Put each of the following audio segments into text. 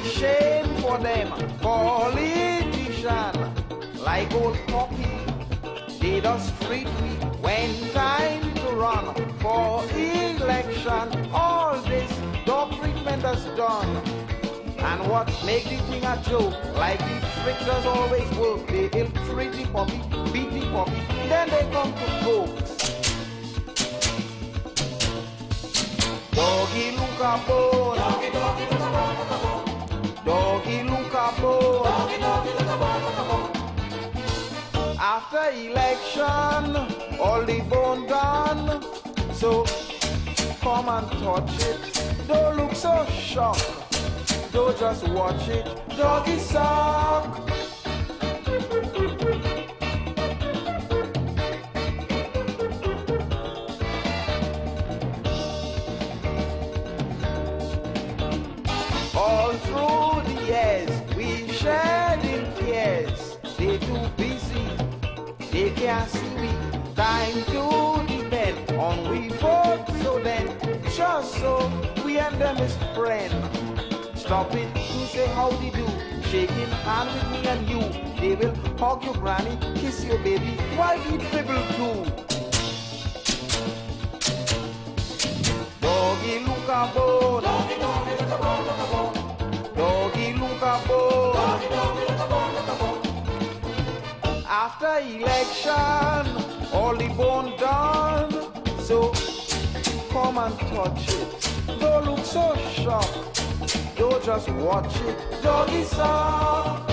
shame for them politician. Like old Poppy, they just treat me when time to run for election. All this dog treatment is done. And what make the thing a joke, like the trick does always work. They ill-treat the puppy, beat the puppy, then they come to folks. Doggy look a bone, doggy, doggy look a bone, look a bone. Doggy look a bone, doggy, doggy look a bone, look a bone. After election, all the bone gone. So come and touch it. Don't look so shocked. Don't just watch it. Doggy suck. All through the years, we shared in tears. They too busy, they can't see me. Time to depend on we both. So then, just so we and them is friends. Stop it to say howdy do. Shaking hand with me and you. They will hug your granny, kiss your baby, while we dribble too. Doggy look a bone, doggy, doggy look a bone, look a bone. Doggy look a bone, doggy, doggy look a bone, look a bone. After election, all the bone done. So come and touch it. Don't look so shocked. Don't just watch it. Doggy song.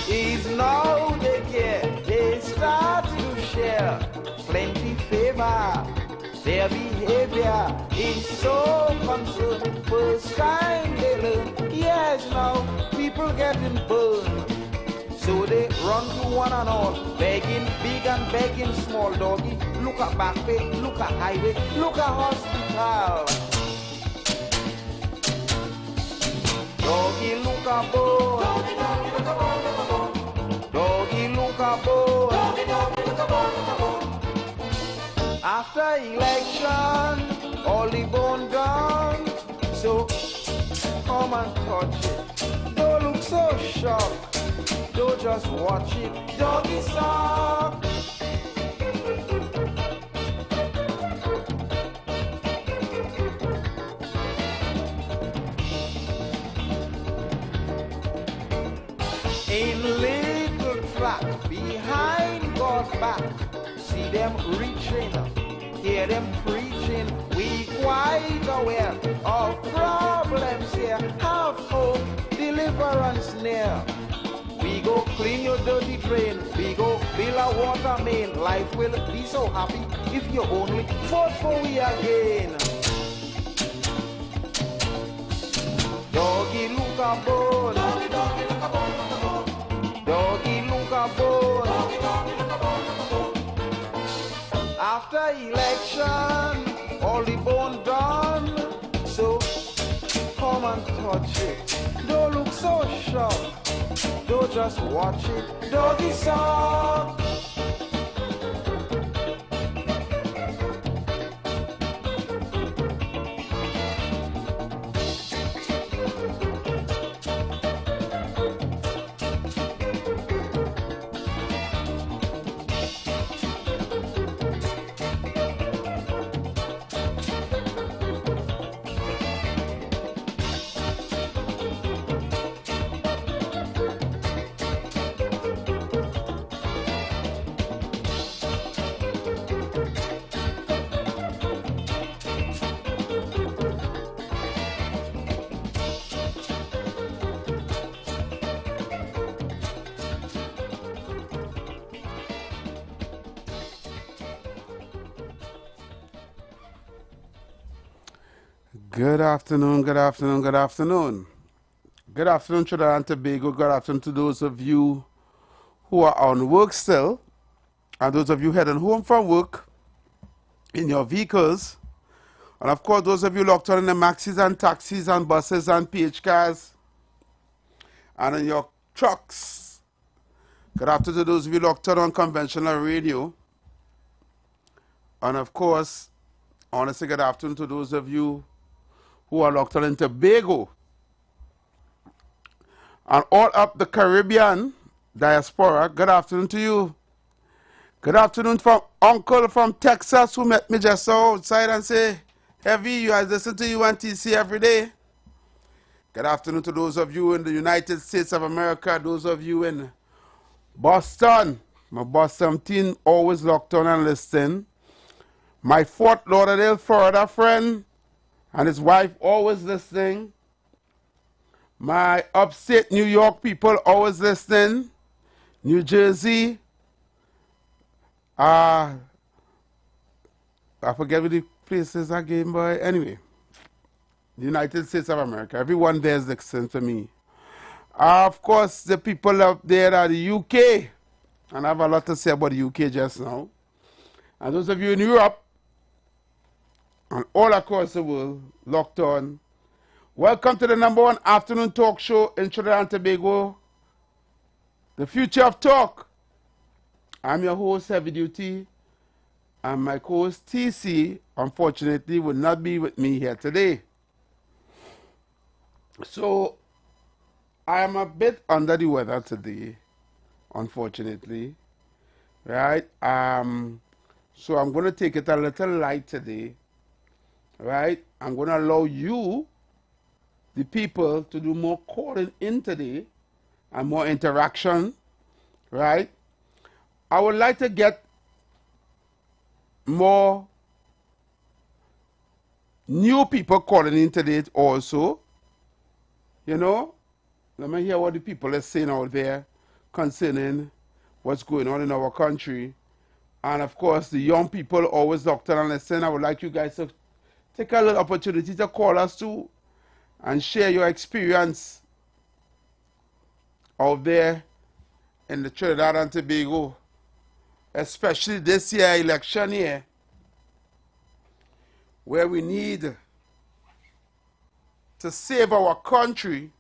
Is now they care. They start to share plenty favor. Their behavior is so concerned. First time they learn. Yes, now people getting burned. So they run to one and all, begging big and begging small. Doggy, look at back way, look at highway, look at hospital. Doggy, look at bone. Doggy, doggy, look at bone, look at bone. Doggy, look at bone. Doggy, doggy, look at bone, look at bone. After election, all the bone gone. So come and touch it. Don't look so shocked. Don't just watch it. Doggy suck. In little track behind God's back, see them reaching, hear them preaching. We quite aware of problems here. Have hope, deliverance near. We go clean your dirty drain. We go fill our water main. Life will be so happy if you only vote for we again. Doggy look a bone. Doggy, doggy look a bone, look a bone. Doggy look a bone. Doggy, doggy look a bone, look a bone. After election, all the bone done. So come and touch it. Don't look so shocked. Don't just watch it. Doggy song. Good afternoon, good afternoon, good afternoon. Good afternoon, Trinidad and Tobago. Good afternoon to those of you who are on work still, and those of you heading home from work in your vehicles, and of course those of you locked on in the maxis and taxis and buses and PH cars and in your trucks Good afternoon to those of you locked on conventional radio. And of course, I want to say good afternoon to those of you who are locked on in Tobago and all up the Caribbean diaspora. Good afternoon to you. Good afternoon from Uncle from Texas who met me just outside and say, Heavy, you guys listen to UNTC every day. Good afternoon to those of you in the United States of America, those of you in Boston. My Boston team always locked on and listening. My Fort Lauderdale, Florida friend and his wife always listening. My upstate New York people always listening. New Jersey. I forget what the places I gave, but anyway. The United States of America. Everyone there is listening to me. Of course, the people out there are the UK. And I have a lot to say about the UK just now. And those of you in Europe and all across the world, locked on. Welcome to the #1 afternoon talk show in Trinidad and Tobago, The Future of Talk. I'm your host, Heavy Duty, and my co-host, TC, unfortunately, will not be with me here today. So, I am a bit under the weather today, unfortunately, right? So I'm going to take it a little light today, right? I'm going to allow you, the people, to do more calling in today and more interaction, right? I would like to get more new people calling in today also, you know. Let me hear what the people are saying out there concerning what's going on in our country. And of course, the young people always locked on and listen. I would like you guys to take a little opportunity to call us too and share your experience out there in the Trinidad and Tobago, especially this year, election year, where we need to save our country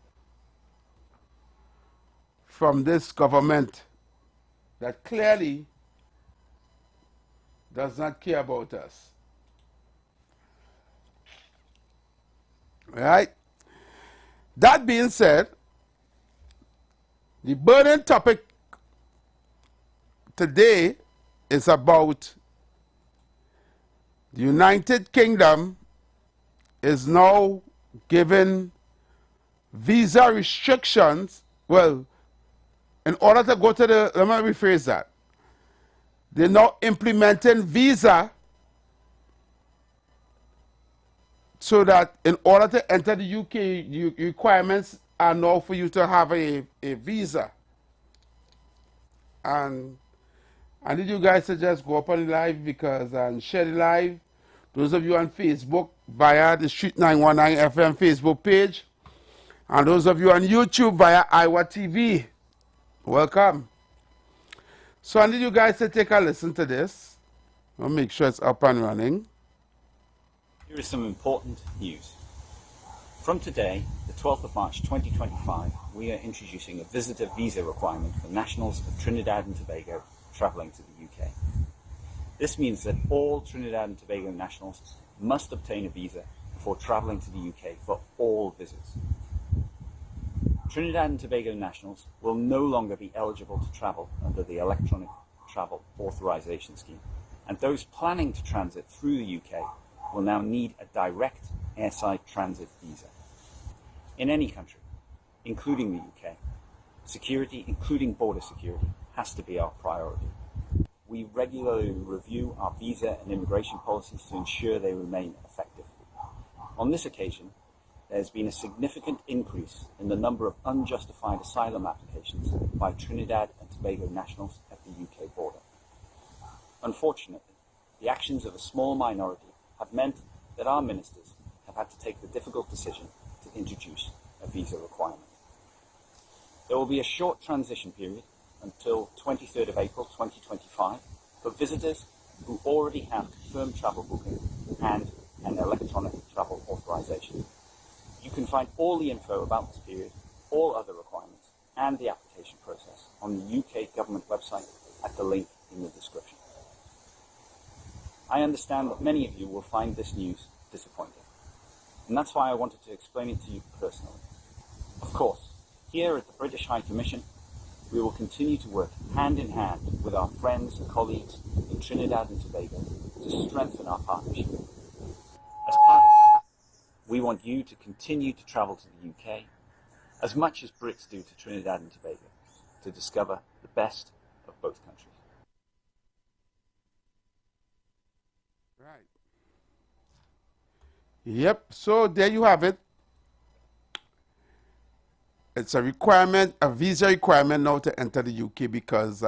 from this government that clearly does not care about us. Right? That being said, the burning topic today is about the United Kingdom is now given visa restrictions. Well, in order to go to the, let me rephrase that. They're now implementing visa so that in order to enter the UK, requirements are now for you to have a visa. And I need you guys to just go up on the live because and share the live. Those of you on Facebook via the Street 919 FM Facebook page. And those of you on YouTube via Iwer TV. Welcome. So I need you guys to take a listen to this. I'll make sure it's up and running. Here is some important news. From today, the 12th of March 2025, we are introducing a visitor visa requirement for nationals of Trinidad and Tobago travelling to the UK. This means that all Trinidad and Tobago nationals must obtain a visa before travelling to the UK for all visits. Trinidad and Tobago nationals will no longer be eligible to travel under the Electronic Travel Authorisation Scheme, and those planning to transit through the UK will now need a direct airside transit visa. In any country, including the UK, security, including border security, has to be our priority. We regularly review our visa and immigration policies to ensure they remain effective. On this occasion, there has been a significant increase in the number of unjustified asylum applications by Trinidad and Tobago nationals at the UK border. Unfortunately, the actions of a small minority have meant that our ministers have had to take the difficult decision to introduce a visa requirement. There will be a short transition period until 23rd of April 2025 for visitors who already have confirmed travel booking and an electronic travel authorization. You can find all the info about this period, all other requirements, and the application process on the UK government website at the link in the description. I understand that many of you will find this news disappointing, and that's why I wanted to explain it to you personally. Of course, here at the British High Commission, we will continue to work hand in hand with our friends and colleagues in Trinidad and Tobago to strengthen our partnership. As part of that, we want you to continue to travel to the UK as much as Brits do to Trinidad and Tobago to discover the best of both countries. Right. Yep, so there you have it. It's a requirement, a visa requirement now to enter the UK because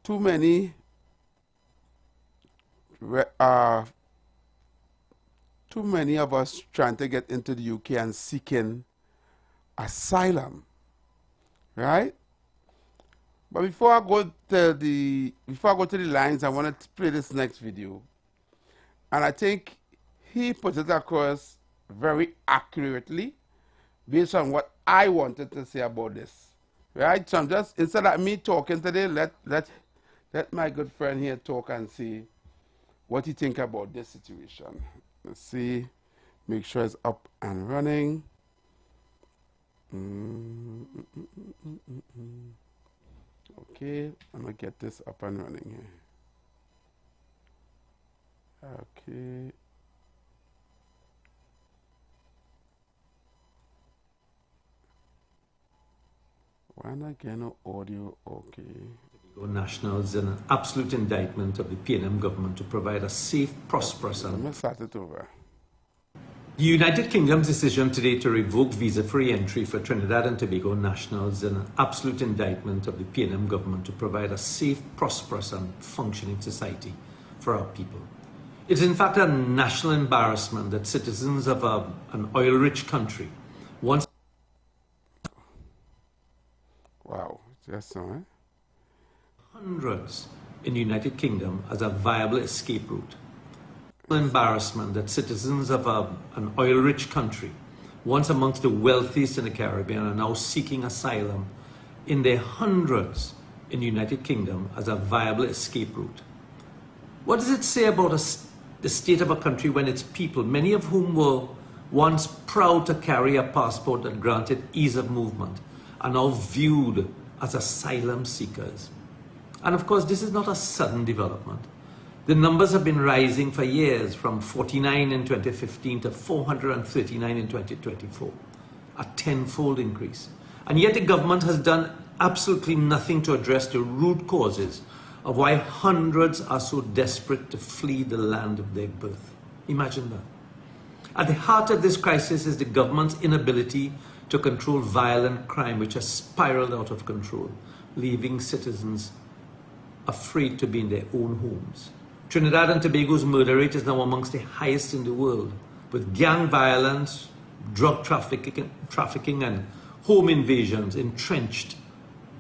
too many of us trying to get into the UK and seeking asylum, right? But before I go to the lines, I want to play this next video, and I think he put it across very accurately based on what I wanted to say about this, right? So I'm just, instead of me talking today, let my good friend here talk and see what he think about this situation. Let's see, make sure it's up and running. Okay, I'm gonna get this up and running here. Okay. Why not get no audio? Okay. Nationals in an absolute indictment of the PNM government to provide a safe, prosperous and... Let me start it over. The United Kingdom's decision today to revoke visa-free entry for Trinidad and Tobago nationals is an absolute indictment of the PNM government to provide a safe, prosperous and functioning society for our people. It is in fact a national embarrassment that citizens of an oil-rich country once... Wow, just so, eh? Hundreds in the United Kingdom as a viable escape route. Embarrassment that citizens of an oil-rich country, once amongst the wealthiest in the Caribbean, are now seeking asylum in their hundreds in the United Kingdom as a viable escape route. What does it say about the state of a country when its people, many of whom were once proud to carry a passport that granted ease of movement, are now viewed as asylum seekers? And of course, this is not a sudden development. The numbers have been rising for years, from 49 in 2015 to 439 in 2024, a tenfold increase. And yet the government has done absolutely nothing to address the root causes of why hundreds are so desperate to flee the land of their birth. Imagine that. At the heart of this crisis is the government's inability to control violent crime, which has spiraled out of control, leaving citizens afraid to be in their own homes. Trinidad and Tobago's murder rate is now amongst the highest in the world, with gang violence, drug trafficking and home invasions entrenched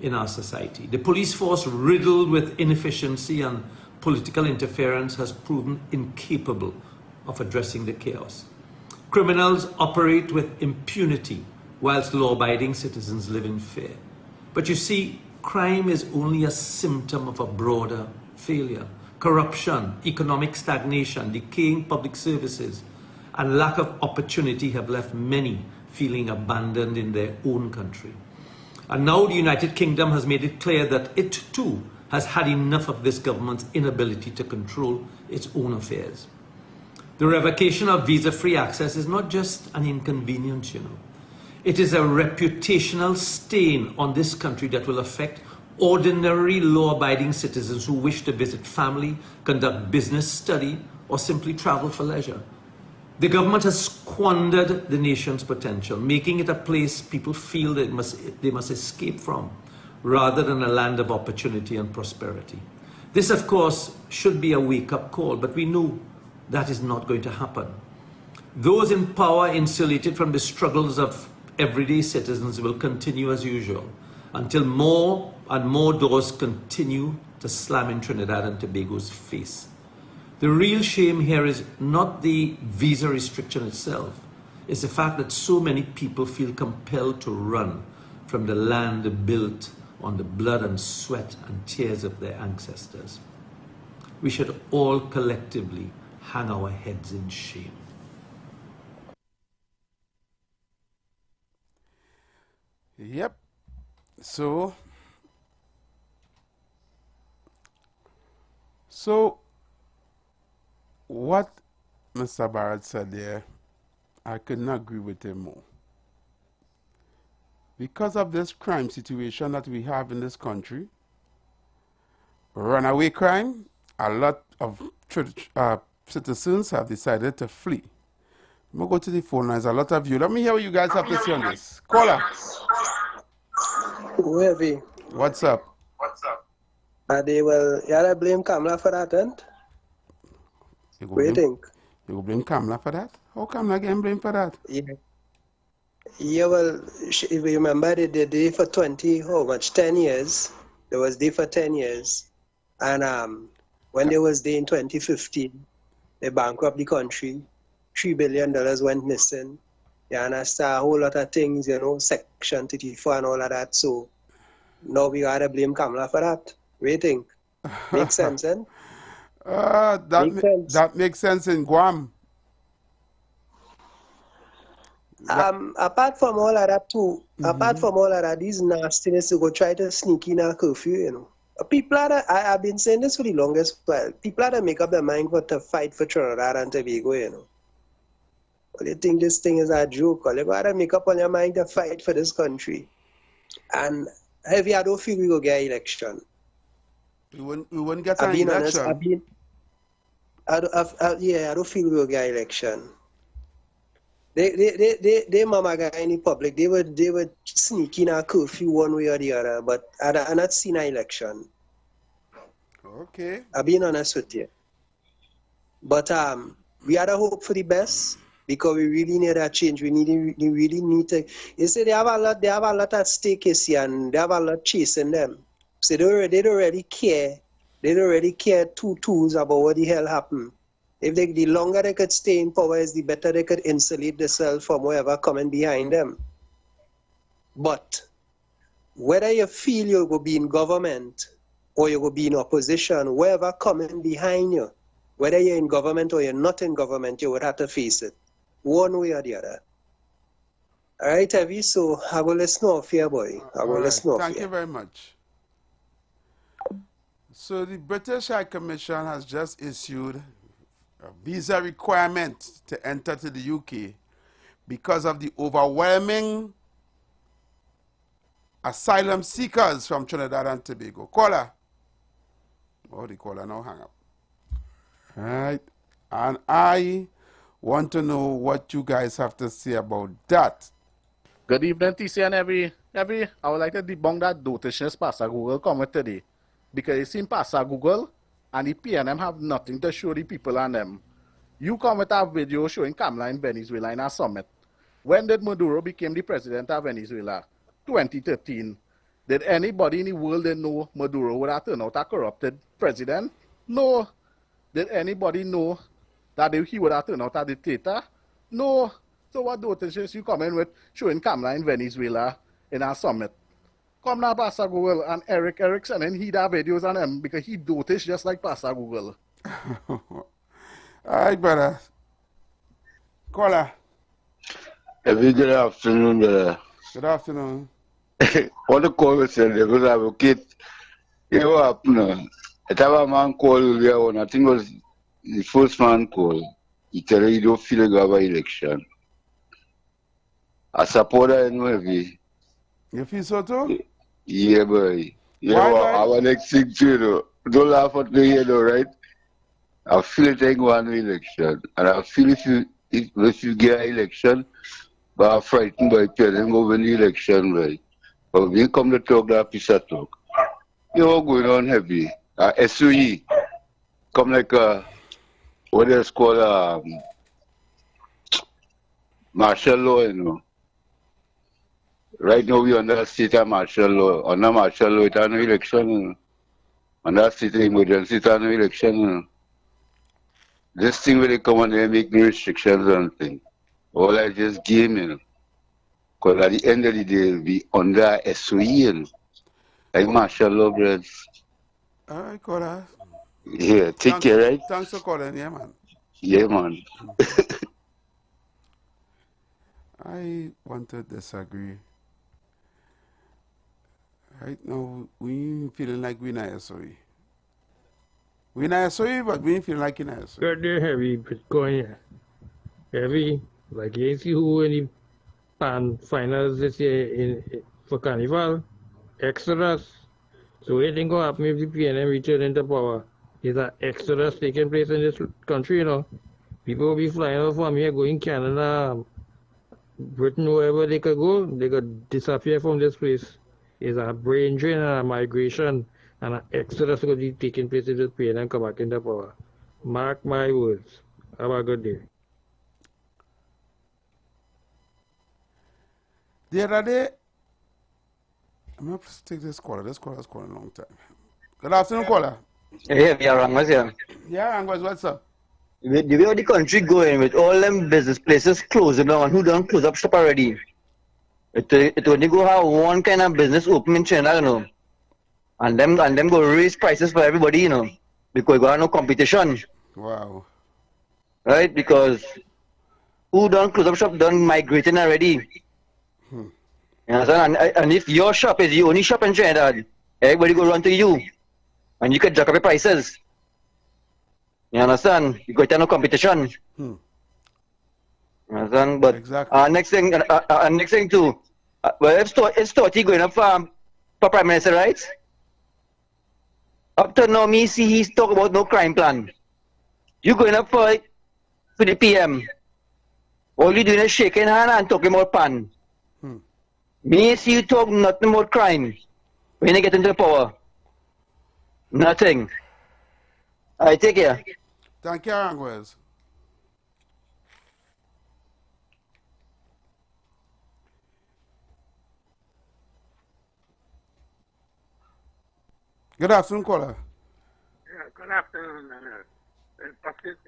in our society. The police force, riddled with inefficiency and political interference, has proven incapable of addressing the chaos. Criminals operate with impunity, whilst law-abiding citizens live in fear. But you see, crime is only a symptom of a broader failure. Corruption, economic stagnation, decaying public services, and lack of opportunity have left many feeling abandoned in their own country. And now the United Kingdom has made it clear that it too has had enough of this government's inability to control its own affairs. The revocation of visa-free access is not just an inconvenience, It is a reputational stain on this country that will affect ordinary law-abiding citizens who wish to visit family, conduct business, study, or simply travel for leisure. The government has squandered the nation's potential, making it a place people feel they must escape from, rather than a land of opportunity and prosperity. This, of course, should be a wake-up call, but we know that is not going to happen. Those in power, insulated from the struggles of everyday citizens, will continue as usual until more and more doors continue to slam in Trinidad and Tobago's face. The real shame here is not the visa restriction itself. It's the fact that so many people feel compelled to run from the land built on the blood and sweat and tears of their ancestors. We should all collectively hang our heads in shame. Yep. So what Mr. Barrett said there, I could not agree with him more. Because of this crime situation that we have in this country, runaway crime, a lot of citizens have decided to flee. I'm going to go to the phone lines. A lot of you. Let me hear what you guys have to say on this. Caller. Wavy. What's up? They will, yeah, blame Kamala for that, and what do you think? You will blame Kamala for that? How Kamala getting blamed for that? Yeah, well, if you remember, they did it for 10 years. They was there for 10 years. And when they was there in 2015, they bankrupt the country. $3 billion went missing. You understand? A whole lot of things, you know, Section 34 and all of that. So now we gotta blame Kamala for that. What do you think? Makes sense, eh? That makes sense in Guam. Apart from all of that too, apart from all of that, these nastiness to go try to sneak in a curfew, you know. People are that, I've been saying this for the longest while. People are that make up their mind for to fight for Trinidad and Tobago, you know. Well, you think this thing is a joke, or you gotta make up on your mind to fight for this country. And heavy, I don't feel we will get election. We wouldn't get an election. I don't feel we will get election. They mama guy in the public, they would sneak in a curfew one way or the other, but I not seen an election. Okay. I've been honest with you. But we had a hope for the best because we really need a change. We really need to. You see, they have a lot at stake here, and they have a lot chasing them. So they don't really care. They don't really care two tools about what the hell happened. If the longer they could stay in power, is the better they could insulate themselves from whoever coming behind them. But whether you feel you're going to be in government or you're going to be in opposition, whoever coming behind you, whether you're in government or you're not in government, you would have to face it, one way or the other. All right, Evie, so I will listen off here, boy. I will listen off here. Thank you very much. So the British High Commission has just issued a visa requirement to enter to the UK because of the overwhelming asylum seekers from Trinidad and Tobago. Caller. Oh, the caller now hang up. All right. And I want to know what you guys have to say about that. Good evening, TC and every. I would like to debunk that dotations Pasa Google comment today. Because it's in Pasa Google and the PNM have nothing to show the people and them. You come with a video showing Kamala in Venezuela in a summit. When did Maduro become the president of Venezuela? 2013. Did anybody in the world know Maduro would have turned out a corrupted president? No. Did anybody know that he would have turned out a dictator? No. So what dotations you come in with showing Kamala in Venezuela in a summit? Come now, Pasa Google and Eric Erickson, and he have videos on him because he dotish just like Pasa Google. All right, brother. Caller. Every good afternoon, brother. Good afternoon. What the call was said, because I have a kid. You know what happened? I have a man called earlier on. I think it was the first man called. He tell you don't feel like you have an election. I support her in Wavy. You feel so too? Yeah, boy. You know, our next thing too, you know. Don't laugh at me, you know, right? I feel it ain't one election. And I feel if you get an election, but I'm frightened by parents go win the election, right? But when you come to talk that piece of talk, you know going on heavy. SUE come like what it's called martial law, you know. Right now we under state of martial law. Under martial law, it's an election. You know. Under state of emergency, it's an election. You know. This thing where they come and they make no restrictions or anything. All I just game, you know. Because at the end of the day, it'll be under SOE. Like Marshall Lovelace. All right, caller. Yeah, take care, right? Thanks for calling, yeah, man. Yeah, man. I want to disagree. Right now, we feeling like we're not SOE. We're not SOE, but we feeling like in SOE. Good day, heavy Bitcoin. Heavy, like you see who in the pan finals this year for Carnival, Exodus. So what think gonna happen if the PNM return into power? Is an exodus taking place in this country, you know? People will be flying out from here, going Canada, Britain, wherever they could go, they could disappear from this place. It's a brain drain and a migration and an exodus will be taking place if the PNM come back into power. Mark my words. Have a good day. The other day, I'm going to take this caller. This caller's calling a long time. Good afternoon, caller. Yeah, Rangwas here. Yeah, Rangwas, what's up? The way the country going with all them business places closing down, who don't close up shop already? It only go have one kind of business open in China, you know. And them go raise prices for everybody, you know. Because you got no competition. Wow. Right? Because who don't close up shop done migrating already. You understand? And if your shop is the only shop in Trinidad, everybody go run to you. And you can jack up your prices. You understand? You got no competition. You understand? But exactly. Next thing too. Well, if Stotty going up for Prime Minister, right? Up to now, me see he's talk about no crime plan. You going up for the PM. All you doing is shaking hand and talking about pan. Me see you talk nothing about crime when you get into power. Nothing. I take care. Thank you, Rangwas. Good afternoon, caller. Yeah, good afternoon.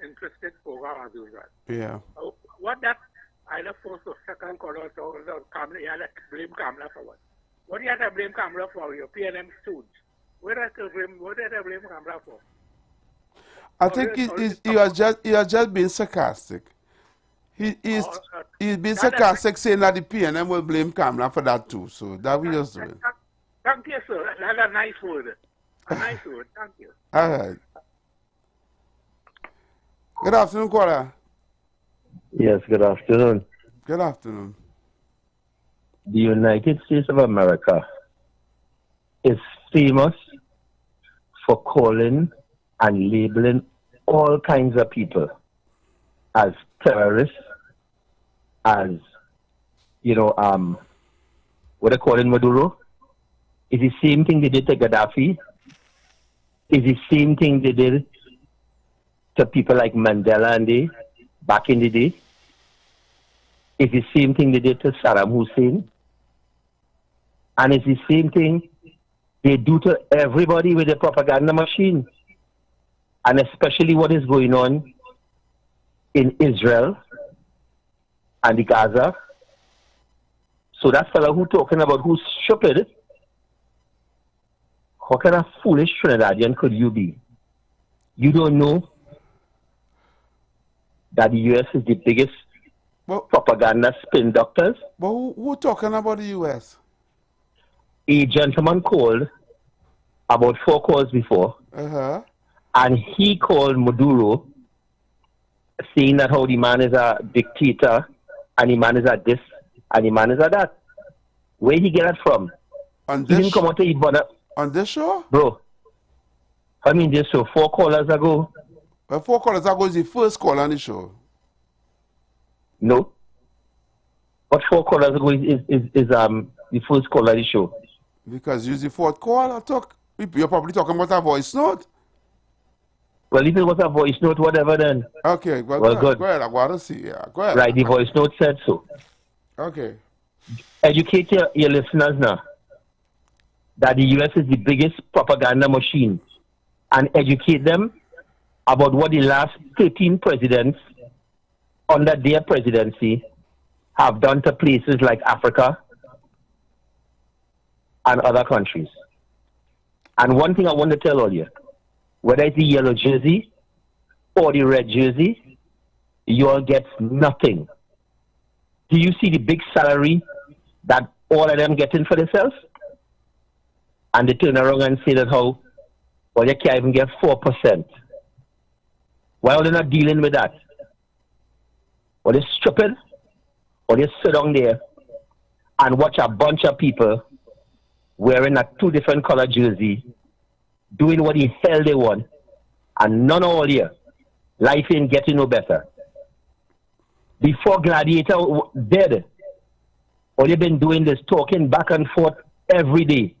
Interested program as usual. Yeah. What that either first or second caller or the camera, you had to blame camera for what? What do you have to blame camera for? Your PNM students. What do you blame camera for? I think he was just being sarcastic. He's being sarcastic, saying that the PNM will blame Kamla for that too. So that we just doing. Thank you, sir. That's a nice word. A nice word. Thank you. All right. Good afternoon, caller. Yes, good afternoon. Good afternoon. The United States of America is famous for calling and labeling all kinds of people as terrorists, as, what they call in Maduro. It's the same thing they did to Gaddafi. It's the same thing they did to people like Mandela and they, back in the day. It's the same thing they did to Saddam Hussein. And it's the same thing they do to everybody with the propaganda machine. And especially what is going on in Israel and the Gaza. So that fellow who talking about who's stupid, how kind of foolish Trinidadian could you be? You don't know that the U.S. is the biggest propaganda spin doctors? But who talking about the U.S.? A gentleman called about 4 calls before, and he called Maduro, saying that how the man is a dictator, and the man is a this, and the man is a that. Where he get that from? On he didn't come out to Ibana. On this show? Bro, I mean this show 4 callers ago. 4 callers ago is the first call on the show. No. But 4 callers ago is the first call on the show. Because you the 4th call, you're probably talking about a voice note. Well, if it was a voice note, whatever then. Okay, well good. Go ahead, I want to see. Yeah, go ahead. Right, the voice note said so. Okay. Educate your listeners now that the U.S. is the biggest propaganda machine, and educate them about what the last 13 presidents under their presidency have done to places like Africa and other countries. And one thing I want to tell all you, whether it's the yellow jersey or the red jersey, you all get nothing. Do you see the big salary that all of them getting for themselves? And they turn around and say that how, well, they can't even get 4%. Why are they not dealing with that? Or they're stupid, or they sit down there and watch a bunch of people wearing a 2 different color jersey, doing what the hell they want, and none of all here. Life ain't getting no better. Before Gladiator dead, all you've been doing is talking back and forth every day,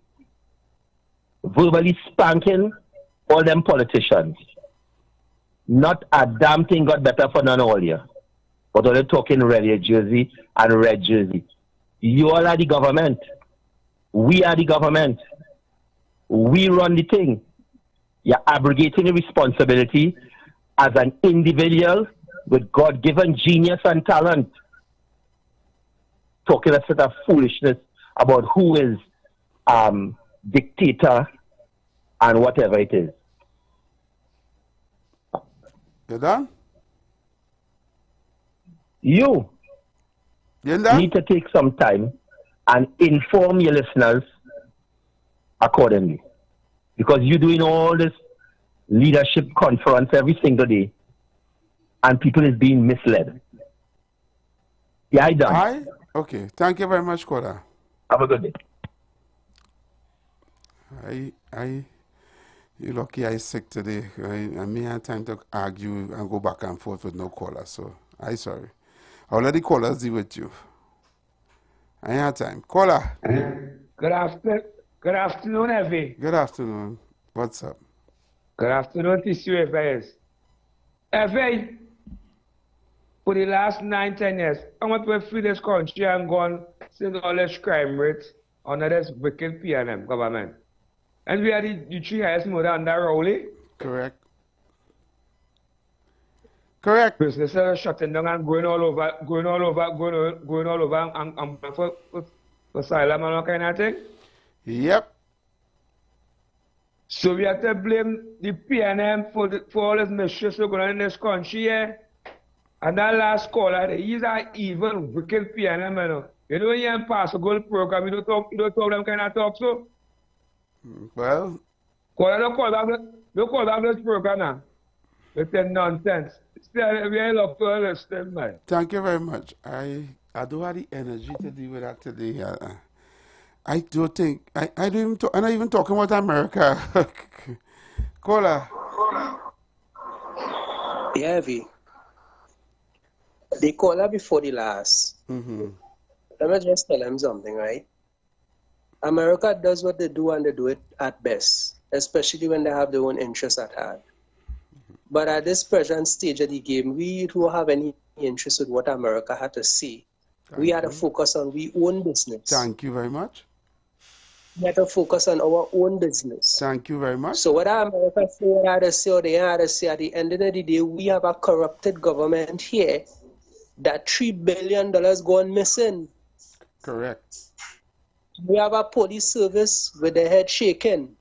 verbally spanking all them politicians. Not a damn thing got better for none of all here. But all you're talking red jersey and red jersey. You all are the government. We are the government. We run the thing. You're abrogating the responsibility as an individual with God-given genius and talent. Talking a sort of foolishness about who is dictator and whatever it is. You done? You need to take some time and inform your listeners accordingly. Because you're doing all this leadership conference every single day and people is being misled. Yeah, I done. Okay. Thank you very much, Kola. Have a good day. You're lucky I sick today. I may have time to argue and go back and forth with no caller, so I'm sorry. I'll let the callers deal with you. I ain't had time. Caller. Good afternoon, Evie. Good afternoon. What's up? Good afternoon to you, Evie. Evie, for the last 9-10 years, I want to free this country and go on since all this crime rates under this wicked PNM government. And we are the 3 highest murder under Rowley. Correct. Correct. Businesses are shutting down and going all over and for asylum and all kind of thing. Yep. So we have to blame the PNM for all this mischief going on in this country here. And that last caller, he's an evil, wicked PNM, you know. You don't even pass a gold program, you don't talk them kind of talk, so. Well. Don't call back this program now. It's nonsense. Still, we love to understand, man. Thank you very much. I don't have the energy to deal with that today. I don't think, I'm not even talking about America. Caller. Yeah, V. They call her before the last. Let me just tell them something, right? America does what they do and they do it at best, especially when they have their own interests at heart. But at this present stage of the game, we don't have any interest in what America had to say. We had to focus on our own business. Thank you very much. We had to focus on our own business. Thank you very much. So whether America say what had to say or they had to say, at the end of the day, we have a corrupted government here that $3 billion gone missing. Correct. We have a police service with the head shaking.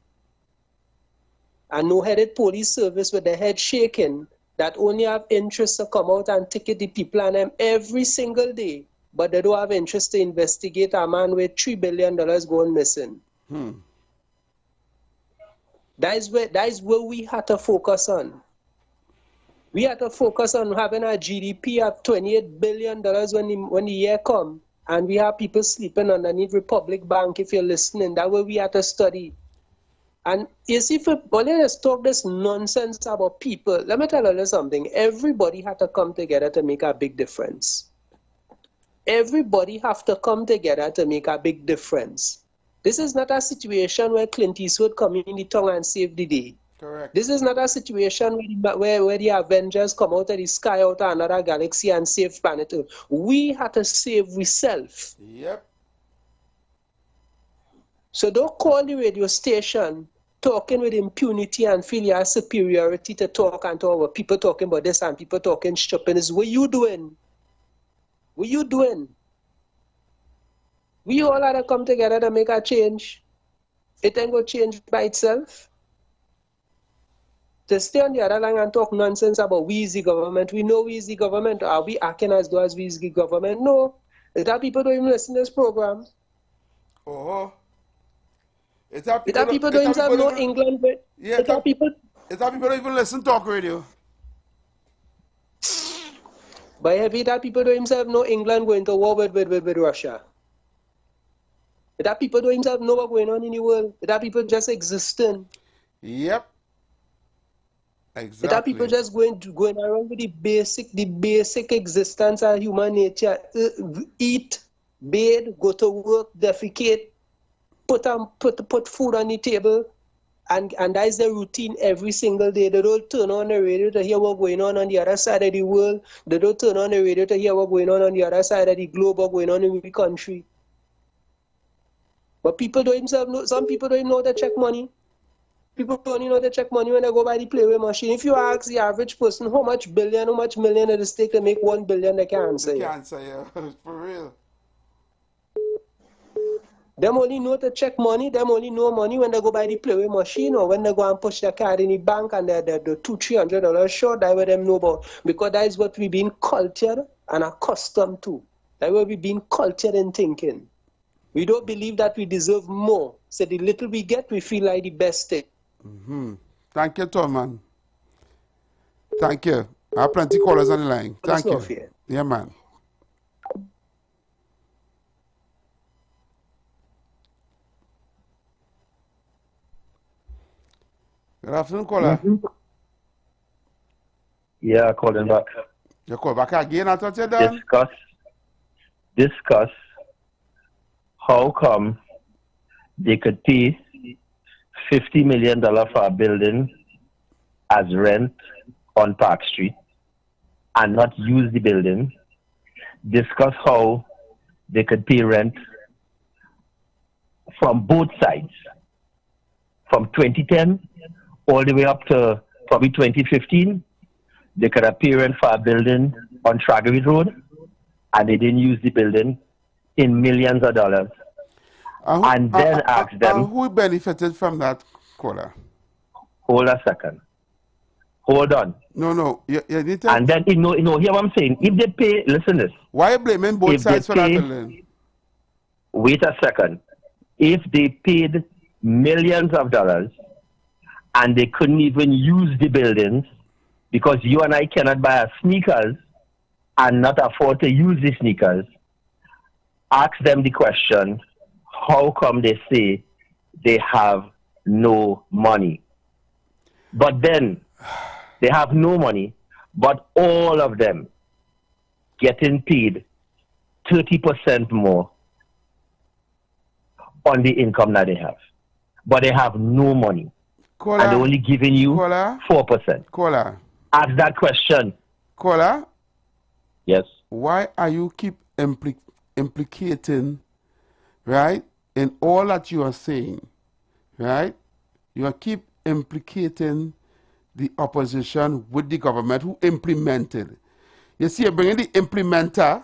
A no-headed police service with the head shaking that only have interest to come out and ticket the people and them every single day, but they don't have interest to investigate a man with $3 billion going missing. That is where we had to focus on. We had to focus on having a GDP of $28 billion when the year come, and we have people sleeping underneath Republic Bank. If you're listening, that way we had to study. And you see, let's talk this nonsense about people. Let me tell you something. Everybody had to come together to make a big difference. Everybody have to come together to make a big difference. This is not a situation where Clint Eastwood come in the tongue and save the day. Correct. This is not a situation where the Avengers come out of the sky, out of another galaxy and save planet Earth. We had to save ourselves. Yep. So don't call the radio station talking with impunity and feel your superiority to talk and talk about people talking about this and people talking stupidness. What you doing? What you doing? We all had to come together to make a change. It ain't going to change by itself. To stay on the other line and talk nonsense about we is the government. We know we is the government. Are we acting as though as we is the government? No. That people don't even listen to this program. Oh. It's people don't even know England. Yeah, people don't even listen to talk radio. But heavy that people don't themselves know England going to war with Russia. That people don't themselves know what's going on in the world. That people just existing. Yep. Exactly. That people just going around with the basic existence of human nature. Eat, bathe, go to work, defecate, put food on the table, and that is the routine every single day. They don't turn on the radio to hear what's going on the other side of the world. They don't turn on the radio to hear what's going on the other side of the globe, what's going on in the country. But people don't themselves know. Some people don't even know how to check money. People don't even know how to check money when they go by the playway machine. If you ask the average person how much million it is take to make 1 billion, they can't answer. They can't answer, yeah. For real. Them only know to check money. Them only know money when they go by the playway machine or when they go and push their card in the bank and they're $200-300 short. That's what them know about. Because that is what we've been cultured and accustomed to. That's what we've been cultured in thinking. We don't believe that we deserve more. So the little we get, we feel like the best thing. Thank you, Tom, man. Thank you. I have plenty of callers on the line. Thank you. Fear. Yeah, man. Good afternoon, caller. Yeah, calling back. You call back again, I thought you're done. Discuss how come they could pay $50 million for a building as rent on Park Street and not use the building. Discuss how they could pay rent from both sides, from 2010 all the way up to probably 2015. They could have paid rent for a building on Tragedy Road, and they didn't use the building in millions of dollars. And then ask them... who benefited from that, caller? Hold a second. Hold on. No. You need to... And then, hear what I'm saying? If they pay... Listen to this. Why are you blaming both sides for that building? Wait a second. If they paid millions of dollars and they couldn't even use the buildings because you and I cannot buy sneakers and not afford to use the sneakers, ask them the question, how come they say they have no money? But then they have no money, but all of them getting paid 30% more on the income that they have. But they have no money. Caller, and they're only giving you 4%. Caller. Ask that question. Caller? Yes. Why are you keep implicating, right, in all that you are saying, right? You keep implicating the opposition with the government who implemented. You see, you're bringing the implementer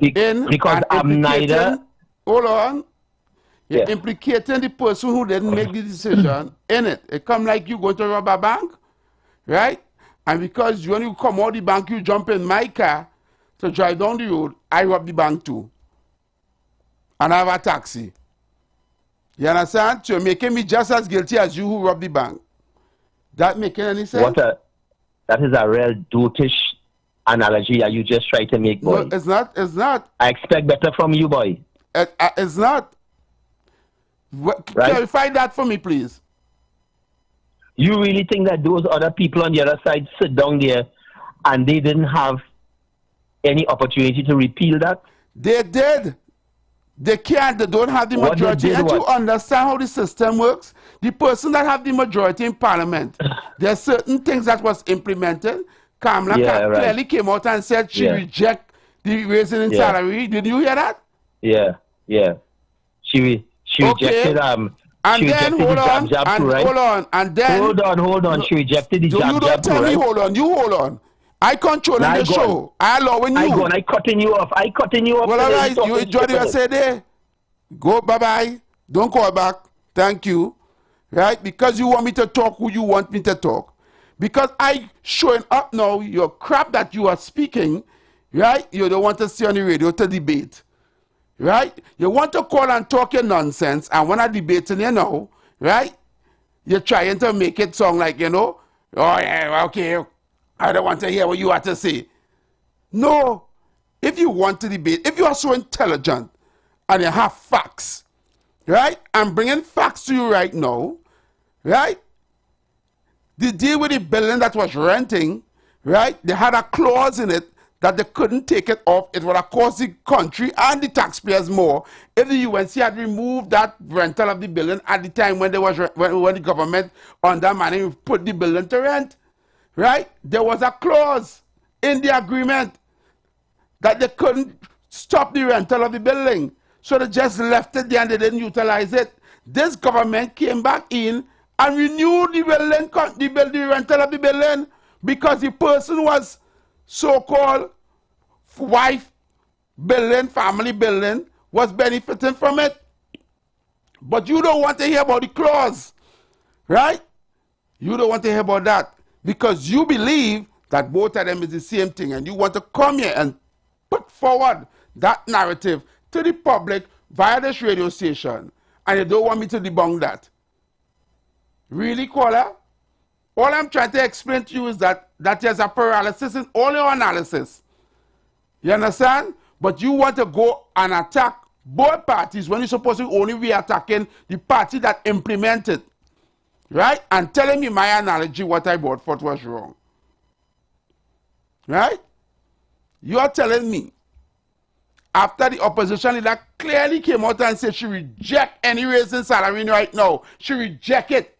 in because I'm neither. Hold on. You're implicating the person who didn't make the decision in it. It come like you going to rob a bank, right? And because when you come out of the bank, you jump in my car to drive down the road, I rob the bank too. And I have a taxi. You understand? So you're making me just as guilty as you who robbed the bank. That making any sense? That is a real dotish analogy that you just try to make, boy. No, it's not. It's not. I expect better from you, boy. It's not. Clarify that for me, please. You really think that those other people on the other side sit down there and they didn't have any opportunity to repeal that? They did. They can't. They don't have the majority. And you understand how the system works? The person that have the majority in parliament, there are certain things that was implemented. Kamala clearly came out and said she reject the raising in salary. Did you hear that? Yeah. She rejected and then hold on, hold on. She rejected the jab. You don't tell me hold on. You hold on. I controlling the show. I allowing you. I cutting you off. Well, all right. You enjoy what I say there. Go, bye-bye. Don't call back. Thank you. Right? Because you want me to talk who you want me to talk. Because I showing up now, your crap that you are speaking, right? You don't want to see on the radio to debate. Right? You want to call and talk your nonsense, and when I'm debating you now, right? You're trying to make it sound like, oh yeah, okay, I don't want to hear what you have to say. No. If you want to debate, if you are so intelligent and you have facts, right? I'm bringing facts to you right now, right? The deal with the building that was renting, right? They had a clause in it that they couldn't take it off. It would have cost the country and the taxpayers more if the UNC had removed that rental of the building at the time when there was when the government on that money put the building to rent, right? There was a clause in the agreement that they couldn't stop the rental of the building. So they just left it there and they didn't utilize it. This government came back in and renewed the building, the rental of the building, because the person was so-called wife building, family building, was benefiting from it. But you don't want to hear about the clause, right? You don't want to hear about that because you believe that both of them is the same thing, and you want to come here and put forward that narrative to the public via this radio station, and you don't want me to debunk that. Really, caller? All I'm trying to explain to you is that there's a paralysis in all your analysis. You understand? But you want to go and attack both parties when you're supposed to only be attacking the party that implemented, right? And telling me my analogy, what I brought forth was wrong. Right? You are telling me after the opposition leader clearly came out and said she reject any raise in salary right now. She reject it.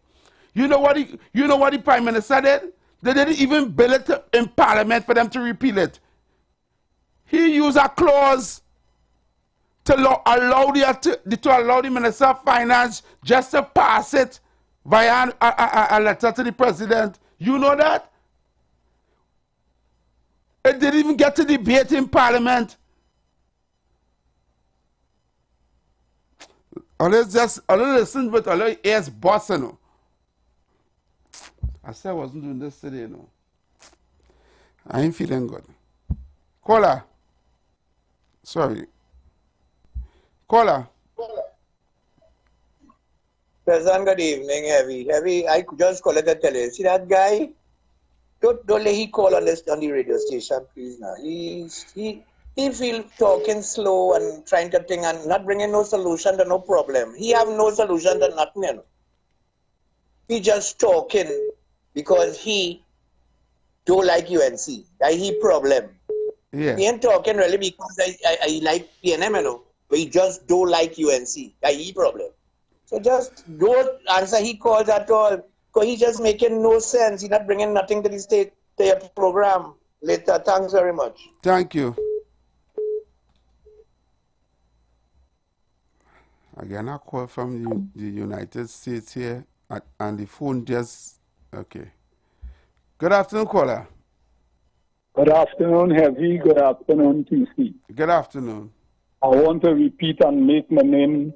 You know what the Prime Minister did? They didn't even bill it in Parliament for them to repeal it. He used a clause to allow the Minister of Finance just to pass it via a letter to the President. You know that? It didn't even get to debate in Parliament. Always listen with always ears bossing. I said I wasn't doing this today, no. I ain't feeling good. Caller. Sorry. Caller. President, good evening, Heavy. I just call it to tell you. See that guy? Don't let he call on the radio station, please. Now he feel talking slow and trying to think and not bringing no solution to no problem. He have no solution to nothing. You know. He just talking because he don't like UNC. That he problem. Yeah. He ain't talking really because I like PNM, you know, but he just don't like UNC. That he problem. So just don't answer he calls at all. Because he's just making no sense. He's not bringing nothing to the state, to your program. Later. Thanks very much. Thank you. Again, I call from the United States here, and the phone just, okay. Good afternoon, caller. Good afternoon, Heavy. Good afternoon, TC. Good afternoon. I want to repeat and make my name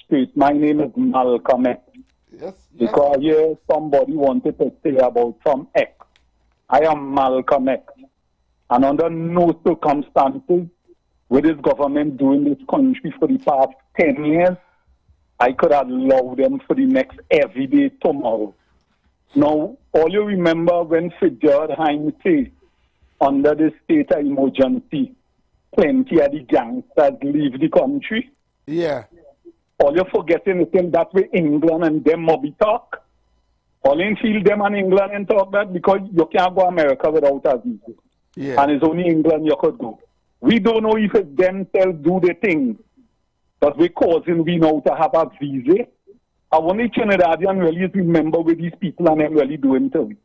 straight. My name is Malcolm X. Yes. Because here somebody wanted to say about some X. I am Malcolm X. And under no circumstances with this government doing this country for the past 10 years, I could allow them for the next every day tomorrow. Now, all you remember when Fitzgerald Hines said, under the state of emergency, plenty of the gangsters leave the country? Yeah. All you're forgetting is that way England and them mobby talk. All in feel them and England and talk that because you can't go America without a visa. Yeah. And it's only England you could go. We don't know if it's themselves do the thing, but we're causing we now to have a visa. I want the Trinidadian really remember what these people and them really doing to me.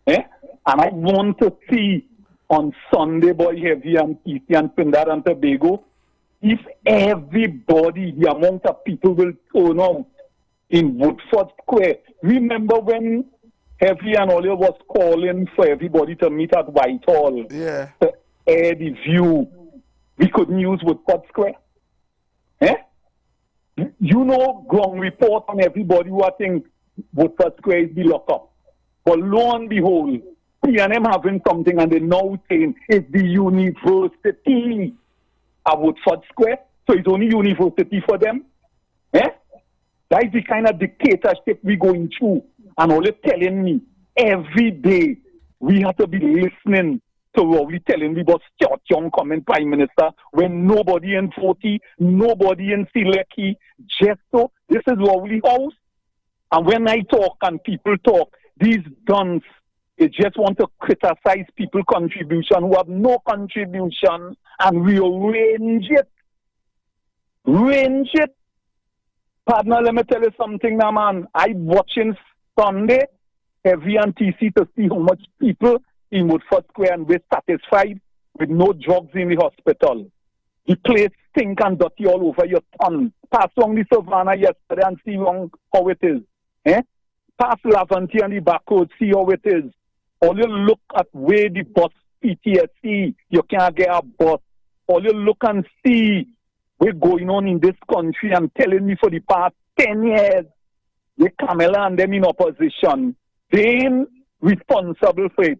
And I want to see on Sunday, boy, Heavy and PC and Trinidad and Tobago, if everybody, the amount of people will turn out in Woodford Square. Remember when Heavy and Ollie was calling for everybody to meet at Whitehall? Yeah. To air the view. We couldn't use Woodford Square. You know, ground report on everybody who I think would first square is be locked up. But lo and behold, PNM having something and they now saying it's the university of Woodford Square. So it's only university for them. Eh? That is the kind of dictatorship we're going through. And all you're telling me, every day, we have to be listening to what we're telling me about Stuart Young coming Prime Minister when nobody in 40, nobody in Sileki, just so. This is Rowley House. And when I talk and people talk, these guns, they just want to criticize people's contribution who have no contribution and rearrange it. Range it. Partner, let me tell you something now, man. I'm watching Sunday, every TC to see how much people in Woodford Square and we're satisfied with no drugs in the hospital. The place stink and dirty all over your tongue. Pass along the Savannah yesterday and see how it is. Eh? Pass Lavanti and the back road, see how it is. All you look at where the bus PTSD, you can't get a bus. All you look and see what's going on in this country and telling me for the past 10 years, the Kamala and them in opposition, they ain't responsible for it.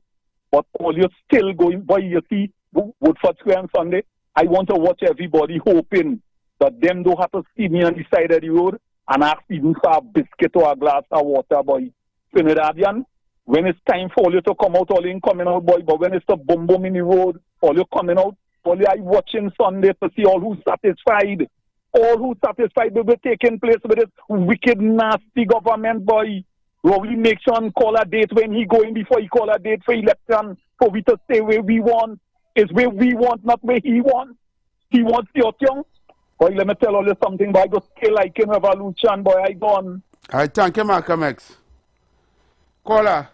But all you still going, boy, you see, Woodford Square on Sunday, I want to watch everybody hoping that them don't have to see me on the side of the road and ask even for a biscuit or a glass of water, boy. Trinidadian, when it's time for all you to come out, all you ain't coming out, boy, but when it's a boom boom in the road, all you coming out, all you are watching Sunday to see all who's satisfied. All who's satisfied will be taking place with this wicked, nasty government, boy. Rowley make sure and call a date when he going before he call a date for election for we to stay where we want. It's where we want, not where he wants. He wants the young. Boy, let me tell all you something, boy. I go stay like in revolution, boy. I gone. I thank you, Malcolm X. Caller.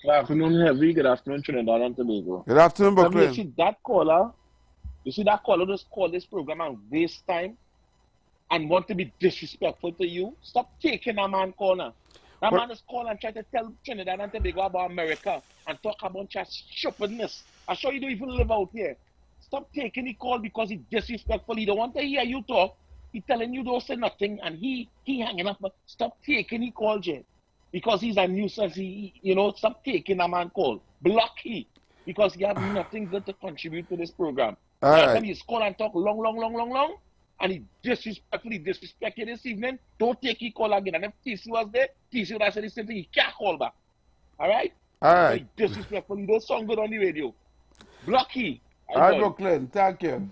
Good afternoon, Heavy. Good afternoon, Trinidad and Tobago. Good afternoon, Brooklyn. You see that caller just call this program and waste time and want to be disrespectful to you? Stop taking a man corner. That man is calling and trying to tell Trinidad and Tobago about America and talk about just stupidness. I'm sure you don't even live out here. Stop taking the call because he's disrespectful. He don't want to hear you talk. He telling you don't say nothing and he hanging up. Stop taking the call, Jay. Because he's a nuisance. Stop taking a man call. Block he. Because he have nothing good to contribute to this program. Last time he's call and talk long. And he disrespectfully disrespected this evening. Don't take his call again. And if TC was there, TC would have said the same thing. He can't call back. Alright? Alright. So disrespectfully don't sound good on the radio. Block he. Alright, Brooklyn. Thank you.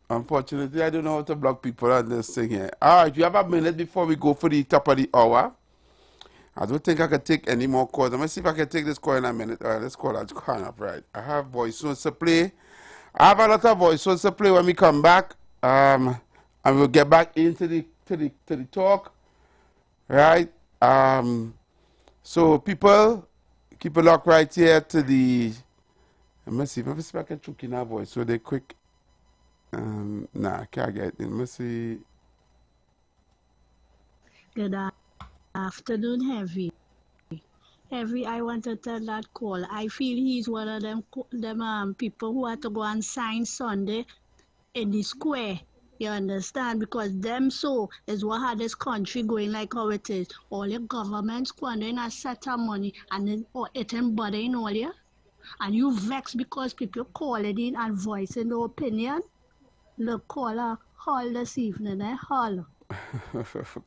Unfortunately, I don't know how to block people on this thing here. Alright, you have a minute before we go for the top of the hour. I don't think I can take any more calls. I'm going to see if I can take this call in a minute. All right, let's call that hang up, right. I have voice notes to play. I have a lot of voice notes to play when we come back. And we'll get back into the talk. Right? So people, keep a lock right here to the... Let me see if I can choke in our voice. So they quick. Nah, I can't get it. Let me see. Good afternoon, Heavy. Heavy, I want to tell that call. I feel he's one of them people who have to go and sign Sunday in the square. You understand? Because them so is what had this country going like how it is. All your government squandering a set of money and then it embodying all you. And you vex because people calling in and voicing their opinion. Look, caller, call this evening, Call.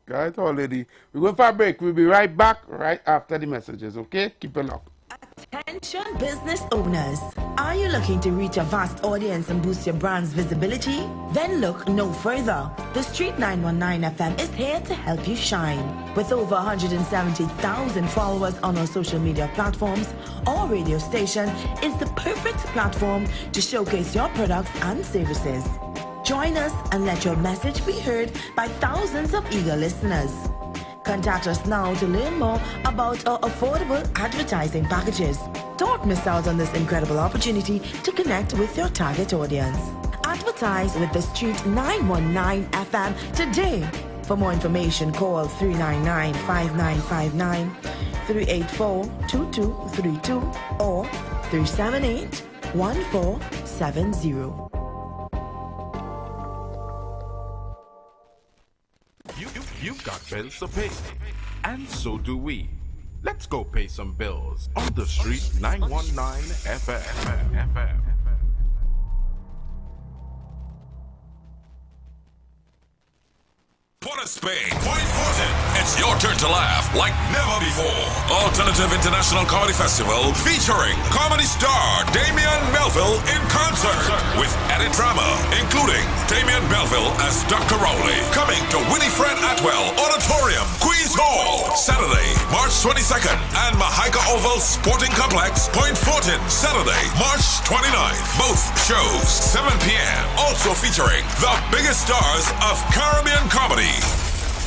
Right, already. We're going for a break. We'll be right back right after the messages, okay? Keep it locked. Attention business owners. Are you looking to reach a vast audience and boost your brand's visibility? Then look no further. The Street 919 FM is here to help you shine. With over 170,000 followers on our social media platforms, our radio station is the perfect platform to showcase your products and services. Join us and let your message be heard by thousands of eager listeners. Contact us now to learn more about our affordable advertising packages. Don't miss out on this incredible opportunity to connect with your target audience. Advertise with the Street 919 FM today. For more information, call 399-5959, 384-2232 or 378-1470. You've got bills to pay, and so do we. Let's go pay some bills on the street 919 FM. Port of Spain, Point Fortin. It's your turn to laugh like never before. Alternative International Comedy Festival featuring comedy star Damian Melville in concert with added drama, including Damian Melville as Dr. Rowley. Coming to Winifred Atwell Auditorium, Queens Hall, Saturday, March 22nd, and Mahaika Oval Sporting Complex, Point Fortin, Saturday, March 29th. Both shows, 7 p.m. Also featuring the biggest stars of Caribbean comedy.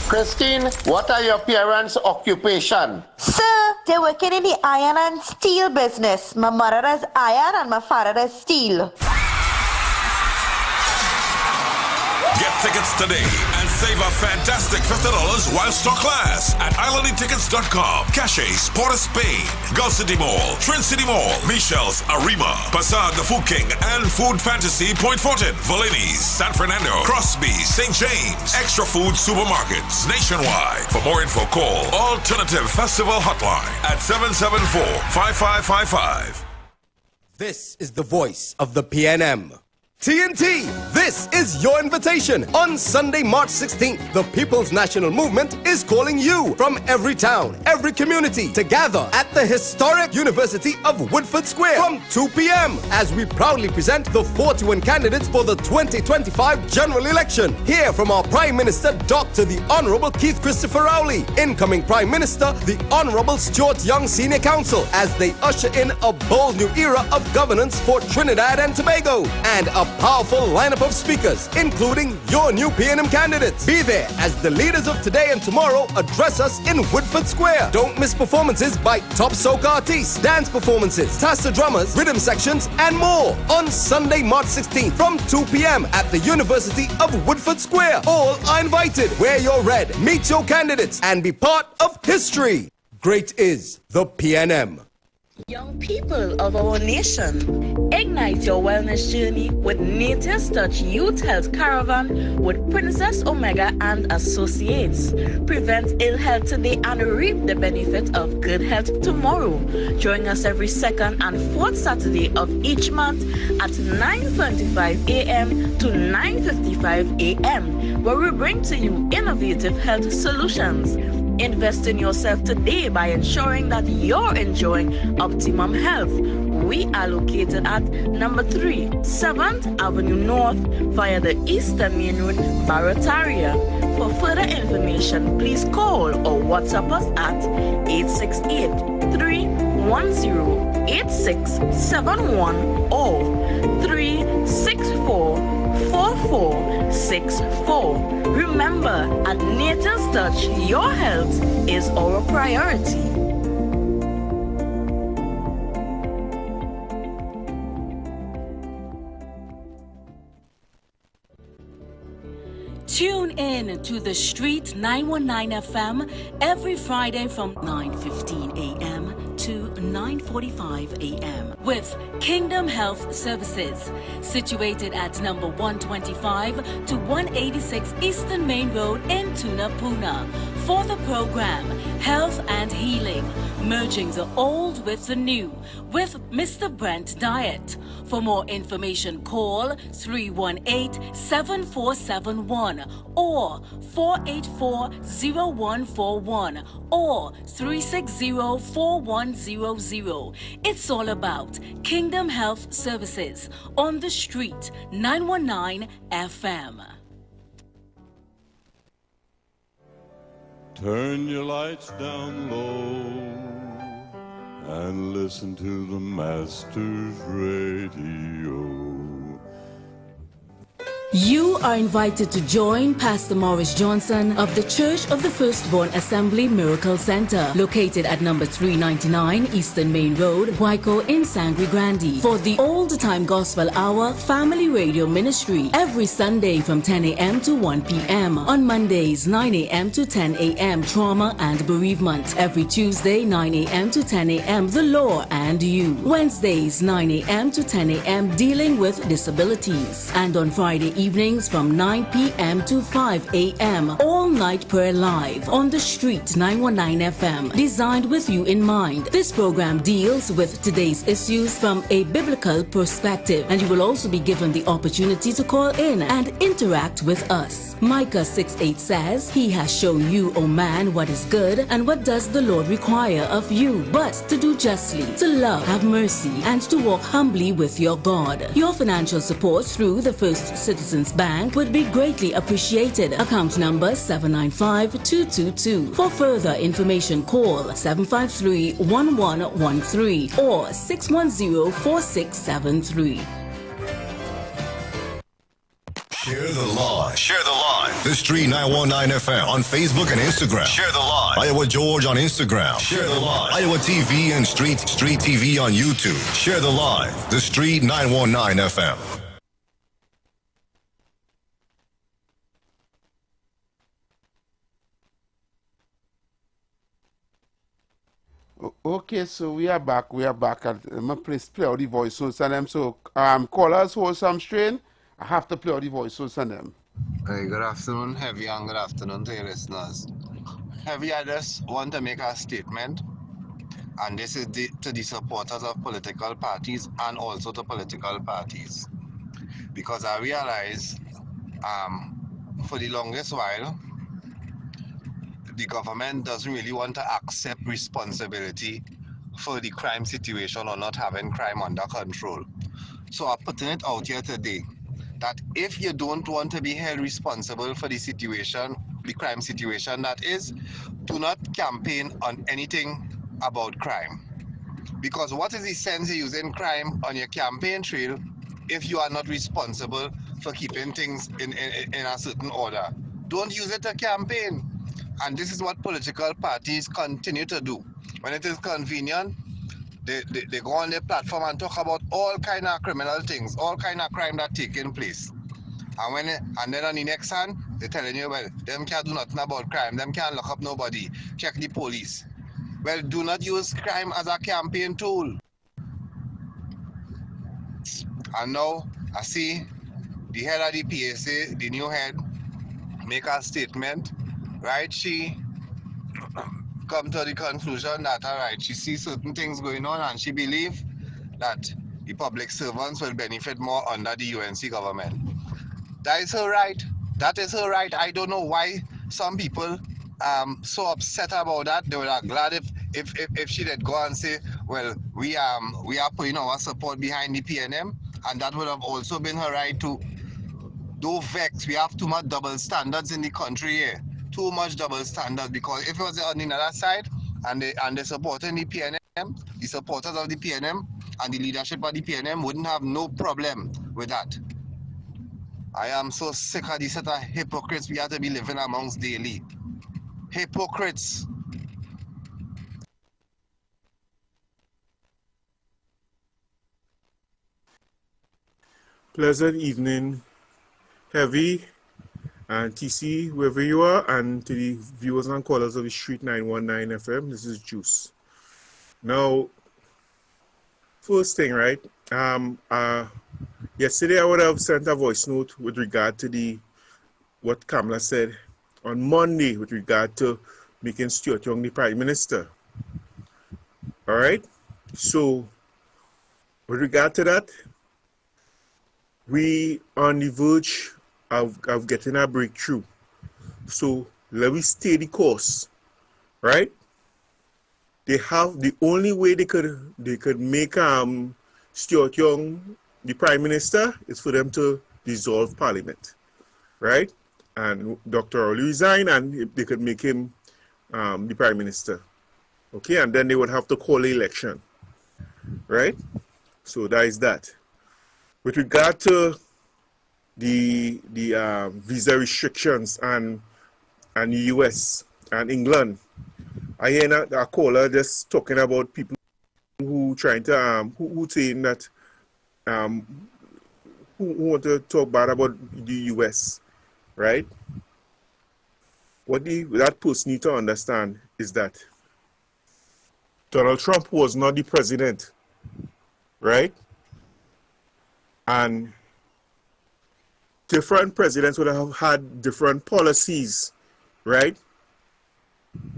Christine, what are your parents' occupation? Sir, they're working in the iron and steel business. My mother does iron and my father does steel. Get tickets today and save a fantastic $50 while stock lasts at islandetickets.com. Caches, Port of Spain, Gulf City Mall, Trin City Mall, Michelle's Arima, Passage the Food King and Food Fantasy, Point Fortin, Volini's, San Fernando, Crosby, St. James, Extra Food Supermarkets, nationwide. For more info, call Alternative Festival Hotline at 774-5555. This is the voice of the PNM. TNT, this is your invitation. On Sunday, March 16th, the People's National Movement is calling you from every town, every community to gather at the historic University of Woodford Square from 2 p.m. as we proudly present the 41 candidates for the 2025 general election. Hear from our Prime Minister, Dr. the Honorable Keith Christopher Rowley, incoming Prime Minister, the Honorable Stuart Young Senior Counsel, as they usher in a bold new era of governance for Trinidad and Tobago, and a powerful lineup of speakers, including your new PNM candidates. Be there as the leaders of today and tomorrow address us in Woodford Square. Don't miss performances by top soca artists, dance performances, Tasta drummers, rhythm sections, and more on Sunday, March 16th from 2 p.m. at the University of Woodford Square. All are invited. Wear your red, meet your candidates, and be part of history. Great is the PNM. Young people of our nation, ignite your wellness journey with Nature's Touch Youth Health Caravan with Princess Omega and Associates. Prevent ill health today and reap the benefit of good health tomorrow. Join us every second and fourth Saturday of each month at 9:25 a.m. to 9:55 a.m. where we bring to you innovative health solutions. Invest in yourself today by ensuring that you're enjoying optimum health. We are located at number 3, 7th Avenue North via the Eastern Main Road, Barataria. For further information, please call or WhatsApp us at 868-310-8671 or 364-4464. Remember, at Nature's Touch, your health is our priority. Tune in to the Street 919 FM every Friday from 9:15 a.m. to 9:45 a.m. with Kingdom Health Services, situated at number 125 to 186 Eastern Main Road in Tunapuna. For the program Health and Healing, merging the old with the new, with Mr. Brent Diet. For more information, call 318-7471 or 484-0141 or 360-4100. It's all about Kingdom Health Services on the Street 919 FM. Turn your lights down low and listen to the Master's Radio. You are invited to join Pastor Morris Johnson of the Church of the Firstborn Assembly Miracle Center, located at number 399 Eastern Main Road, Waiko in Sangre Grande, for the Old Time Gospel Hour Family Radio Ministry every Sunday from 10 a.m. to 1 p.m. On Mondays, 9 a.m. to 10 a.m. Trauma and Bereavement. Every Tuesday, 9 a.m. to 10 a.m. The Law and You. Wednesdays, 9 a.m. to 10 a.m. Dealing with Disabilities. And on Friday evening, evenings from 9 p.m. to 5 a.m. All night prayer live on the Street 919 FM. Designed with you in mind. This program deals with today's issues from a biblical perspective, and you will also be given the opportunity to call in and interact with us. Micah 6:8 says, "He has shown you, O man, what is good, and what does the Lord require of you, but to do justly, to love, have mercy, and to walk humbly with your God." Your financial support through the First Citizens Bank would be greatly appreciated. Account number 795-222. For further information, call 753-1113 or 610-4673. Share the live. Share the live. The Street 919 FM on Facebook and Instagram. Share the live. Iowa George on Instagram. Share the live. Iowa TV and Street TV on YouTube. Share the live. The Street 919 FM. Okay, so we are back. We are back. I'm going to play out the voice notes on them. So, callers hold some strain. I have to play out the voice notes on them. Hey, good afternoon, Heavy, and good afternoon to your listeners. Heavy, I just want to make a statement, and this is to the supporters of political parties and also to political parties. Because I realize for the longest while, the government doesn't really want to accept responsibility for the crime situation or not having crime under control. So I'm putting it out here today that if you don't want to be held responsible for the situation, the crime situation that is, do not campaign on anything about crime. Because what is the sense of using crime on your campaign trail if you are not responsible for keeping things in a certain order? Don't use it to campaign. And this is what political parties continue to do. When it is convenient, they go on their platform and talk about all kind of criminal things, all kind of crime that taking place. And then on the next hand, they're telling you, well, them can't do nothing about crime, them can't lock up nobody, check the police. Well, do not use crime as a campaign tool. And now, I see the head of the PSA, the new head, make a statement, right? She come to the conclusion that, all right, she sees certain things going on and she believes that the public servants will benefit more under the UNC government. That is her right. That is her right. I don't know why some people so upset about that. They would have glad if she did go and say, well, we are putting our support behind the PNM, and that would have also been her right to do vex. We have too much double standards in the country here. Too much double standards, because if it was on the other side and they supporting the PNM, the supporters of the PNM and the leadership of the PNM wouldn't have no problem with that. I am so sick of this set of hypocrites we have to be living amongst daily. Hypocrites. Pleasant evening, Heavy and TC, wherever you are, and to the viewers and callers of the Street 919 FM. This is Juice. Now, first thing, right? Yesterday I would have sent a voice note with regard to what Kamala said on Monday with regard to making Stuart Young the Prime Minister. All right? So, with regard to that, we on the verge of getting a breakthrough. So, let me stay the course, right? They have the only way they could make Stuart Young the Prime Minister is for them to dissolve Parliament, right? And Dr. Rowley resign, and they could make him the Prime Minister, okay? And then they would have to call the election, right? So that is that. With regard to the visa restrictions and the US and England, I hear a caller just talking about people who trying to who saying that who want to talk bad about the US, right? What that person need to understand is that Donald Trump was not the president, right? And different presidents would have had different policies, right?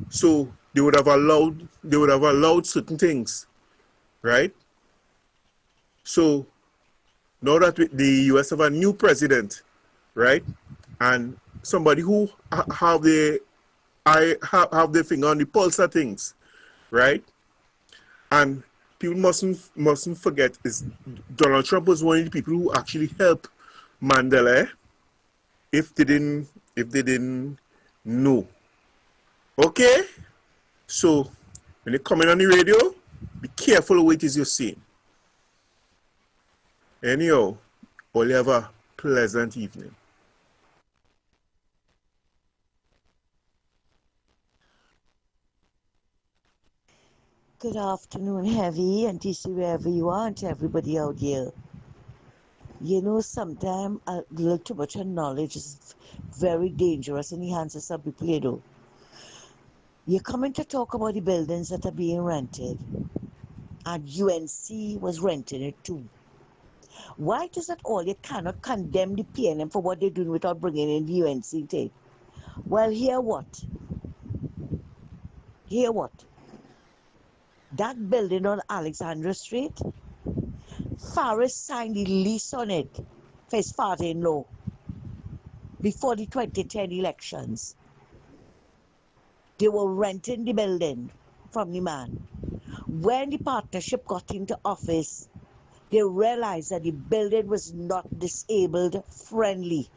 So they would have allowed certain things, right? So now that the US have a new president, right, and somebody who have their finger on the pulse of things, right, and people mustn't forget is Donald Trump was one of the people who actually helped Mandela. If they didn't know, okay. So when you come in on the radio, be careful what it is you're saying. Anyhow, all you have a pleasant evening. Good afternoon, Heavy, and TC, wherever you are, and to everybody out here. You know, sometimes a little too much of knowledge is very dangerous in the hands of some people, you know. You're coming to talk about the buildings that are being rented, and UNC was renting it too. Why is it all you cannot condemn the PNM for what they're doing without bringing in the UNC tape? Well, hear what? Hear what? That building on Alexandra Street, Faris signed the lease on it for his father-in-law before the 2010 elections. They were renting the building from the man. When the partnership got into office, they realized that the building was not disabled friendly.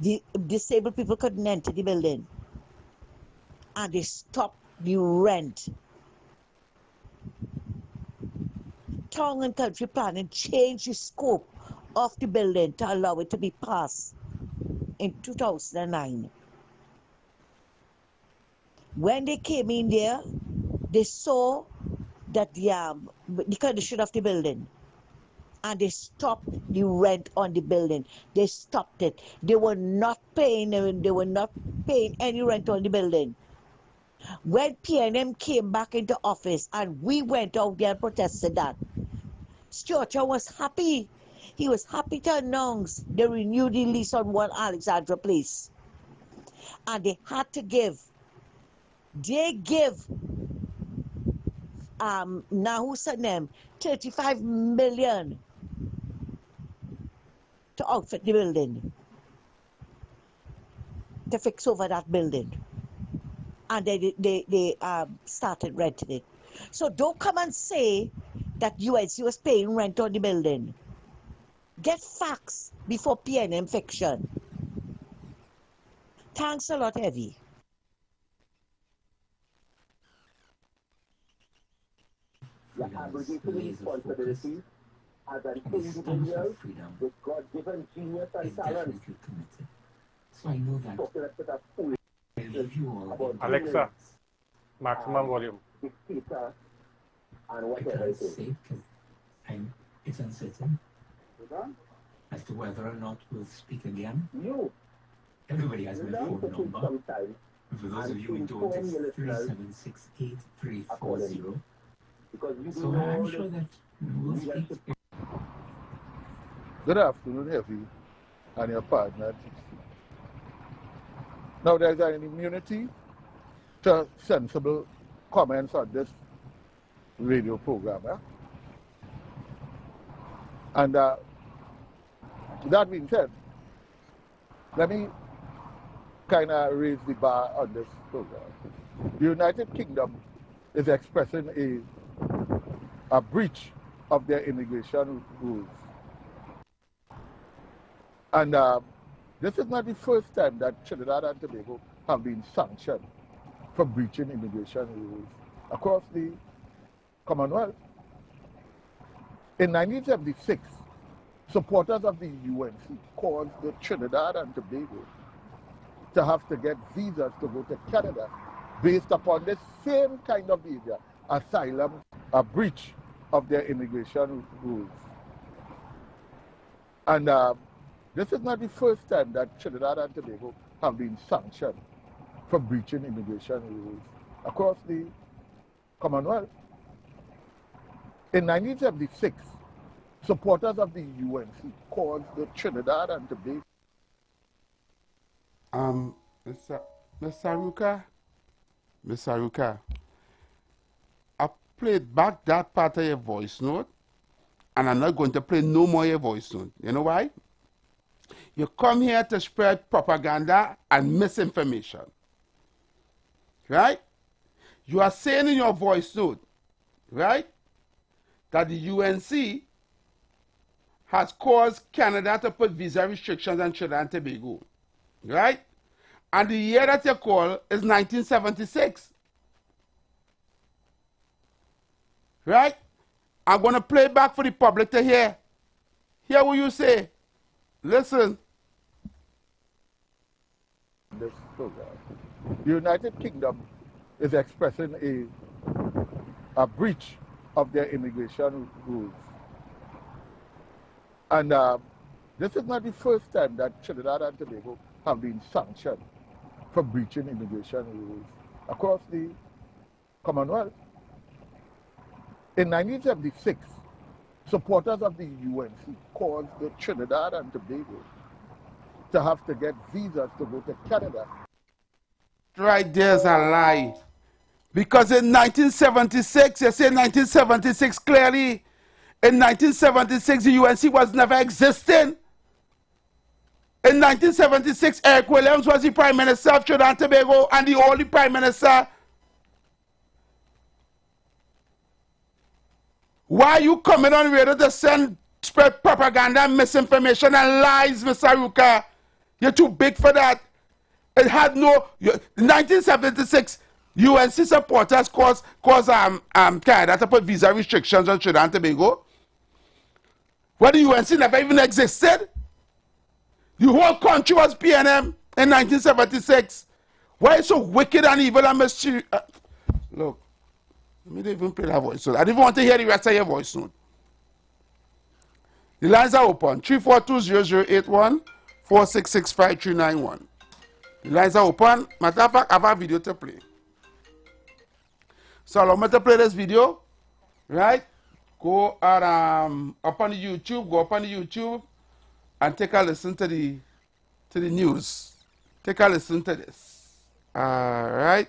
The disabled people couldn't enter the building. And they stopped the rent. Town and Country Planning changed the scope of the building to allow it to be passed in 2009. When they came in there, they saw that the condition of the building, and they stopped the rent on the building. They stopped it. They were not paying any rent on the building. When PNM came back into office and we went out there and protested that, Stuart was happy. He was happy to announce they renewed the lease on 1 Alexandra Place. And they had to give. They give Nahu 35 million to outfit the building, to fix over that building. And they started renting it. So don't come and say that UNC was paying rent on the building. Get facts before PNM fiction. Thanks a lot, Heavy. The abrogating responsibility as an individual with God-given genius and talent. So I know that Alexa, maximum volume. Dictator and whatever it is. It's uncertain as to whether or not we'll speak again. Everybody has my phone number. For those of you who don't, it's 3768340. So I'm sure that we'll speak. Good afternoon, Heavy, and your partner, TC. Now, there's an immunity to sensible comments on this radio program. And that being said, let me kind of raise the bar on this program. The United Kingdom is expressing a breach of their immigration rules. And this is not the first time that Trinidad and Tobago have been sanctioned for breaching immigration rules across the Commonwealth. In 1976, supporters of the UNC caused the Trinidad and Tobago to have to get visas to go to Canada based upon the same kind of behavior, asylum, a breach of their immigration rules. And this is not the first time that Trinidad and Tobago have been sanctioned for breaching immigration rules across the Commonwealth. In 1976, supporters of the UNC called the Trinidad and Tobago. Mr. Aruka, I played back that part of your voice note, and I'm not going to play no more your voice note. You know why? You come here to spread propaganda and misinformation. Right? You are saying in your voice note, right, that the UNC has caused Canada to put visa restrictions on Trinidad and Tobago. Right? And the year that you call is 1976. Right? I'm going to play back for the public to hear. Hear what you say. Listen. This program. The United Kingdom is expressing a breach of their immigration rules. And this is not the first time that Trinidad and Tobago have been sanctioned for breaching immigration rules across the Commonwealth. In 1976, supporters of the UNC caused the Trinidad and Tobago to have to get visas to go to Canada. Right there's a lie. Because in 1976, you say 1976 clearly, in 1976 the UNC was never existing. In 1976, Eric Williams was the Prime Minister of Trinidad and Tobago and the only Prime Minister. Why are you coming on radio to spread propaganda and misinformation and lies, Mr. Aruka? You're too big for that. It had no... 1976, UNC supporters caused Canada to put visa restrictions on Trinidad and Tobago. Well, the UNC never even existed. The whole country was PNM in 1976. Why are you so wicked and evil and mischievous? Look, let me even play that voice note. I didn't want to hear the rest of your voice note. The lines are open. 342-0081, 466-5391. The lines are open. Matter of fact, I have a video to play. So allow me to play this video. Right? Go and, up on the YouTube. Go up on the YouTube and take a listen to the news. Take a listen to this. All right.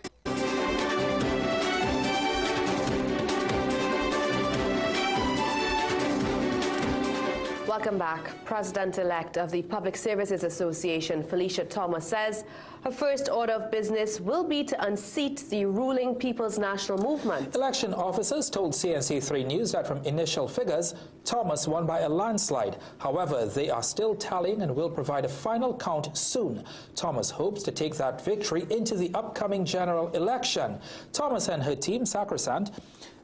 Welcome back. President-elect of the Public Services Association, Felicia Thomas, says her first order of business will be to unseat the ruling People's National Movement. Election officers told CNC3 News that from initial figures, Thomas won by a landslide. However, they are still tallying and will provide a final count soon. Thomas hopes to take that victory into the upcoming general election. Thomas and her team, Sacrosanct,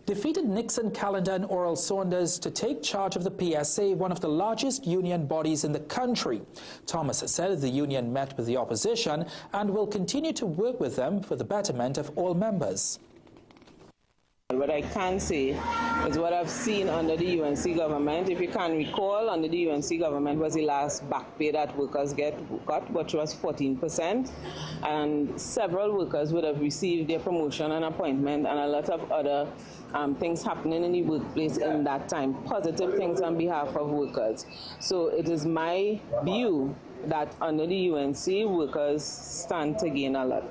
defeated Nixon, Callender and Oral Saunders to take charge of the PSA, one of the largest union bodies in the country. Thomas said the union met with the opposition and will continue to work with them for the betterment of all members. What I can say is what I've seen under the UNC government. If you can recall, under the UNC government was the last back pay that workers got, which was 14%. And several workers would have received their promotion and appointment and a lot of other things happening in the workplace in that time, positive things on behalf of workers. So it is my view that under the UNC, workers stand to gain a lot.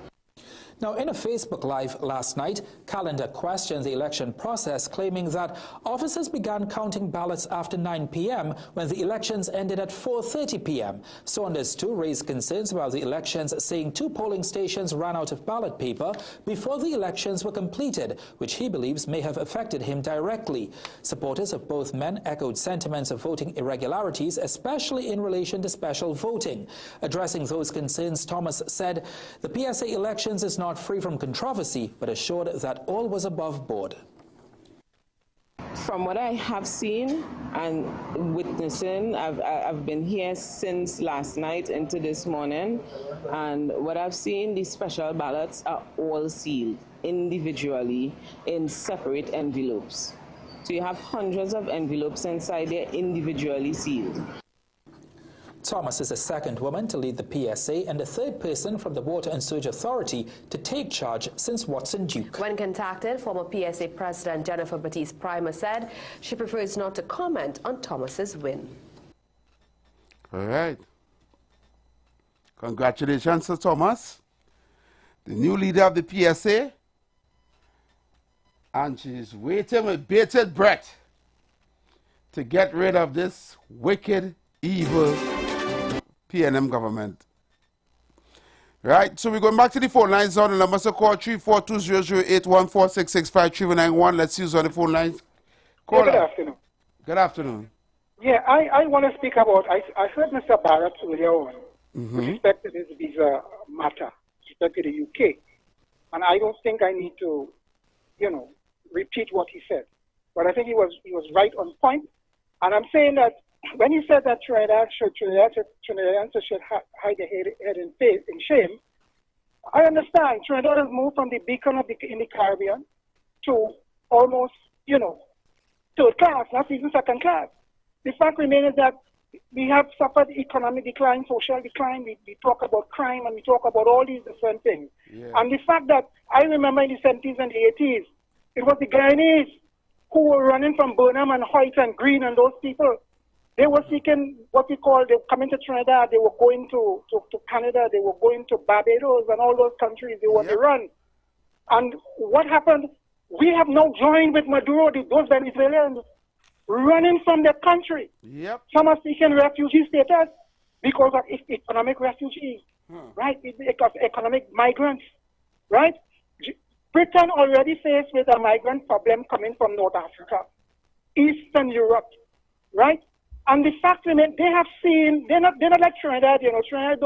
Now, in a Facebook Live last night, Callender questioned the election process, claiming that officers began counting ballots after 9 p.m. when the elections ended at 4:30 p.m. Saunders, too, raised concerns about the elections, saying 2 polling stations ran out of ballot paper before the elections were completed, which he believes may have affected him directly. Supporters of both men echoed sentiments of voting irregularities, especially in relation to special voting. Addressing those concerns, Thomas said the PSA elections is not free from controversy, but assured that all was above board. From what I have seen and witnessing, I've been here since last night into this morning, and what I've seen, the special ballots are all sealed individually in separate envelopes. So you have hundreds of envelopes inside there individually sealed. Thomas is the second woman to lead the PSA and the third person from the Water and Sewage Authority to take charge since Watson Duke. When contacted, former PSA President Jennifer Baptiste Primer said she prefers not to comment on Thomas's win. All right. Congratulations to Thomas, the new leader of the PSA. And she's waiting with bated breath to get rid of this wicked, evil PNM government. Right, so we're going back to the phone lines on the number to call 342-00814665391. Let's use on the phone lines. Yeah, good afternoon. Good afternoon. Yeah, I want to speak about, I heard Mr. Barrett earlier on with respect to this visa matter, with respect to the UK. And I don't think I need to, repeat what he said. But I think he was right on point. And I'm saying that when he said that Trinidadians should hide their head in shame, I understand. Trinidad has moved from the beacon in the Caribbean to almost, third class, not even second class. The fact remains that we have suffered economic decline, social decline. We talk about crime and we talk about all these different things. Yeah. And the fact that I remember in the 70s and the 80s, it was the Guyanese who were running from Burnham and Hoyt and Green and those people. They were seeking what we call, they were coming to Trinidad, they were going to Canada, they were going to Barbados and all those countries they were to run. And what happened? We have now joined with Maduro, those Venezuelans, running from their country. Yep. Some are seeking refugee status because of economic refugees, right? Because economic migrants, right? Britain already faced with a migrant problem coming from North Africa, Eastern Europe, right? And the fact remains, they have seen, they're not like Trinidad, Trinidad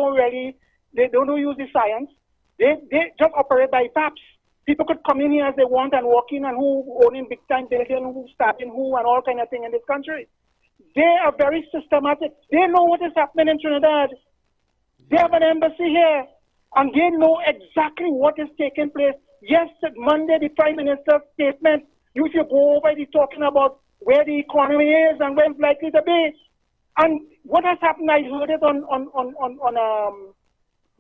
they don't use the science. They just operate by PAPs. People could come in here as they want and walk in and who owning big time building, who starting who and all kind of thing in this country. They are very systematic. They know what is happening in Trinidad. They have an embassy here and they know exactly what is taking place. Yes, Monday, the Prime Minister's statement, if you go over, he's talking about where the economy is and where it's likely to be. And what has happened, I heard it on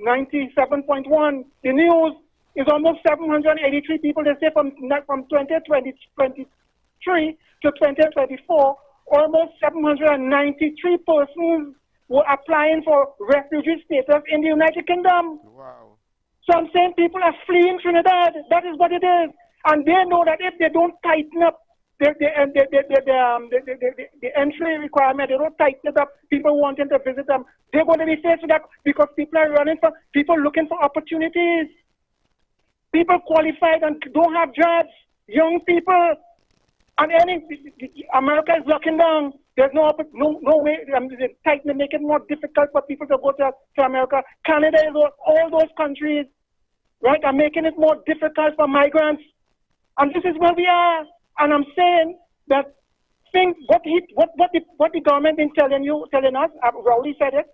97.1, the news is almost 783 people, they say from 2023 to 2024, almost 793 persons were applying for refugee status in the United Kingdom. Wow. So I'm saying people are fleeing Trinidad. That is what it is. And they know that if they don't tighten up the entry requirement, they don't tighten it up, people wanting to visit them, they're going to be faced with that because people are running for, people looking for opportunities. People qualified and don't have jobs, young people. And America is locking down. There's no way, tightening, make it more difficult for people to go to America. Canada is all those countries, right, are making it more difficult for migrants. And this is where we are. And I'm saying that what the government is telling us, Rowley said it,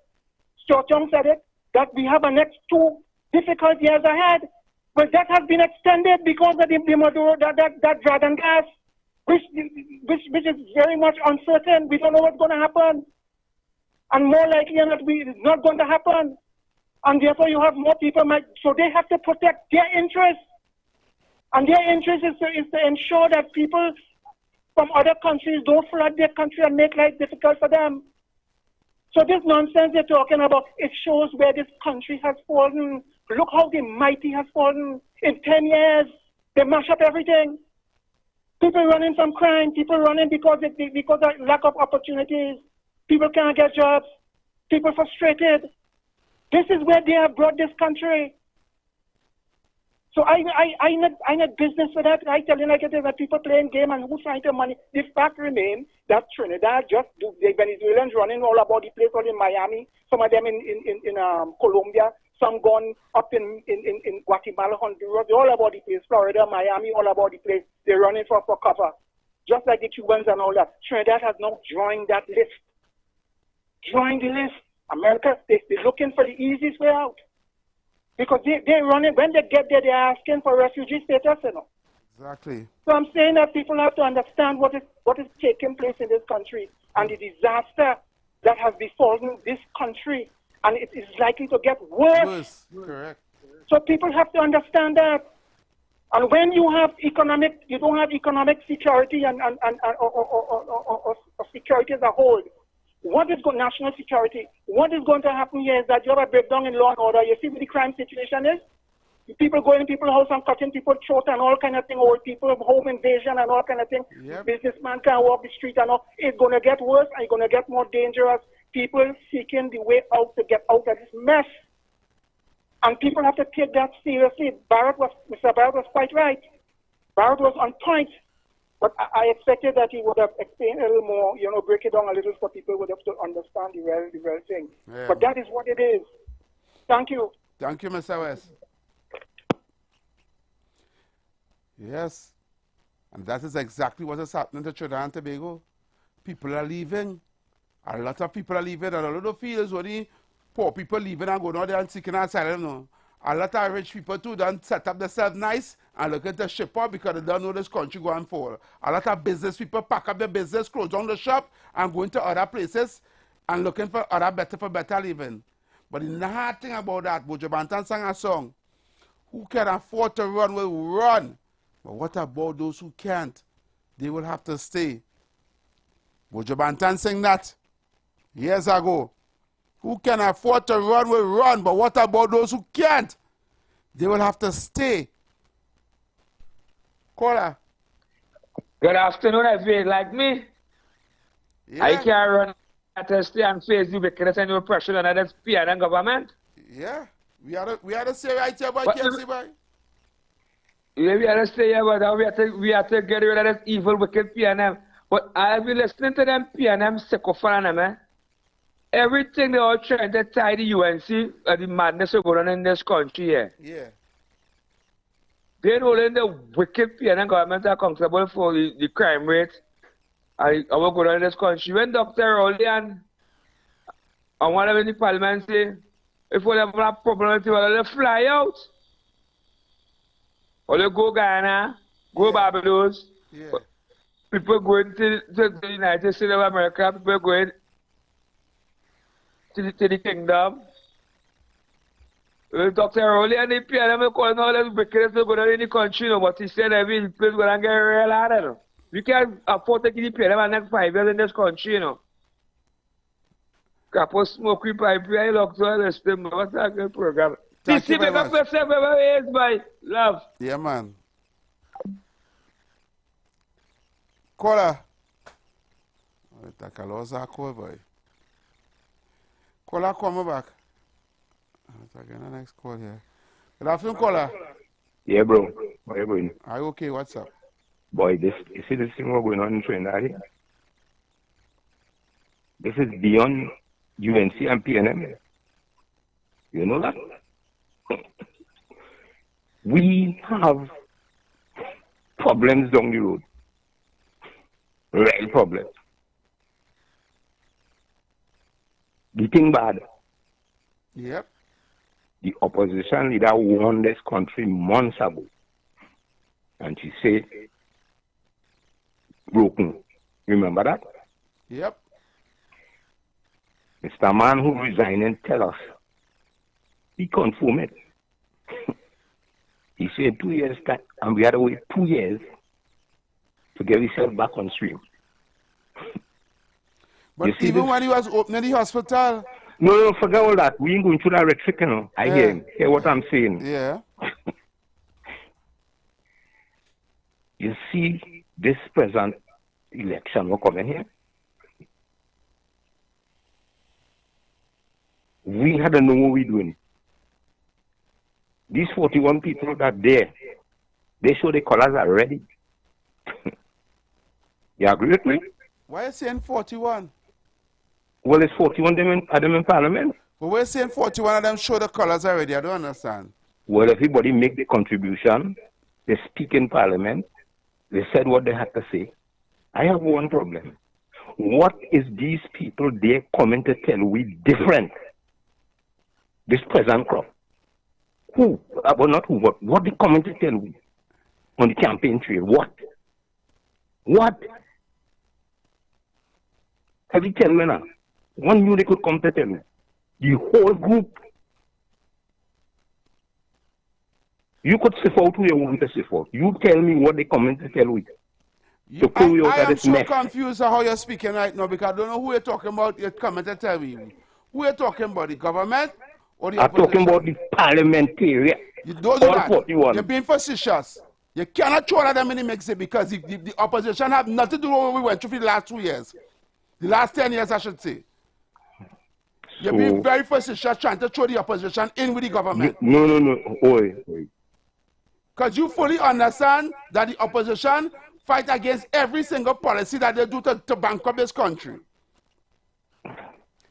Stuart Young said it, that we have a next 2 difficult years ahead. But that has been extended because of the Maduro, that dragon gas, which is very much uncertain. We don't know what's going to happen. And more likely than not, it's not going to happen. And therefore you have more people, so they have to protect their interests. And their interest is to ensure that people from other countries don't flood their country and make life difficult for them. So this nonsense they're talking about, it shows where this country has fallen. Look how the mighty has fallen. In 10 years, they mash up everything. People running from crime, people running because of lack of opportunities. People can't get jobs. People frustrated. This is where they have brought this country. So I not business with that. I tell you like it is that people playing game and who's trying to money. The fact remains that Trinidad the Venezuelans running all about the place, all in Miami, some of them in Colombia, some gone up in Guatemala, Honduras, they're all about the place, Florida, Miami, all about the place. They're running for cover. Just like the Cubans and all that. Trinidad has now joined that list. Joined the list. America, they're looking for the easiest way out. Because they're running, when they get there, they're asking for refugee status, Exactly. So I'm saying that people have to understand what is taking place in this country and the disaster that has befallen this country, and it is likely to get worse. Correct. So people have to understand that. And when you have you don't have economic security or security as a whole. What is national security? What is going to happen here is that you have a breakdown in law and order. You see what the crime situation is? People go in people's house and cutting people's throat and all kind of thing, or people home invasion and all kind of thing. Yep. Businessman can't walk the street and all. It's going to get worse and it's going to get more dangerous. People seeking the way out to get out of this mess. And people have to take that seriously. Mr. Barrett was quite right. Barrett was on point. But I expected that he would have explained a little more, break it down a little so people would have to understand the real thing. Yeah. But that is what it is. Thank you. Thank you, Mr. West. Yes. And that is exactly what is happening to Trinidad and Tobago. People are leaving. A lot of people are leaving. And a lot of fields only poor people leaving and going out there and seeking asylum. No. A lot of rich people too don't set up themselves nice and looking to ship out because they don't know this country going forward. A lot of business people pack up their business, close down the shop and going to other places and looking for better living. But the hard thing about that, Bojo Banton sang a song, who can afford to run will run. But what about those who can't? They will have to stay. Bojo Banton sang that years ago. Who can afford to run will run, but what about those who can't? They will have to stay. Caller. Good afternoon, everyone. Like me, Yeah. I can't run at a stay and face the wickedness and oppression under the PNM government. Yeah. We had to say right here, boy, KC, boy. Yeah, we had to stay here, but we have to get rid of this evil, wicked PNM. But I've been listening to them PNM sycophant, man. Everything they all trying to tie the UNC the madness going on in this country here. Yeah. They're holding the wicked PNM government accountable for the crime rate and what going on in this country. When Dr. Rowley and one of the parliament say, if we have a problem with it, they fly out. Or they go Ghana, go Barbados. Yeah. People going to the United States of America, people going to the kingdom. Dr. Rowley and the PNM calling all this wickedness going on in the country, but he said every place going to get real hard. We can't afford to give the PNM the next 5 years in this country, Capo smoke we pipe, I look to the system. What's a good program? Thank you very make up much. yourself every by love. Yeah, man. Caller. Take a loss of call, boy. Caller, come back. Again, the next call here. Good afternoon, caller. Yeah, bro. How you going? Are you okay? What's up? Boy, you see this thing what's going on in Trinidad here? This is beyond UNC and PNM. You know that? We have problems down the road. Real problems. The thing bad. Yep. The opposition leader won this country months ago. And she said, broken. Remember that? Yep. Mr. Man who resigned and tell us. He confirmed it. He said 2 years time, and we had to wait 2 years to get himself back on stream. But even when he was opening the hospital. No, forget all that. We ain't going through that rhetoric, I hear him. Hear what I'm saying. Yeah. You see, this present election we're coming here. We had to know what we're doing. These 41 people that there, they show the colors are ready. You agree with me? Why are you saying 41? Well, it's 41 of them in Parliament. But we're saying 41 of them show the colors already. I don't understand. Well, everybody make the contribution. They speak in Parliament. They said what they had to say. I have one problem. What is these people there coming to tell we different? This present crop. Who? Well, not who, but what they coming to tell we on the campaign trail? What? What? Have you tell me now? One you they could come to tell me. The whole group. You could sift out who you want to sift out. You tell me what they come in to tell you. I am so confused how you're speaking right now because I don't know who you're talking about. You're coming to tell me. Who you're talking about, the government or the opposition? I'm talking about the parliamentarian. You don't do that. You're being facetious. You cannot throw all them in the mix because the opposition have nothing to do with what we went through for the last 2 years. The last 10 years, I should say. You're being very facetious trying to throw the opposition in with the government. No. Oi. Because you fully understand that the opposition fight against every single policy that they do to bankrupt this country.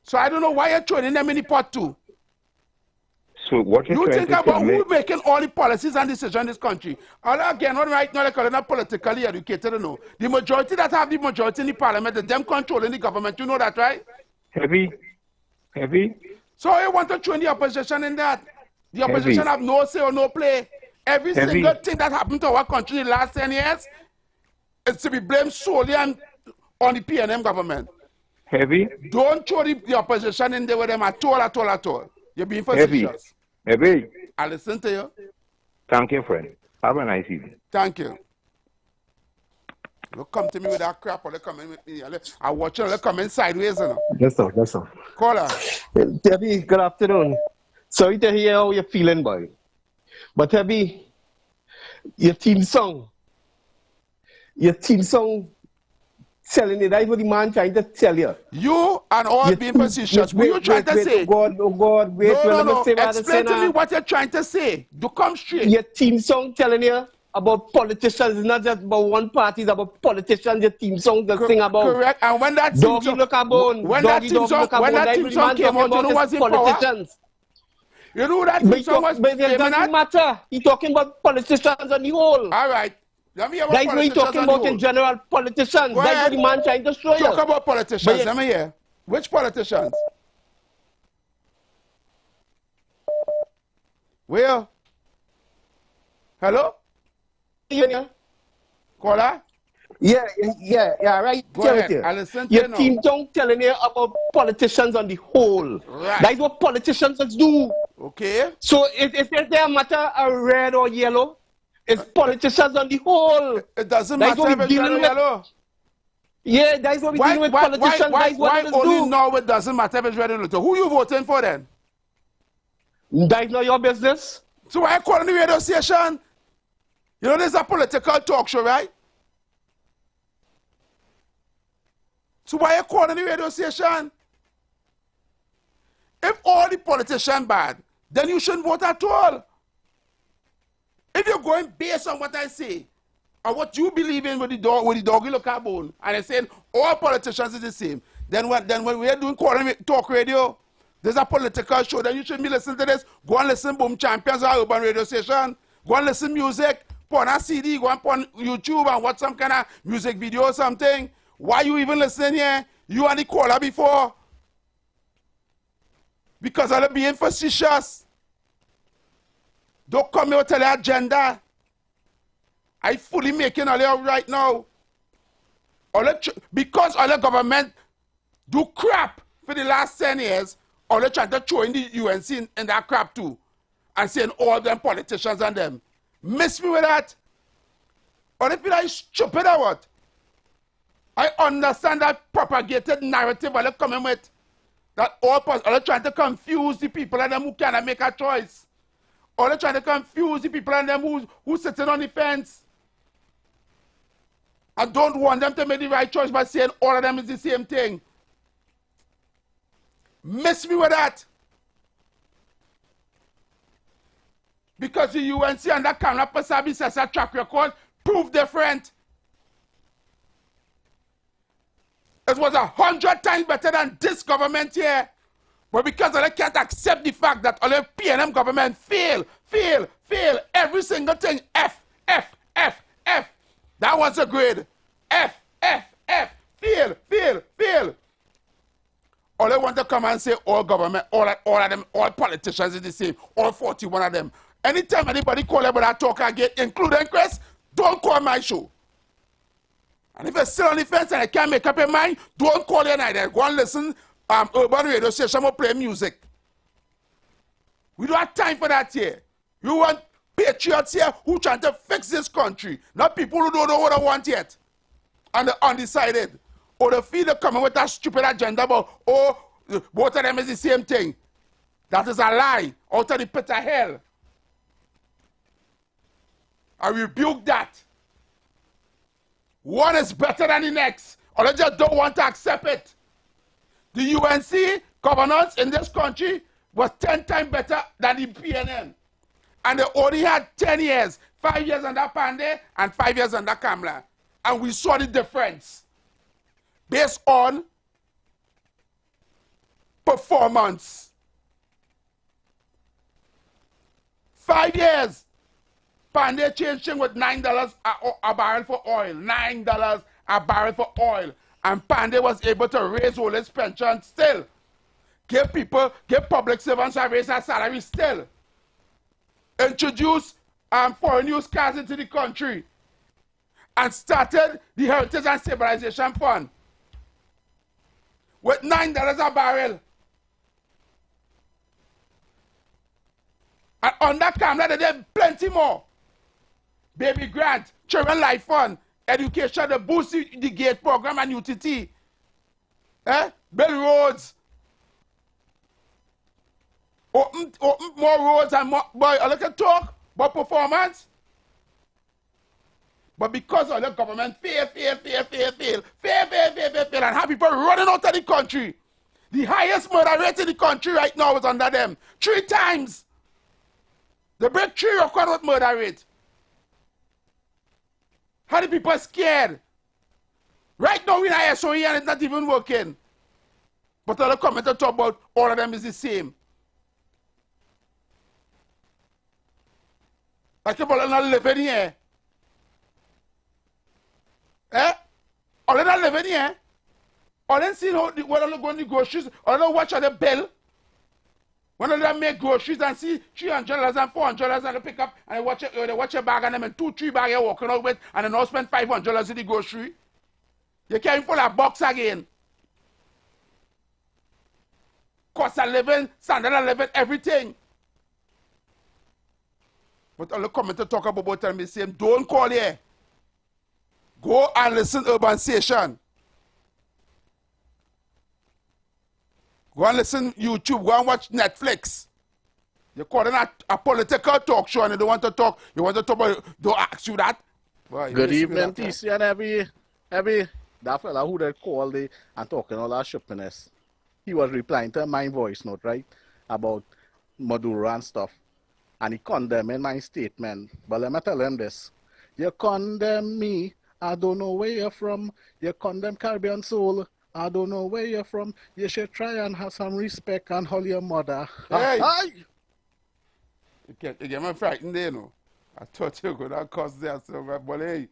So I don't know why you're throwing them in the pot too. So what you think about who's making all the policies and decisions in this country? Again, right now they're not politically educated, no. The majority that have the majority in the parliament, the them controlling the government, you know that, right? Heavy. So you want to throw the opposition in that? The opposition have no say or no play. Every single thing that happened to our country in the last 10 years is to be blamed solely on the PNM government. Heavy. Don't throw the opposition in there with them at all. You're being facetious. Heavy. I listen to you. Thank you, friend. Have a nice evening. Thank you. Don't come to me with that crap or they come in with me. I watch you, they come in sideways. You know? Yes, sir. Caller. Debbie, good afternoon. Sorry to hear how you're feeling, boy. But Debbie, your team song telling you that's what the man trying to tell you. You and all being facetious. What are you trying to say? Oh God, wait. No. Explain to me what you're trying to say. Do come straight. Your team song telling you about politicians. It's not just about one party, it's about politicians. Your team song that sing about. Correct. And when that team song came out, you know what's in power? You know that team song was but it doesn't matter. He's talking about politicians on the whole. All right. That's what he's talking about in general, politicians. That's what the man trying to show you. Talk about politicians. Let me hear. Which politicians? Where? Hello? Yeah. Caller? Yeah, right. Go ahead. I listen to your team don't telling you about politicians on the whole. Right. That's what politicians do. Okay. So if their matter are red or yellow, it's politicians on the whole. It doesn't matter if it's red or yellow. Yeah, that's what we're dealing with politicians. Why only now it doesn't matter if it's red or yellow? Who you voting for then? That's not your business. So why are you calling the radio station? You know this is a political talk show, right? So why are you calling the radio station? If all the politicians bad, then you shouldn't vote at all. If you're going based on what I say, or what you believe in with the doggy look at bone, and I'm saying all politicians is the same, then when we are doing talk radio, there's a political show, then you shouldn't be listening to this. Go and listen Boom Champions or Urban Radio Station. Go and listen music, put on a CD, go and put on YouTube and watch some kind of music video or something. Why you even listening here? You and the caller before. Because of being facetious. Don't come here and tell your agenda. I fully making all that right now. Because all the government do crap for the last 10 years, all they trying to throw in the UNC in that crap too. And saying all them politicians and them. Miss me with that? Or they feel like stupid or what? I understand that propagated narrative all they're coming with. That all they're trying to confuse the people and them who cannot make a choice. Or they're trying to confuse the people and them who sitting on the fence. I don't want them to make the right choice by saying all of them is the same thing. Miss me with that. Because the UNC and that Kamala Pasabi says a track record prove different. It was 100 times better than this government here. But because they can't accept the fact that all the PNM government fail. Every single thing, F. That was a grade. F. Fail. All they want to come and say all government, all of them, all politicians is the same, all 41 of them. Anytime anybody call about that talk again, including Chris, don't call my show. And if you're still on the fence and I can't make up your mind, don't call your night. Go and listen urban radio station will play music. We don't have time for that here. You want patriots here who trying to fix this country, not people who don't know what they want yet. And they're undecided. Or they feel they're coming with that stupid agenda about, oh, both of them is the same thing. That is a lie out of the pit of hell. I rebuke that. One is better than the next, or they just don't want to accept it. The UNC governance in this country was 10 times better than the PNM. And they only had 10 years, 5 years under Pandey and 5 years under Kamla. And we saw the difference based on performance. 5 years. Pandey changed things with $9 a barrel for oil. $9 a barrel for oil. And Pandey was able to raise all his pension still. Give public servants a raise their salary still. Introduce foreign use cars into the country. And started the Heritage and Stabilization Fund. With $9 a barrel. And under Kamla, they did plenty more. Baby grant, children life fund, education, the boost the gate program and UTT. Build roads. Open more roads and more, boy, I look at talk about performance. But because of the government fail, and have people running out of the country. The highest murder rate in the country right now is under them. 3 times. They break 3 record with murder rate. How the people scared? Right now in SOE and it's not even working. But all the comments talk about all of them is the same. Like people are not living here. All of them living here. All of them see what they go in the groceries. All of them watch on the bill. One of them make groceries and see $300 and $400 and they pick up and they watch a bag and them in 2-3 bags you're walking out with and they now spend $500 in the grocery. You can't full a box again. Cost of living, standard of living, everything. But all the comments talk about them is saying, don't call here. Go and listen to Urban Station. Go and listen YouTube. Go and watch Netflix. You're calling a political talk show and you don't want to talk. You want to talk about, don't ask you that. Boy, good evening, TC and every that fella who they called and talking all that shipness. He was replying to my voice note, right? About Maduro and stuff. And he condemned my statement. But let me tell him this. You condemn me. I don't know where you're from. You condemn Caribbean soul. I don't know where you're from. You should try and have some respect and hold your mother. Hey! You get me frightened there, you know. I thought you could have caused that, but hey.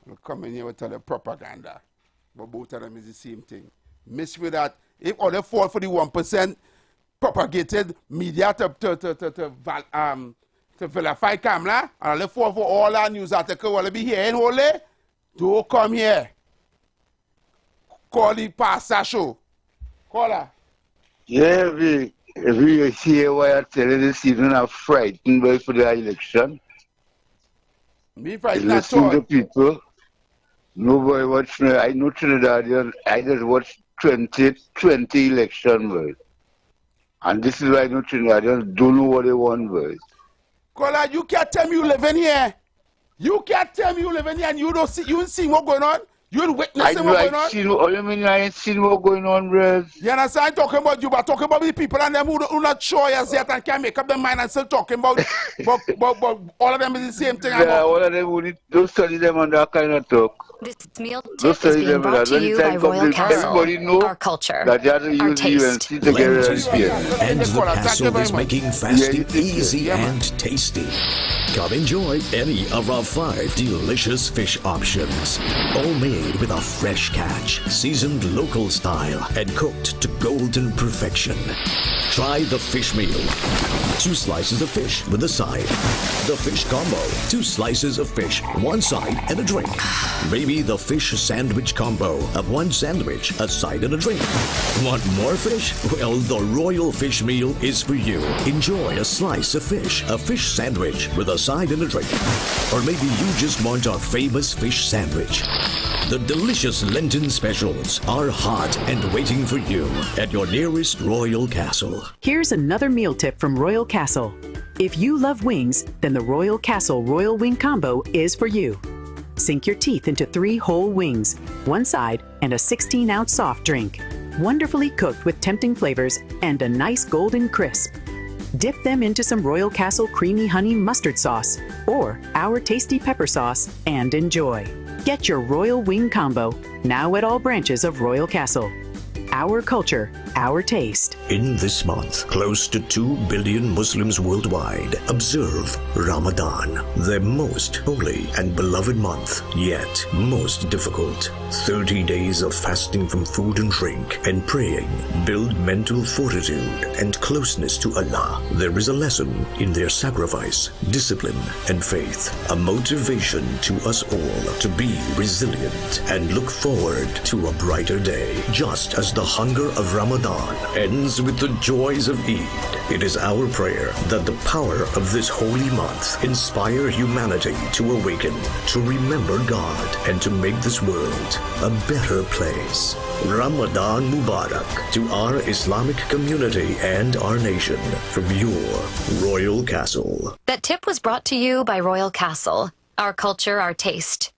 I'll come in here with the propaganda. But both of them is the same thing. Miss with that. If all they fall for the 1% propagated media to vilify Kamla, and they fall for all our news articles, will be here in Holy? Don't come here. Call the pastor show. Call her. Yeah, if you hear why I tell you this evening, I'm frightened for the election. Me frightened at listen all. to people. Nobody watch me. I know Trinidadian. I just watch 20 election, boy. And this is why I know Trinidadians don't know what they want, boy. Caller, you can't tell me you live in here. You can't tell me you live in here and you don't see, you ain't seen what's going on. You ain't witnessing what's going on. You mean I ain't seen what's going on, bro? You understand? I'm talking about you, but talking about the people and them who not sure as yet and can't make up their mind and still talking about but all of them is the same thing. Yeah, all of them, don't study them on that kind of talk. This meal tip is being brought to you by Royal Castle. Our culture, our taste. And the Castle is making fasting easy and tasty. Come enjoy any of our 5 delicious fish options. All made made with a fresh catch, seasoned local style, and cooked to golden perfection. Try the fish meal. 2 slices of fish with a side. The fish combo. 2 slices of fish, 1 side, and a drink. Maybe the fish sandwich combo of 1 sandwich, a side, and a drink. Want more fish? Well, the Royal Fish Meal is for you. Enjoy a slice of fish, a fish sandwich with a side and a drink. Or maybe you just want our famous fish sandwich. The delicious Lenten specials are hot and waiting for you at your nearest Royal Castle. Here's another meal tip from Royal Castle. If you love wings, then the Royal Castle Royal Wing Combo is for you. Sink your teeth into 3 whole wings, 1 side, and a 16-ounce soft drink. Wonderfully cooked with tempting flavors and a nice golden crisp. Dip them into some Royal Castle Creamy Honey Mustard Sauce or our tasty pepper sauce and enjoy. Get your Royal Wing Combo now at all branches of Royal Castle. Our culture, our taste. In this month, close to 2 billion Muslims worldwide observe Ramadan, their most holy and beloved month, yet most difficult. 30 days of fasting from food and drink and praying build mental fortitude and closeness to Allah. There is a lesson in their sacrifice, discipline, and faith, a motivation to us all to be resilient and look forward to a brighter day, just as the hunger of Ramadan ends with the joys of Eid. It is our prayer that the power of this holy month inspire humanity to awaken, to remember God, and to make this world a better place. Ramadan Mubarak to our Islamic community and our nation from your Royal Castle. That tip was brought to you by Royal Castle. Our culture, our taste.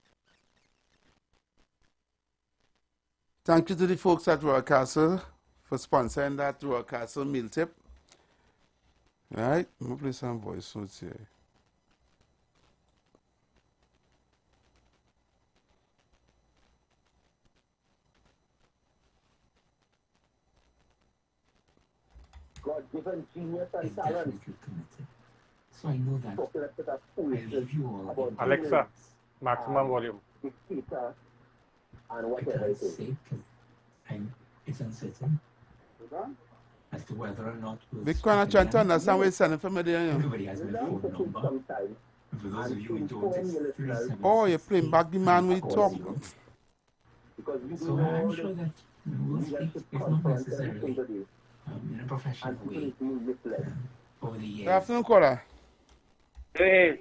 Thank you to the folks at Royal Castle for sponsoring that Royal Castle meal tip. Right? I'm going to play some voice notes here. God given genius and talent. So I know that I review all about Alexa, maximum volume. Dictator and whatever it is. It's uncertain as to whether or not we'll Bitcoin are trying to understand what you're saying from there. Everybody has my phone number. For those of you who don't, it's 37. Oh, you're playing back the man we talk. So I'm sure that we'll speak, if not necessarily, in a professional way over the years. Good afternoon, caller. Hey,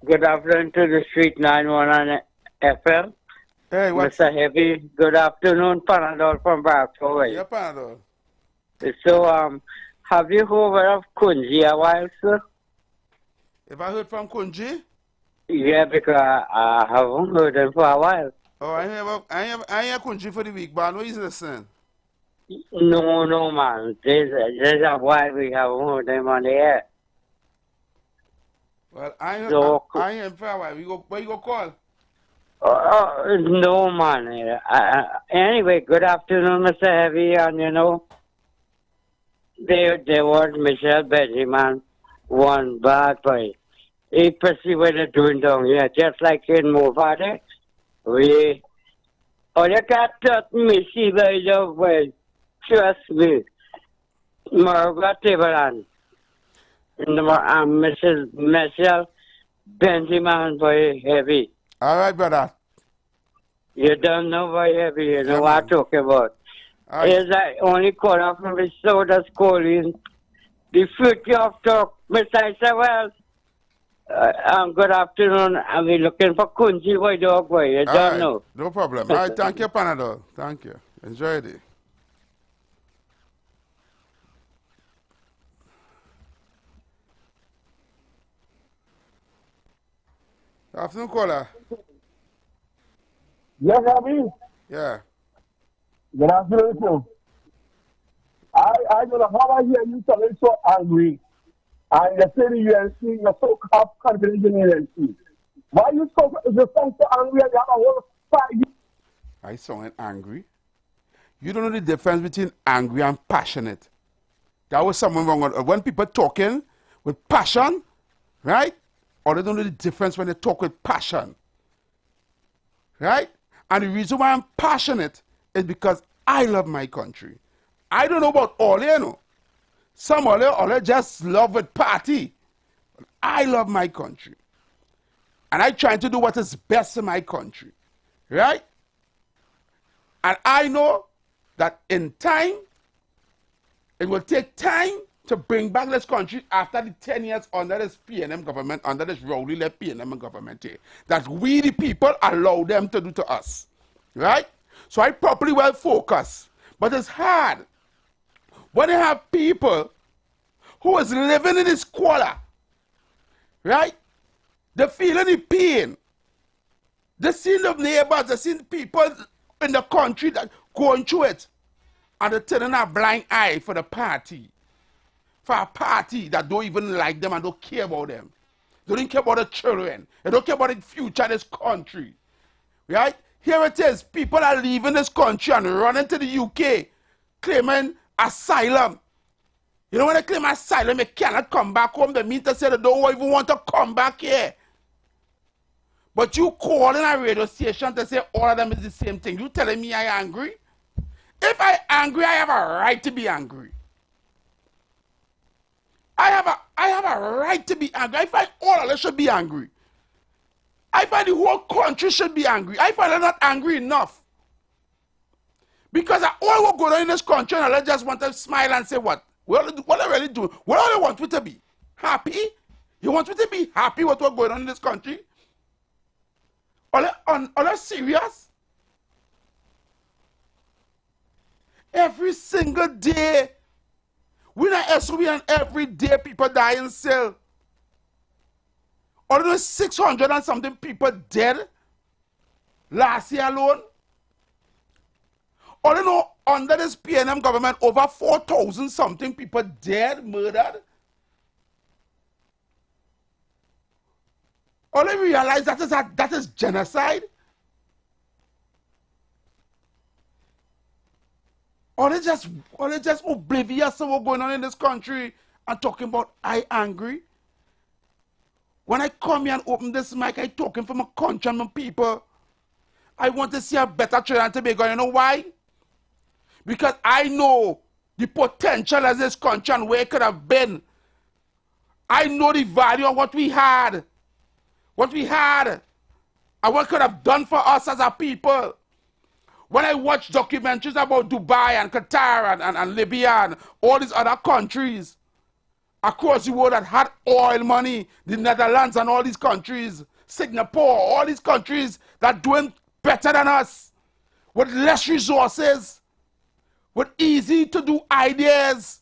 good afternoon to the Street 919 FM. Hey, what's Mr. Heavy, good afternoon, Panadol from Barclay. Yeah, Panadol. So, have you heard of Kunji a while, sir? Have I heard from Kunji? Yeah, because I haven't heard him for a while. Oh, I hear Kunji for the week, but I know he's listening. No, man. There's a while we haven't heard him on the air. Well, I hear him for a while. Where you go call? No, man. Anyway, good afternoon, Mr. Heavy, and you know, they want Michelle Benjamin one bad boy. He perceive what they're doing down here, just like in Movada. All you can't touch me, see by the way. Trust me. Margaret Timberland. Mrs. Michelle Benjamin boy Heavy. All right, brother. You don't know why Heavy, you know what I'm talking about. Is I only call off from the soda schooling. The future of talk, Mr. I said, well, good afternoon. I'll be looking for Kunji boy dog boy. You don't know. No problem. All right, thank you, Panadol. Thank you. Enjoy it. Afternoon, caller. Yes, Abby. Yeah. Good afternoon, sir. I don't know how I hear you talking so angry. And you say the UNC, you're so confident in the UNC. Why you so angry and you have a whole fight? I sound angry. You don't know the difference between angry and passionate. That was something wrong. When people talking with passion, right? Or they don't know the difference when they talk with passion. Right? And the reason why I'm passionate is because I love my country. I don't know about all you know. Some all just love with party. But I love my country. And I try to do what is best in my country. Right? And I know that in time, it will take time to bring back this country after the 10 years under this PNM government, under this rowdy-led PNM government here, that we the people allow them to do to us. Right? So I properly well focus. But it's hard when you have people who is living in this squalor, right? They're feeling the pain. They see the neighbors, they see people in the country that going through it. And they're turning a blind eye for the party. For a party that don't even like them and don't care about them. They don't care about the children. They don't care about the future of this country. Right? Here it is. People are leaving this country and running to the UK, claiming asylum. You know, when they claim asylum, they cannot come back home. They mean to say they don't even want to come back here. But you calling a radio station to say all of them is the same thing. You telling me I angry? If I angry, I have a right to be angry. I have a right to be angry. I find all of us should be angry. I find the whole country should be angry. I find I'm not angry enough. Because all what going on in this country, and I just want to smile and say what? What are they really doing? What do they want me to be? Happy? You want me to be happy with what's going on in this country? Are they serious? Every single day, we not SOB and every day people die in cell. Although 600 and something people dead last year alone. All you know, under this PNM government, over 4,000 something people dead, murdered. All you realize that is genocide. Or they just oblivious of what's going on in this country and talking about I angry. When I come here and open this mic, I talking for my country and my people. I want to see a better Trinidad and Tobago. You know why? Because I know the potential of this country and where it could have been. I know the value of what we had. What we had. And what it could have done for us as a people. When I watch documentaries about Dubai and Qatar and Libya and all these other countries across the world that had oil money, the Netherlands and all these countries, Singapore, all these countries that are doing better than us, with less resources, with easy to do ideas,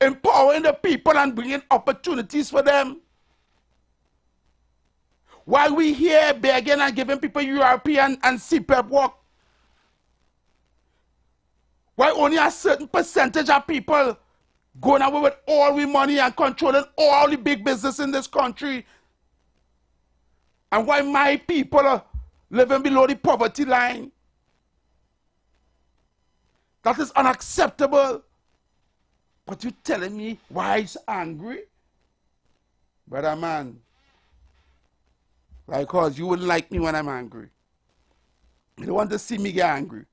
empowering the people and bringing opportunities for them. While we here begging and giving people European and CPEP work, why only a certain percentage of people going away with all the money and controlling all the big business in this country? And why my people are living below the poverty line? That is unacceptable. But you telling me why he's angry? Brother man, because you wouldn't like me when I'm angry. You don't want to see me get angry.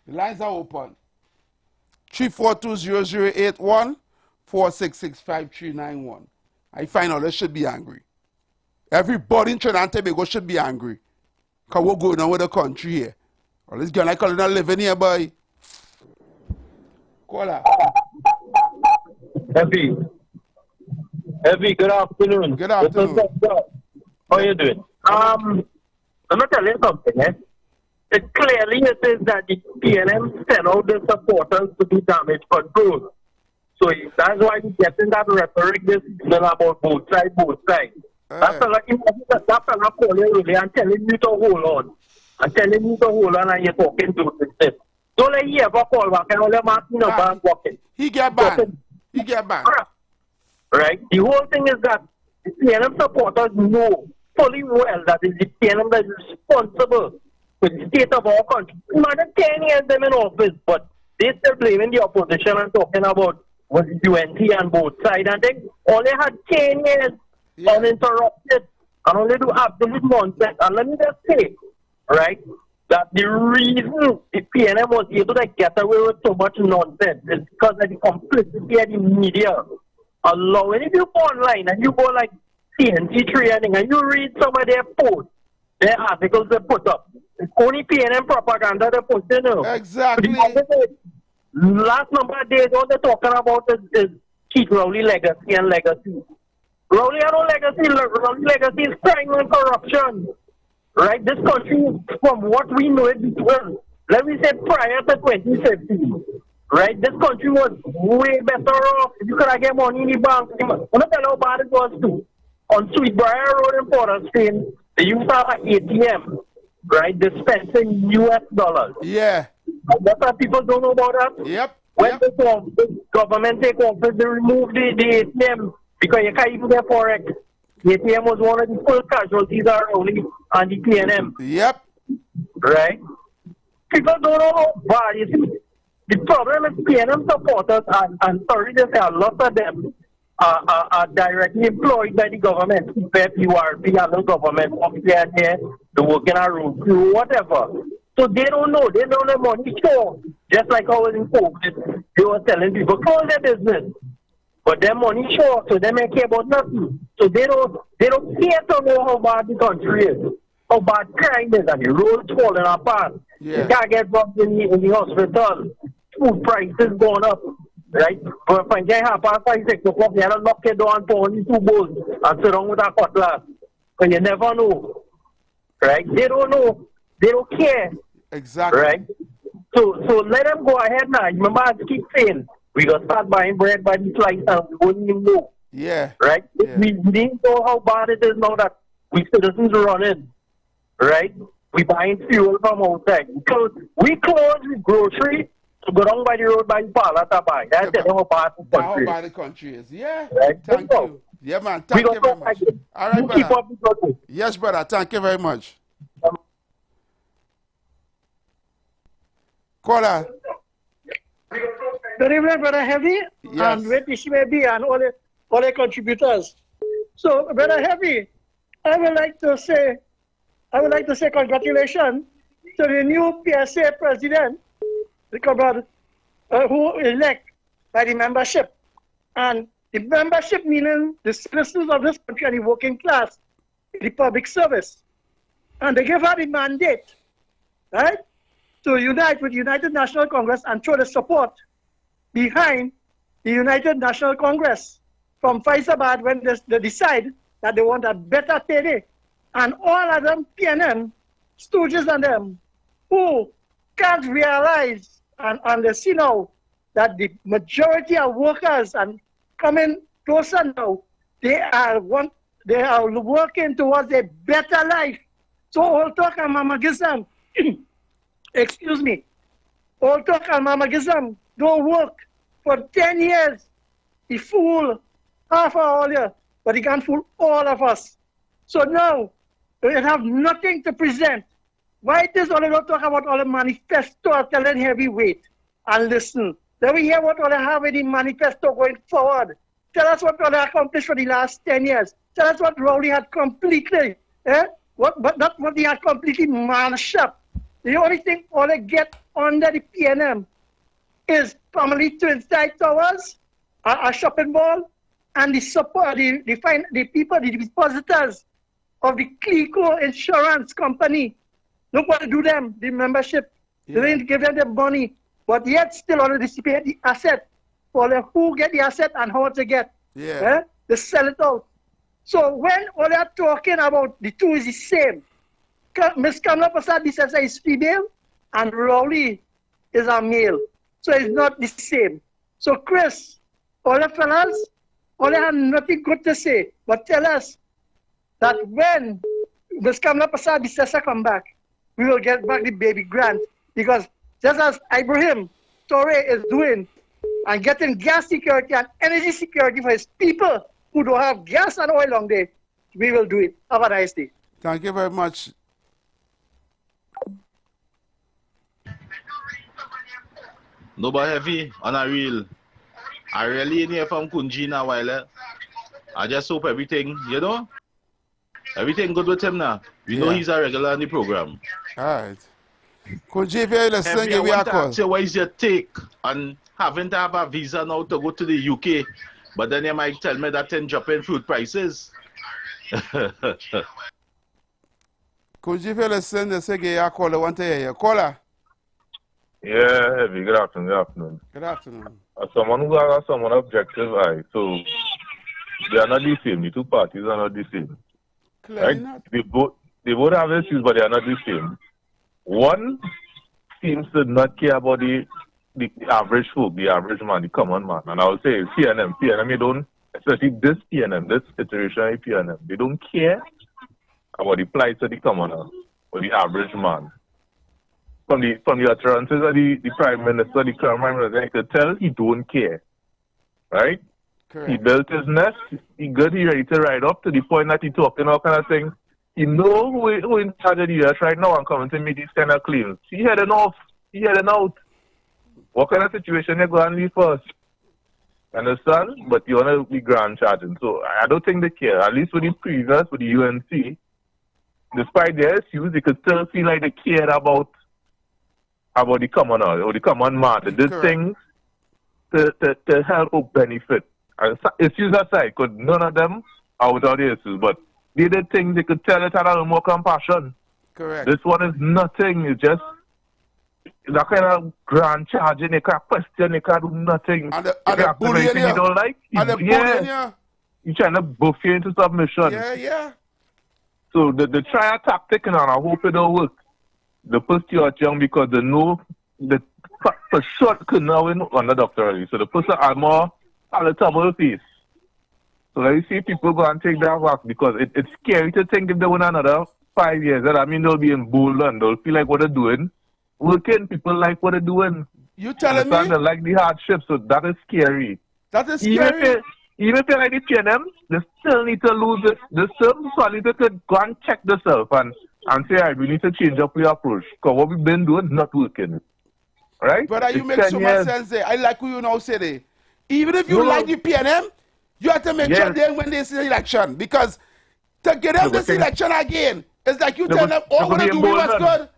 The lines are open. 342-0081, 466-5391. I find out they should be angry. Everybody in Trinidad and Tobago should be angry. Because we're going on with the country here. All this girl like not living here, boy. Call her. Heavy, good afternoon. Good afternoon. How are you doing? I'm going to tell you something, eh? Clearly it is that the PNM sent out the supporters to do damage control. So that's why you're getting that rhetoric this season about both sides. That fella calling really and telling you to hold on. And telling you to hold on and you're talking to him. Don't let you ever call back and only Martin Band walking. He get banned. He get banned. Right? The whole thing is that the PNM supporters know fully well that it's the PNM that is responsible for the state of our country. More than 10 years them in office, but they still blaming the opposition and talking about was UNT and both sides. And they only had 10 years uninterrupted and only do absolute nonsense. And let me just say, right? That the reason the PNM was able to get away with so much nonsense is because of the complicity of the media. When you go online and you go like CNC training and you read some of their posts, their articles they put up, it's only PNM propaganda they put in. Exactly. Last number of days, all they're talking about is Keith Rowley legacy and legacy. Rowley had no legacy. Rowley legacy is crime and corruption. Right? This country, from what we know it before, let me say prior to 2015, right? This country was way better off. If you could have get money in the bank, I'm not telling how bad it was too. On Sweetbriar Road in Port of Spain, they used to have an ATM, right? Dispensing US dollars. Yeah. That's what people don't know about that. Yep. When the government take office, they remove the ATM because you can't even get Forex. The ATM was one of the full casualties are only on the PNM. Yep. Right? People don't know how bad. You see, the problem is PNM supporters, and sorry to say, a lot of them are directly employed by the government. PEP, URP, other government, officers here, the working on road crew, whatever. So they don't know. They know the money show. Just like how in COVID, they were telling people, close their business. But their money short, so they don't care about nothing. So they don't care to know how bad the country is, how bad crime is, and the roads falling apart. Yeah. You can't get drugs in the hospital. Food prices going up, right? But if I get 5:30, 6 o'clock, you have to lock your door and pour only 2 bowls and sit down with a cutlass. Because you never know, right? They don't know. They don't care. Exactly. Right? So let them go ahead now. Remember, I keep saying, we got to start buying bread by the slice and we wouldn't even know. Yeah. Right? Yeah. We didn't know how bad it is now that we citizens are running. Right? We buying fuel from outside. We close with grocery to go down by the road by the parlor to buy. That's how bad the country is. How bad the country is. Yeah. Right? Thank you. Yeah, man. Thank you very much. All right, brother. Keep up the good. Yes, brother. Thank you very much. Caller. Good evening, Brother Heavy, Yes. and with Ishmael and all the contributors. So, Brother Heavy, I would like to say congratulations to the new PSA president, who elect by the membership. And the membership meaning the citizens of this country and the working class, the public service. And they give her the mandate, right, to unite with United National Congress and show the support behind the United National Congress from Faisabad when they decide that they want a better payday. And all of them PNM, stooges and them, who can't realize and they see now that the majority of workers and coming closer now, they are working towards a better life. So all talk and mamagism, excuse me, all talk and mamagism don't work for 10 years. He fool half of all you, but he can't fool all of us. So now, we have nothing to present. Why it is all they don't talk about all the manifesto telling heavyweight and listen. Then we hear what all they have in the manifesto going forward. Tell us what all they accomplished for the last 10 years. Tell us what Rowley had completely, but not what he had completely mashed up. The only thing all they get under the PNM is family to inside towers, a shopping mall, and the support, the people, the depositors of the Clico insurance company. Look what they do them, the membership. Yeah. They didn't give them the money, but yet still only dissipate the asset for the who get the asset and how to get. Yeah. They sell it out. So when all they are talking about the two is the same. Ms. Kamala Prasad is female and Rowley is a male. So it's not the same. So Chris, all the fellas, all they have nothing good to say, but tell us that when Ms. Kamala Prasad come back, we will get back the baby grant. Because just as Ibrahim Torre is doing and getting gas security and energy security for his people who don't have gas and oil long day, we will do it. Have a nice day. Thank you very much. Nobody heavy on a real. I really in here from Kunji now while I just hope everything, everything good with him now. We know he's a regular in the program. All right. Could you, if you listen, give me a call. Say, what is your take on having to have a visa now to go to the UK? But then you might tell me that in dropping food prices. Could you, if you listen, they say, give you a call. I want to hear you. Caller. Yeah, Heavy. Good afternoon. Good afternoon. Good afternoon. As someone who has someone objective eye, so they are not the same. The two parties are not the same. Clearly right? not. They both have issues, but they are not the same. One seems to not care about the average folk, the average man, the common man. And I would say PNM, they don't, especially this PNM, this iteration of PNM, they don't care about the plight of the commoner or the average man. From the utterances of the Prime Minister, the current Prime Minister, you could tell he don't care. Right? Correct. He built his nest, he ready to ride up to the point that he talking all kind of things. He know who in charge of the US right now and coming to make these kind of claims. He heading off. He heading out. What kind of situation they go and leave first? Understand? But you want to be grand charging. So I don't think they care. At least with the previous, with the UNC, despite their issues, they could still feel like they cared about the commoner or the common man. They did things to help or benefit. And issues aside, because none of them are without the issues, but they did things they could tell it had a little more compassion. Correct. This one is nothing. It's just that kind of grand charging. They can't question. They can't do nothing. And the bullying you don't like. And the bullying you. You're trying to buff you into submission. Yeah. So the try a tactic, and I hope it don't work. They put you out young because they know the for sure could now win on the doctor. So the person are more palatable piece. So let me see if people go and take that back because it's scary to think if they win another 5 years. That I mean they'll be emboldened. They'll feel like what they're doing. Working people like what they're doing. You telling me? They like the hardship, so that is scary. That is scary. Even if you like the PNM, they still need to lose this term. So I need to go and check themselves and say, all right, we need to change up your approach. Because what we've been doing is not working. Right? Brother, you make so much sense there. I like who you now say there. Even if you like the PNM, you have to make sure they win this election. Because to get them this election again, it's like you tell them, all we're going to do was good.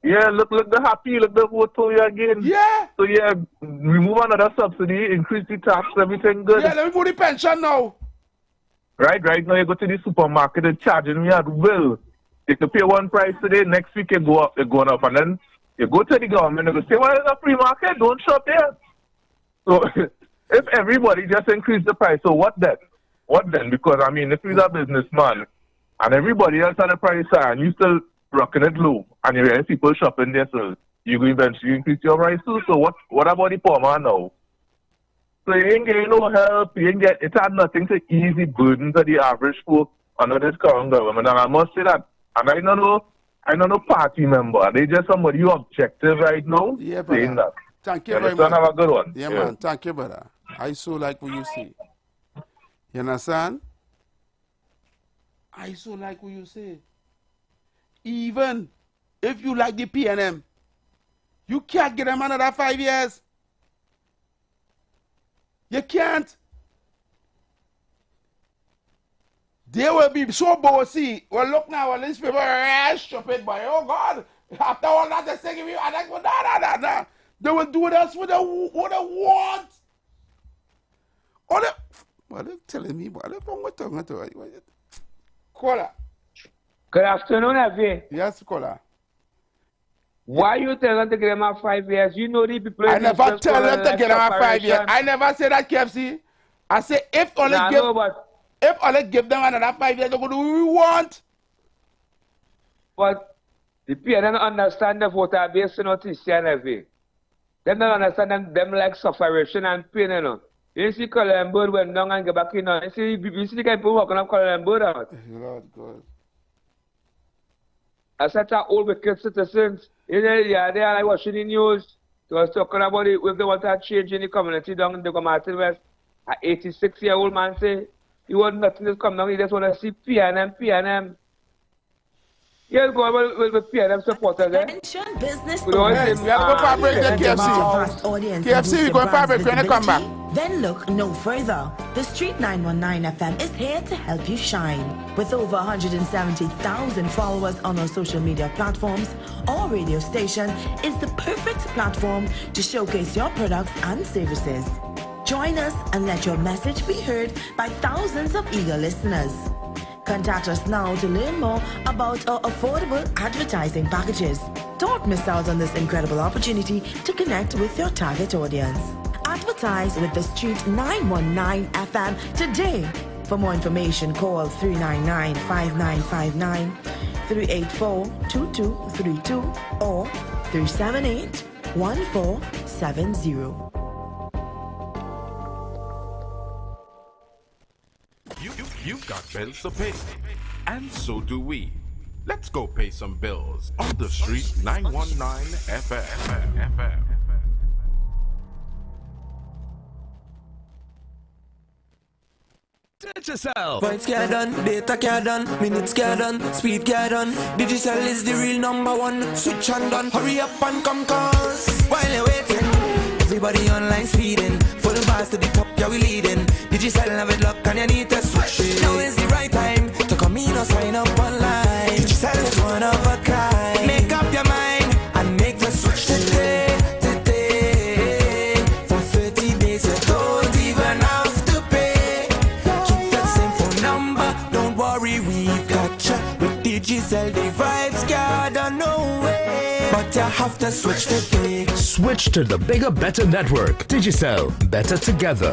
Yeah, look the happy, look the vote for you again. Yeah. So yeah, remove another subsidy, increase the tax, everything good. Yeah, let me put the pension now. Right now you go to the supermarket and charging me at will. You can pay one price today, next week you go up, you're going up, and then you go to the government and say, well, it's a free market, don't shop there. So if everybody just increase the price, so what then? What then? Because I mean, if you're a businessman and everybody else at the price high and you still rocking it low and you're getting people shopping there, so you're going to eventually increase your price too. So what about the poor man now? So you ain't getting no help, it had nothing to ease the burden to the average folk under this current government. And I must say that, and I'm not a party member. They just somebody who objective right now saying that. Thank you very much. Have a good one. Yeah, man. Thank you, brother. I so like what you say. You understand? I so like what you say. Even if you like the PNM, you can't get them another 5 years. You can't. They will be so bossy. Well, look now, well, these people are stupid, boy. Oh, God. After all that, they're saying, I like, nah. They will do this what they want. What they're telling me, what they're talking to. Caller. Good afternoon, Effie. Yes, caller. Why you tell them to get them out 5 years? You know the people. I never tell them to get them out 5 years. I never say that, KFC. I say if only give them another 5 years, they're going to do what we want. But the people don't understand the voter base, you know, Effie. They don't understand them like sufferation and pain, you know. You see Colin Bird went down and get back in. You see the guy people walking up Colin Bird out. Lord God. As such a old wicked citizens, they are like watching the news. They was talking about it if they want to change in the community down in the Martin West. An 86-year-old man say he want nothing to come down, he just want to see PNM. Yeah, go with PNM supporters there. Business We don't owners. we have to go for a break Looking there, to reach a vast audience and boost KFC, we your going for a brand's break when they come back. visibility? Then look no further. The Street 919 FM is here to help you shine. With over 170,000 followers on our social media platforms, our radio station is the perfect platform to showcase your products and services. Join us and let your message be heard by thousands of eager listeners. Contact us now to learn more about our affordable advertising packages. Don't miss out on this incredible opportunity to connect with your target audience. Advertise with the Street 919 FM today. For more information, call 399-5959, 384-2232 or 378-1470. You've got bills to pay, and so do we. Let's go pay some bills on the Street 919 FM. Digicel. Vibes get done, data get done, minutes get done, speed get done. Digicel is the real #1. Switch and done, hurry up and come cause while you're waiting, everybody online speeding. Full fast to the top, yeah we leading. Digicel have it luck and you need to switch it. Now is the right time to come in or sign up online. Digicel is one of a kind. Make up your mind and make the switch today. For 30 days you don't even have to pay. Keep that same phone number, don't worry, we've got you. With Digicel, the vibes got on no way. But you have to switch today. Switch to the bigger, better network. Digicel, better together.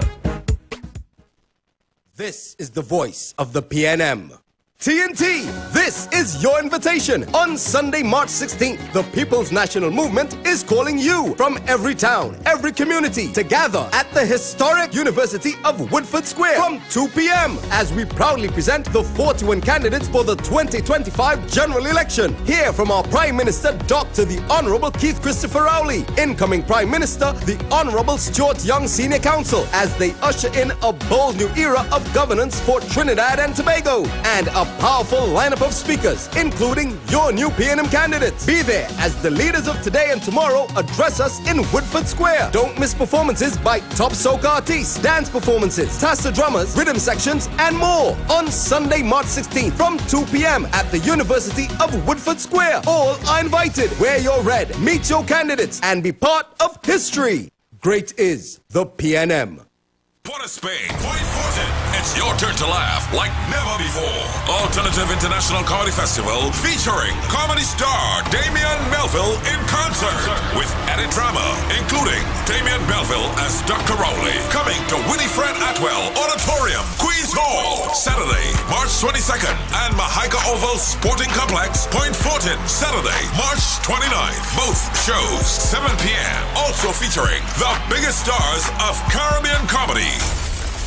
This is the voice of the PNM. TNT, this is your invitation. On Sunday, March 16th, the People's National Movement is calling you from every town, every community to gather at the historic University of Woodford Square from 2 p.m. as we proudly present the 41 candidates for the 2025 general election. Hear from our Prime Minister, Dr. the Honorable Keith Christopher Rowley, incoming Prime Minister, the Honorable Stuart Young Senior Council, as they usher in a bold new era of governance for Trinidad and Tobago, and a powerful lineup of speakers, including your new PNM candidates. Be there as the leaders of today and tomorrow address us in Woodford Square. Don't miss performances by top soca artists, dance performances, tassa drummers, rhythm sections, and more on Sunday, March 16th from 2 p.m. at the University of Woodford Square. All are invited. Wear your red, meet your candidates, and be part of history. Great is the PNM. Port of Spain, Point Fortin. It's your turn to laugh like never before. Alternative International Comedy Festival featuring comedy star Damian Melville in concert with added drama, including Damian Melville as Dr. Rowley. Coming to Winifred Atwell Auditorium, Queens Hall, Saturday, March 22nd, and Mahaika Oval Sporting Complex, Point Fortin, Saturday, March 29th. Both shows, 7 p.m. Also featuring the biggest stars of Caribbean comedy.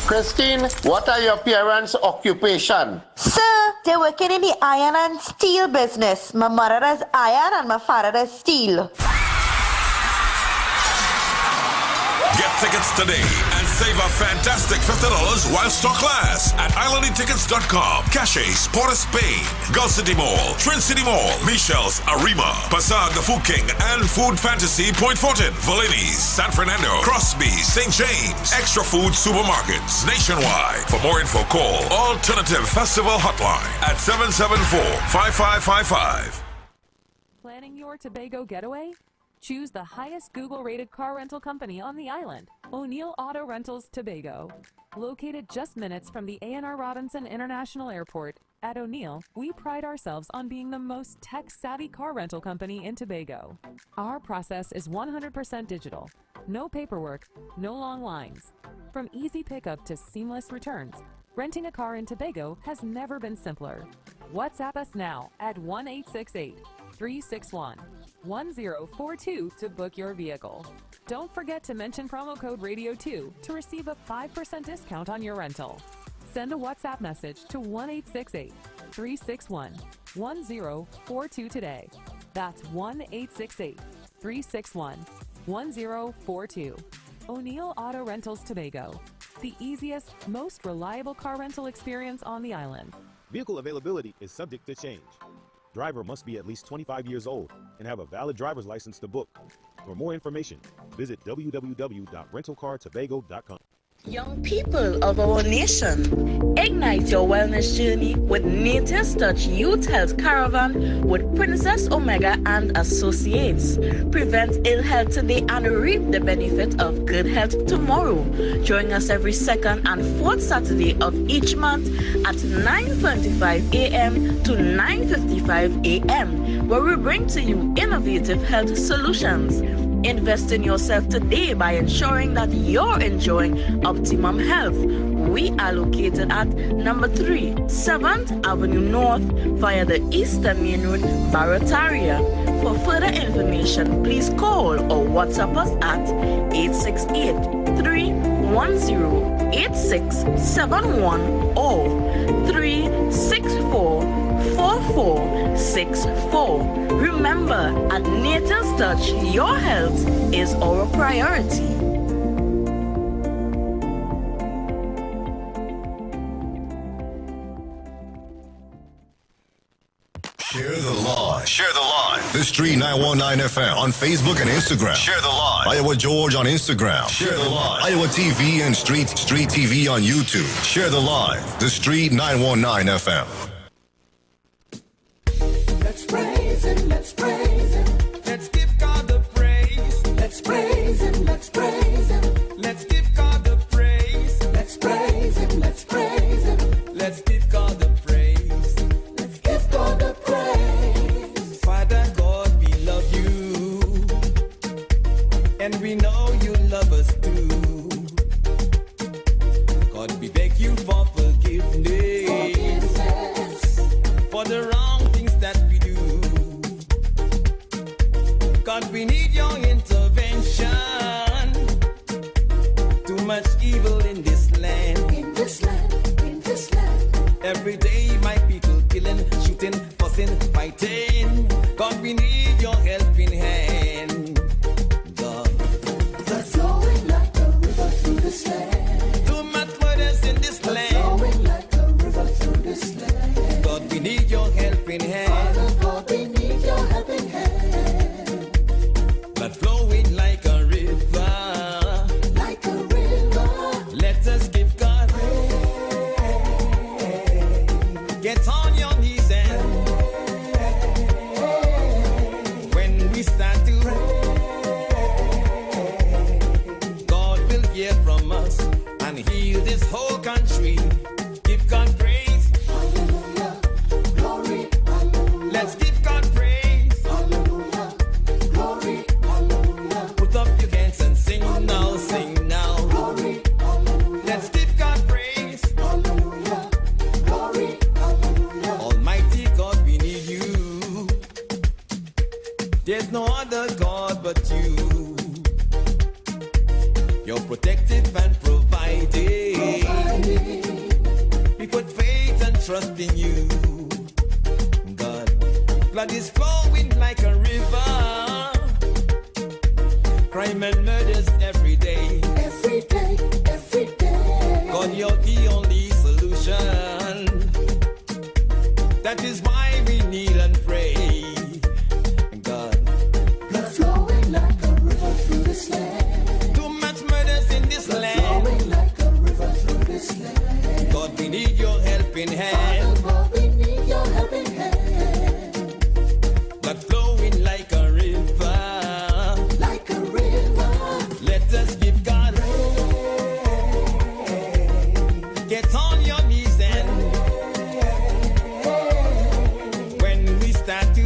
Christine, what are your parents' occupation? Sir, they're working in the iron and steel business. My mother is iron and my father is steel. Get tickets today and save a fantastic $50 while stock lasts at islandingtickets.com. Caches, Port of Spain, Gulf City Mall, Trin City Mall, Michelle's, Arima, Bazaar, The Food King, and Food Fantasy, Point Fortin, Valini's, San Fernando, Crosby, St. James, Extra Food Supermarkets, nationwide. For more info, call Alternative Festival Hotline at 774-5555. Planning your Tobago getaway? Choose the highest Google-rated car rental company on the island, O'Neill Auto Rentals Tobago. Located just minutes from the A&R Robinson International Airport, at O'Neill, we pride ourselves on being the most tech-savvy car rental company in Tobago. Our process is 100% digital. No paperwork, no long lines. From easy pickup to seamless returns, renting a car in Tobago has never been simpler. WhatsApp us now at 1-868-361-1042 to book your vehicle. Don't forget to mention promo code RADIO2 to receive a 5% discount on your rental. Send a WhatsApp message to 1-868-361-1042 today. That's 1-868-361-1042. O'Neill Auto Rentals Tobago, the easiest, most reliable car rental experience on the island. Vehicle availability is subject to change. Driver must be at least 25 years old and have a valid driver's license to book. For more information, visit www.rentalcartobago.com. Young people of our nation, ignite your wellness journey with Nature's Touch Youth Health Caravan with Princess Omega and Associates. Prevent ill health today and reap the benefit of good health tomorrow. Join us every second and fourth Saturday of each month at 9:25 a.m. to 9:55 a.m., where we bring to you innovative health solutions. Invest in yourself today by ensuring that you're enjoying optimum health. We are located at number 3, 7th Avenue North via the Eastern Main Road, Barataria. For further information, please call or WhatsApp us at 868-310-8671 or 364-4464. Remember, at Nature's Touch, your health is our priority. Share the live. Share the live. The Street 919 FM on Facebook and Instagram. Share the live. Iowa George on Instagram. Share the live. Iowa TV and Street TV on YouTube. Share the live. The Street 919 FM. Let's praise Him, let's praise Him. Let's give God the praise. Let's praise Him, let's praise Him. Let's give God the praise. Let's praise Him, let's praise Him. Let's give God the praise. Let's give God the praise. Father God, we love you, and we know you love us too. God, we beg you for forgiveness for the wrong things that we do. God, we need your intervention. Too much evil in this land. In this land, in this land. Every day my people killing, shooting, fussing, fighting. God, we need your helping hand. God, that's flowing like a river through this land. Too much murders in this land. Flowing like a river through this land. God, we need your helping hand. Father God, we need your helping hand. But flowing like a river. Like a river. Let us give God praise. Get on your knees and when we start to God will hear from us and heal this whole country. Give God praise. Hallelujah. Glory. Hallelujah. Let's give God praise. Hallelujah. Glory. Hallelujah. Put up your hands and sing now, sing now. Glory. Hallelujah. Let's give God praise. Hallelujah. Glory. Hallelujah. Almighty God, we need you. There's no other God but you. You're protective and providing. We put faith and trust in you. God, blood is flowing like a river. Crime and murders every day. Every day, every day. God, you're the only solution. That is why we kneel and pray. God, blood flowing like a river through this land. Too much murders in this land. Flowing like a river through this land. God, we need your helping hand. Father God, we need your helping hand. Blood flowing like a river. Like a river. Let us give God praise. Get on your knees and when we start to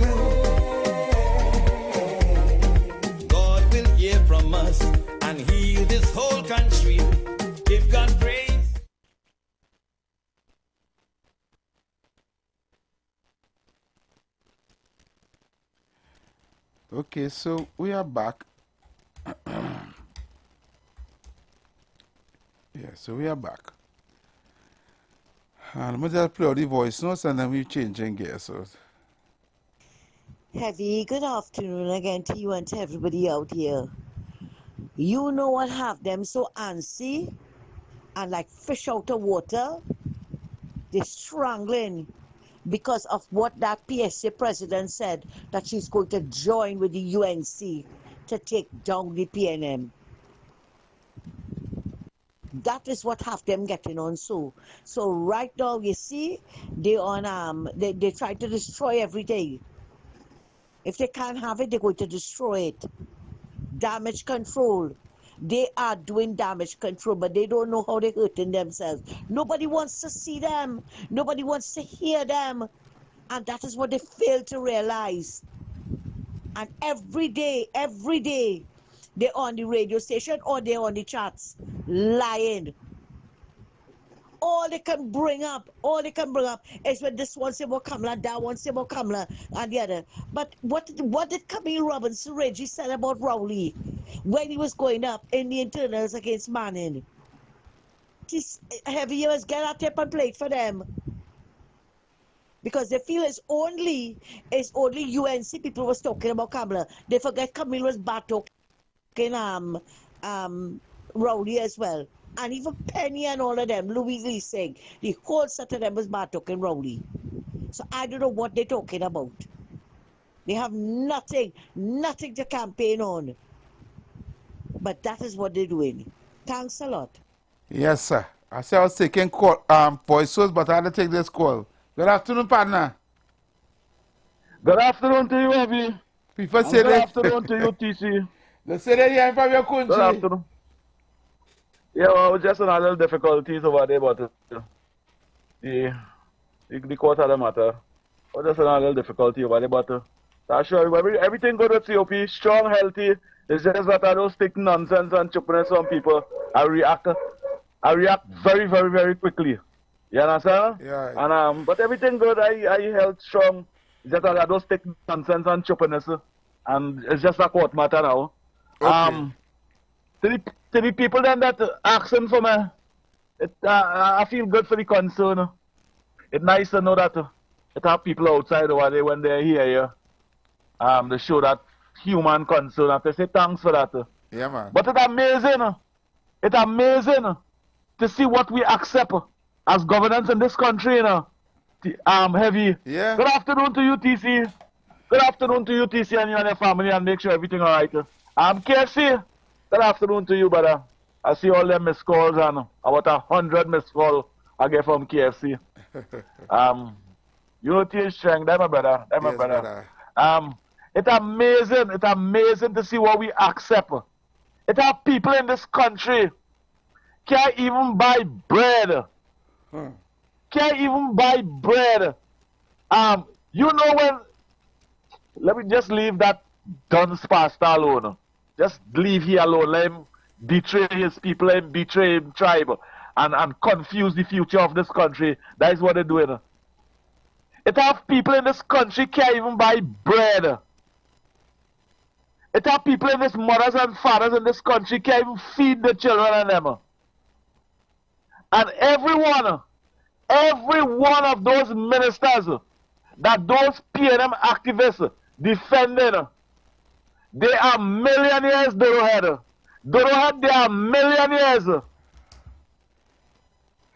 God will hear from us and heal this whole country. Give God praise. Okay, so we are back. Yeah, so we are back. And we just play all the voice notes and then we changing gears. So Heavy, good afternoon again to you and to everybody out here. You know what have them so antsy and like fish out of water? They're strangling. because of what that PSA president said, that she's going to join with the UNC to take down the PNM. That is what have them getting on so. So right now, you see, they on they try to destroy everything. If they can't have it, they're going to destroy it. Damage control. They are doing damage control, but they don't know how they're hurting themselves. Nobody wants to see them. Nobody wants to hear them. And that is what they fail to realize. And every day, they're on the radio station or they're on the chats, lying. All they can bring up is when this one say about Kamala, that one say about Kamala, and the other. But what did Camille Robinson Reggie said about Rowley when he was going up in the internals against Manning? This heavy years get that tape and play it for them. Because they feel it's only UNC people was talking about Kamala. They forget Camille was bad talking Rowley as well. And even Penny and all of them, Louis Lee saying, the whole set of them was bad talking Rowley. So I don't know what they're talking about. They have nothing to campaign on. But that is what they're doing. Thanks a lot. Yes, sir. I said I was taking call, voices, but I had to take this call. Good afternoon, partner. Good afternoon to you, Evie. People say good afternoon to you, TC. They say they're here from your country. Good afternoon. Yeah, well, I was just in a little difficulties over there, but the court of the matter. I was just in a little difficulty over there, but I'm sure everything good with COP, strong, healthy. It's just that I don't stick nonsense and chopping some people. I react very, very, very quickly. You understand? Yeah. And but everything good. I held strong. It's just that I don't stick nonsense and choppiness, and it's just a court matter now. Okay. To the people then that asking for me, I feel good for the concern. It's nice to know that it have people outside over there when they hear you. They show that human concern. I have to say thanks for that. Yeah, man. But it's amazing. It's amazing to see what we accept as governance in this country, you know. Heavy. Yeah. Good afternoon to you, TC. Good afternoon to you, TC, and you and your family, and make sure everything all right. KFC. Good afternoon to you, brother. I see all them missed calls and about 100 missed calls I get from KFC. Unity is strength, that's my brother. That's my brother. It's amazing to see what we accept. It have people in this country can't even buy bread. Can't even buy bread. You know when, let me just leave that Duns pastor alone. Just leave here alone. Let him betray his people, let him betray his tribe, and confuse the future of this country. That is what they're doing. It have people in this country can't even buy bread. It have people in this mothers and fathers in this country can't even feed the children and them. And every one of those ministers that those PNM activists defending, they are millionaires, Dorohead. Dorohead, they are millionaires.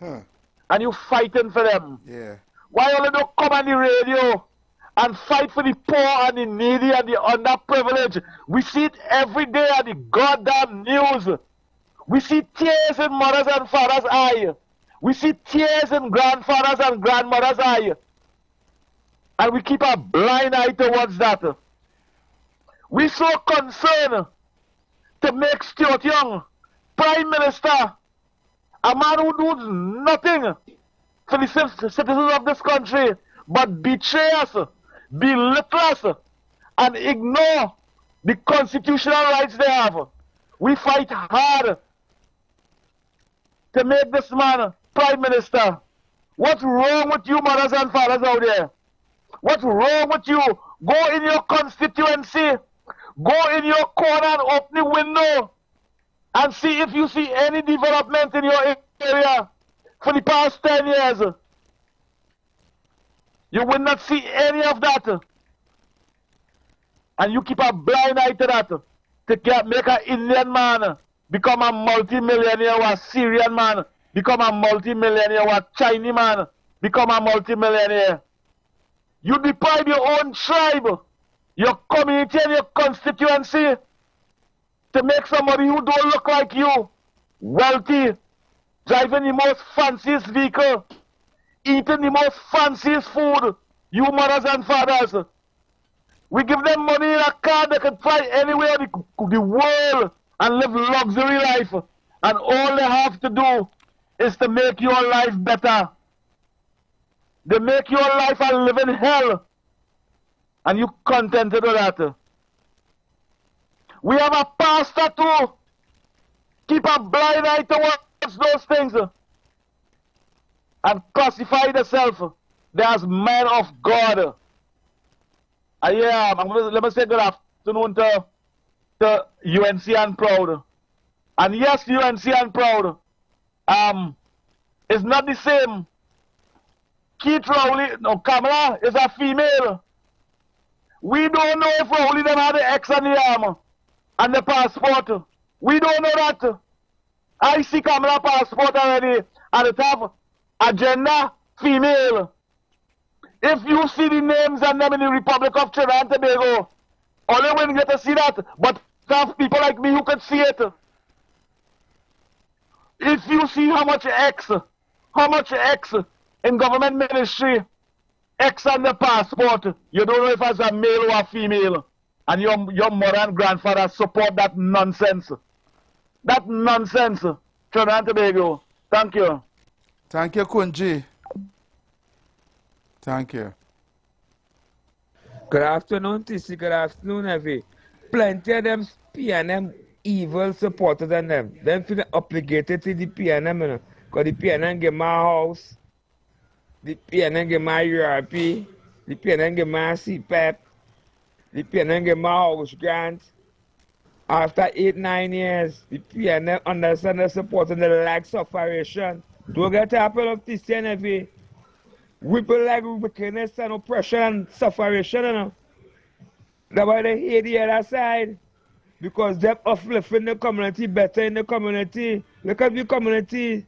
And you fighting for them. Yeah. Why you don't come on the radio and fight for the poor and the needy and the underprivileged? We see it every day on the goddamn news. We see tears in mothers and fathers' eyes. We see tears in grandfathers and grandmothers' eyes. And we keep a blind eye towards that. We so concerned to make Stuart Young Prime Minister, a man who does nothing for the citizens of this country but betray us, belittle us, and ignore the constitutional rights they have. We fight hard to make this man Prime Minister. What's wrong with you mothers and fathers out there? What's wrong with you? Go in your constituency, go in your corner and open the window and see if you see any development in your area for the past 10 years. You will not see any of that. And you keep a blind eye to that. To make an Indian man become a multi-millionaire, or a Syrian man become a multi-millionaire, or a Chinese man become a multi-millionaire. You deprive your own tribe, your community and your constituency to make somebody who don't look like you wealthy, driving the most fanciest vehicle, eating the most fanciest food, you mothers and fathers. We give them money in a car, they can fly anywhere in the world and live luxury life. And all they have to do is to make your life better. They make your life a living hell. And you contented with that. We have a pastor too. Keep a blind eye towards those things. And classify themselves as men of God. Let me say good afternoon to UNC and Proud. And yes, UNC and Proud. It's not the same. Keith Rowley, no, Kamala is a female. We don't know if Rowley them had the X on the arm and the passport. We don't know that. I see Kamala passport already and it have agenda female. If you see the names and them in the Republic of Trinidad and Tobago, only when you get to see that, but have people like me who can see it. If you see how much X in government ministry, X on the passport, you don't know if it's a male or a female. And your mother and grandfather support that nonsense. That nonsense. Trinidad and Tobago. Thank you. Thank you, Kunji. Thank you. Good afternoon, TC. Good afternoon, Evie. Plenty of them PNM evil supporters than them. Them feel obligated to the PNM, you know. Because the PNM get my house, the PNM get my URP, the PNM get my CPAP, the PNM get my house grant. After 8-9 years, the PNM understand the support and the lack sufferation. Don't get happen of TC and Evie. People like wickedness and oppression and sufferation, you know. That's why they hate the other side. Because they're uplifting the community better in the community. Look at the community.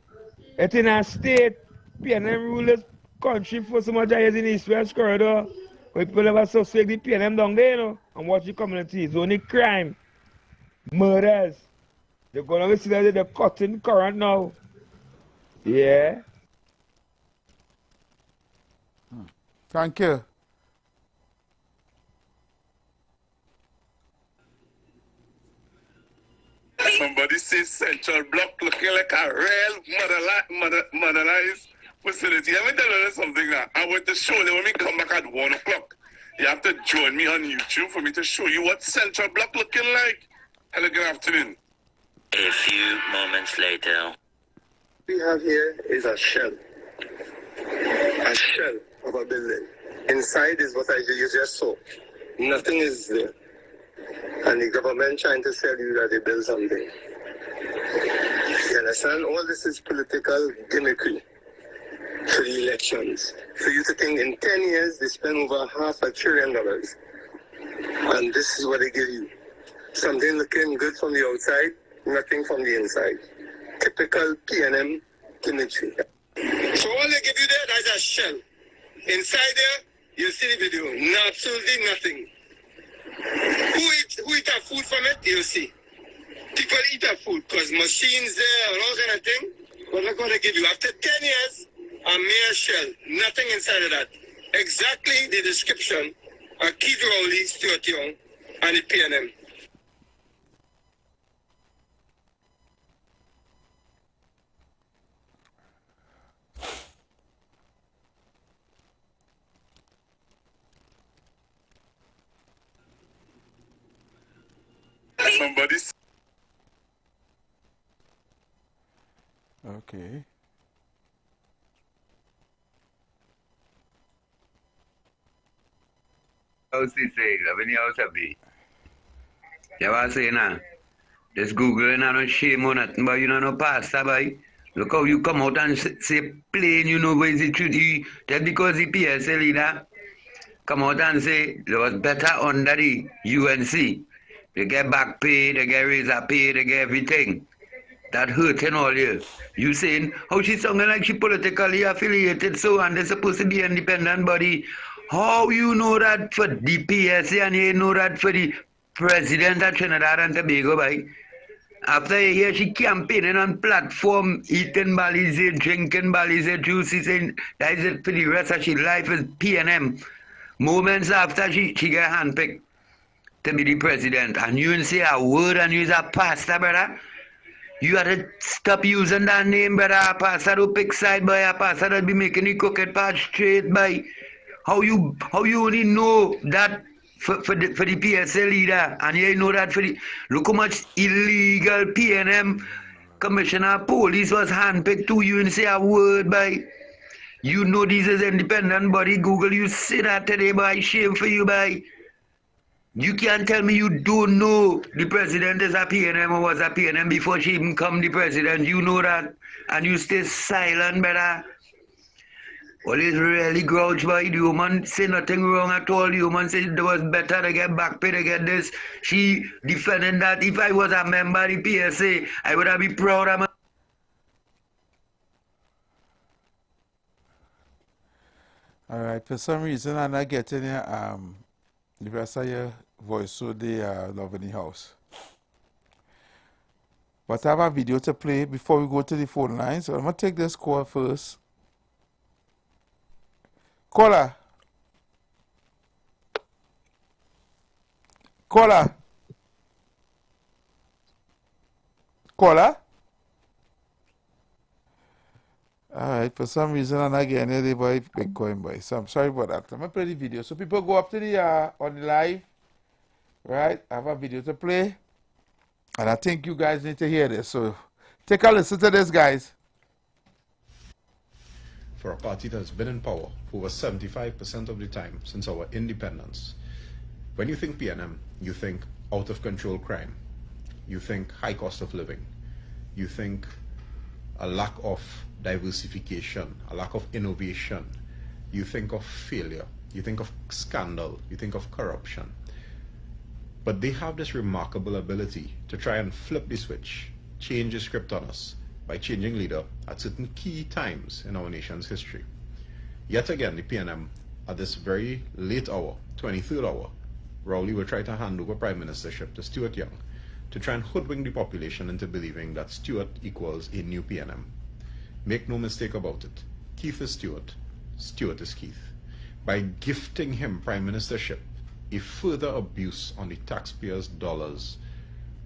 It's in a state. PNM rule this country for so much years in the East-West corridor. People never suspect the PNM down there, you know. And watch the community. It's only crime. Murders. They're going to see that they're cutting current now. Yeah. Thank you. Somebody says Central Block looking like a real modernized facility. Let me tell you something now. I want to show them when we come back at 1 o'clock. You have to join me on YouTube for me to show you what Central Block looking like. Hello, good afternoon. A few moments later. What we have here is a shell. A shell of a building. Inside is what you just saw. Nothing is there. And the government trying to sell you that they build something. You understand? All this is political gimmickry for the elections. For you to think in 10 years they spend over $500 billion. And this is what they give you. Something looking good from the outside, nothing from the inside. Typical PNM gimmickry. So all they give you there, that's a shell. Inside there, you see the video. No, absolutely nothing. Who eat a food from it? You'll see. People eat a food because machines there and all kind of thing. What they're going to give you after 10 years, a mere shell. Nothing inside of that. Exactly the description of Keith Rowley, Stuart Young, and the PNM. Somebody's. Okay. How's he say? When you out of be? You want to say now? Just Google and I don't shame on nothing, but you know no pastor, boy. Look how you come out and say plain, you know where is the truth. Just because the PSA leader come out and say it was better under the UNC. They get back pay, they get razor pay, they get everything. That hurting all you. You saying how she sounding like she politically affiliated so and they're supposed to be an independent body. How you know that for the PSA and you know that for the president of Trinidad and Tobago, boy? After you hear she campaigning on platform, eating Balize, drinking Balize juice, she saying that is it for the rest of her life is PNM. Moments after she get handpicked to be the president, and you didn't say a word and you a pastor, brother. You had to stop using that name, brother. A pastor to pick side by a pastor that be making the crooked path straight by. How you only know that for the PSA leader, and you know that for the look how much illegal PNM commissioner police was handpicked to you and say a word by. You know this is independent body. Google, you say that today, by shame for you, by. You can't tell me you don't know the president is a PNM or was a PNM before she even come the president. You know that, and you stay silent, brother. Well, it's really grouch, boy. The woman say nothing wrong at all. The woman said it was better to get back pay to get this. She defending that. If I was a member of the PSA, I would have been proud of my. All right. For some reason, I'm not getting the rest of your voice so they love in the house. But I have a video to play before we go to the phone line. So I'm going to take this call first. Caller. Caller. Caller. Alright, for some reason I'm not getting any boy Bitcoin boy. So I'm sorry about that. I'm gonna play the video. So people go up to the on the live. Right? I have a video to play. And I think you guys need to hear this. So take a listen to this, guys. For a party that has been in power for over 75% of the time since our independence, when you think PNM, you think out of control crime. You think high cost of living. You think a lack of diversification, a lack of innovation. You think of failure. You think of scandal. You think of corruption. But they have this remarkable ability to try and flip the switch, change the script on us by changing leader at certain key times in our nation's history. Yet again, the PNM, at this very late hour, 23rd hour, Rowley will try to hand over prime ministership to Stuart Young to try and hoodwink the population into believing that Stuart equals a new PNM. Make no mistake about it. Keith is Stuart. Stuart is Keith. By gifting him prime ministership, a further abuse on the taxpayers' dollars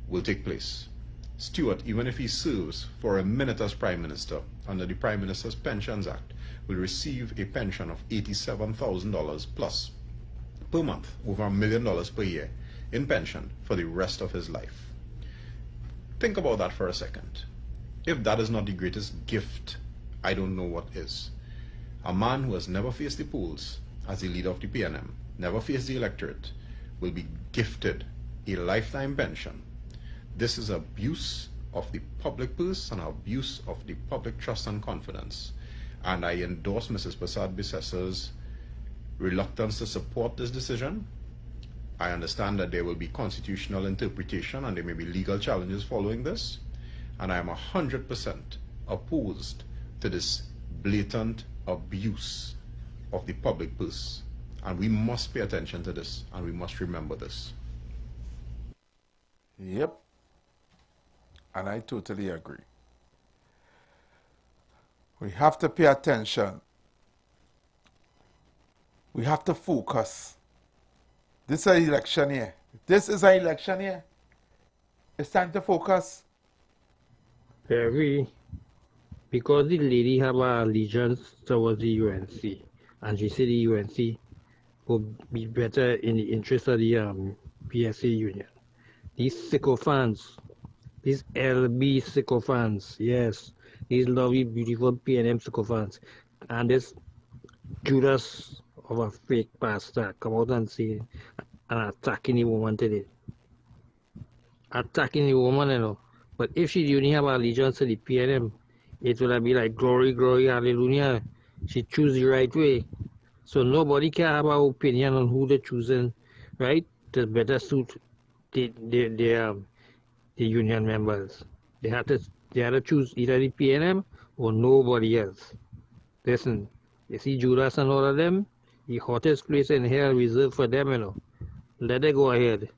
will take place. Stuart, even if he serves for a minute as Prime Minister under the Prime Minister's Pensions Act, will receive a pension of $87,000 plus per month, over $1 million per year in pension for the rest of his life. Think about that for a second. If that is not the greatest gift, I don't know what is. A man who has never faced the polls as the leader of the PNM, never faced the electorate, will be gifted a lifetime pension. This is abuse of the public purse and abuse of the public trust and confidence. And I endorse Mrs. Prasad Bissesser's reluctance to support this decision. I understand that there will be constitutional interpretation and there may be legal challenges following this. And I am 100% opposed to this blatant abuse of the public purse. And we must pay attention to this and we must remember this. Yep. And I totally agree. We have to pay attention. We have to focus. This is an election year. This is an election year. It's time to focus. Very. Because the lady have an allegiance towards the UNC. And she said the UNC will be better in the interest of the PSA union. These sycophants, these LB sycophants, yes, these lovely, beautiful PNM sycophants, and this Judas of a fake pastor come out and say and attacking the woman today. Attacking the woman, you know. But if she only have allegiance to the PNM, it will be like glory, glory, hallelujah. She choose the right way. So nobody can have an opinion on who they're choosing, right? To better suit the union members. They have to choose either the PNM or nobody else. Listen, you see Judas and all of them, the hottest place in hell reserved for them, you know. Let them go ahead.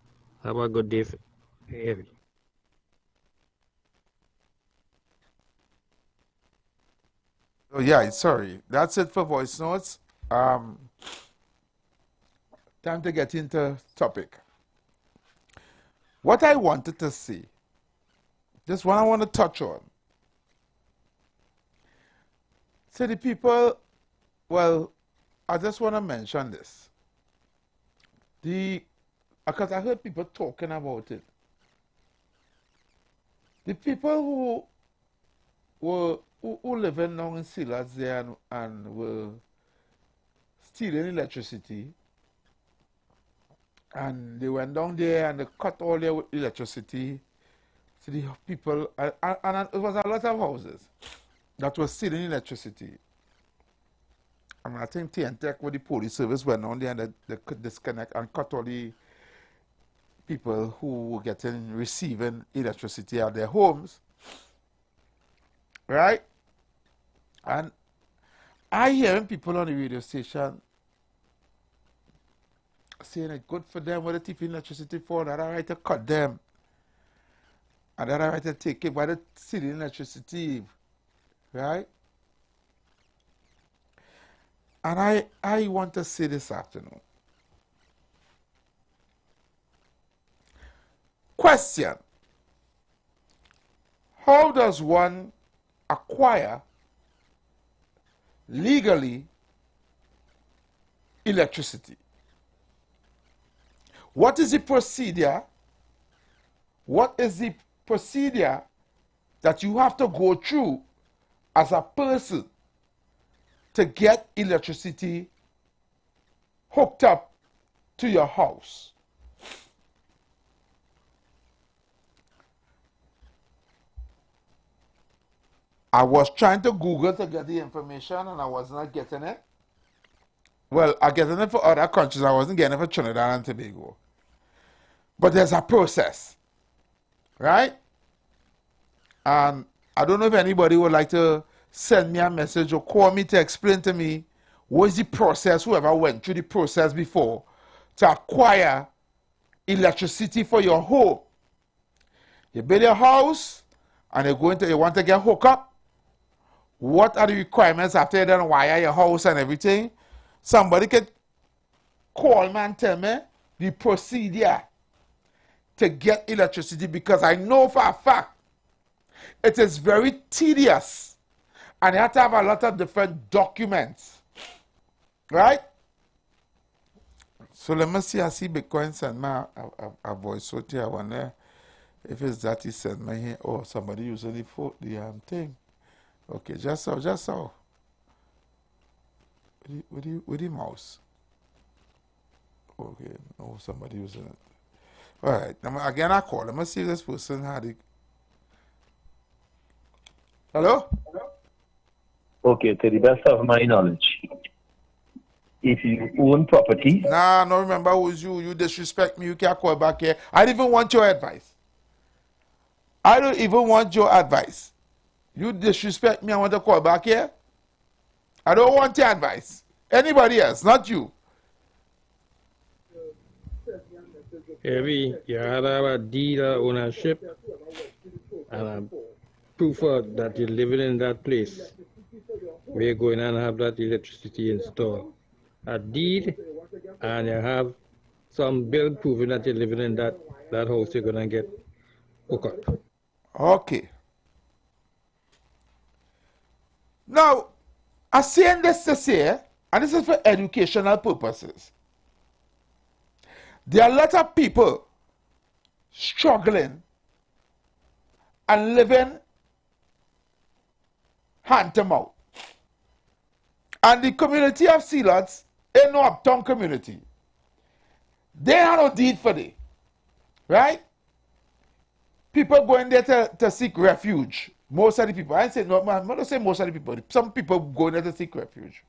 Have a good day, Harry. Oh yeah, sorry. That's it for voice notes. Time to get into topic. What I wanted to see, this one I want to touch on. So the people, well, I just want to mention this. Because I heard people talking about it. The people who living now in Silas there and were stealing electricity, and they went down there and they cut all their electricity to the people, and it was a lot of houses that were stealing electricity. And I think TNTech with the police service went on there and they could disconnect and cut all the people who were receiving electricity at their homes. Right? And I hearing people on the radio station saying it's good for them with the thief electricity for that I right to cut them. And that I right to take it by the city electricity. Right? And I want to say this afternoon. Question. How does one acquire legally electricity? What is the procedure? What is the procedure that you have to go through as a person to get electricity hooked up to your house? I was trying to Google to get the information and I was not getting it. Well, I'm getting it for other countries. I wasn't getting it for Trinidad and Tobago. But there's a process, right? And I don't know if anybody would like to send me a message or call me to explain to me what is the process, whoever went through the process before, to acquire electricity for your home. You build your house and you want to get hooked up. What are the requirements after you done wire your house and everything? Somebody could call me and tell me the procedure to get electricity, because I know for a fact it is very tedious and you have to have a lot of different documents. Right? So let me see. I see Bitcoin send me a voice note here. I wonder if it's that he sent me here. Oh, somebody using the phone, the thing. Okay, just so. With the mouse. Okay, no, somebody using it. All right, now again I call. Let me see if this person had it. Hello? Okay, to the best of my knowledge, if you own property. Nah, no, remember who's you. You disrespect me. You can't call back here. I don't even want your advice. I don't even want your advice. You disrespect me. I want to call back here. I don't want your advice. Anybody else, not you. Harry, you have a deed of ownership and a proof that you're living in that place. We're going and have that electricity installed. A deed, and you have some bill proving that you're living in that house you're going to get hooked up. Okay. Now, I'm saying this to say, and this is for educational purposes, there are a lot of people struggling and living hand to mouth. And the community of Sealots ain't no uptown community. They have no deed for it. Right? People going there to seek refuge. Most of the people. I say no, I'm not saying most of the people. Some people go there to seek refuge.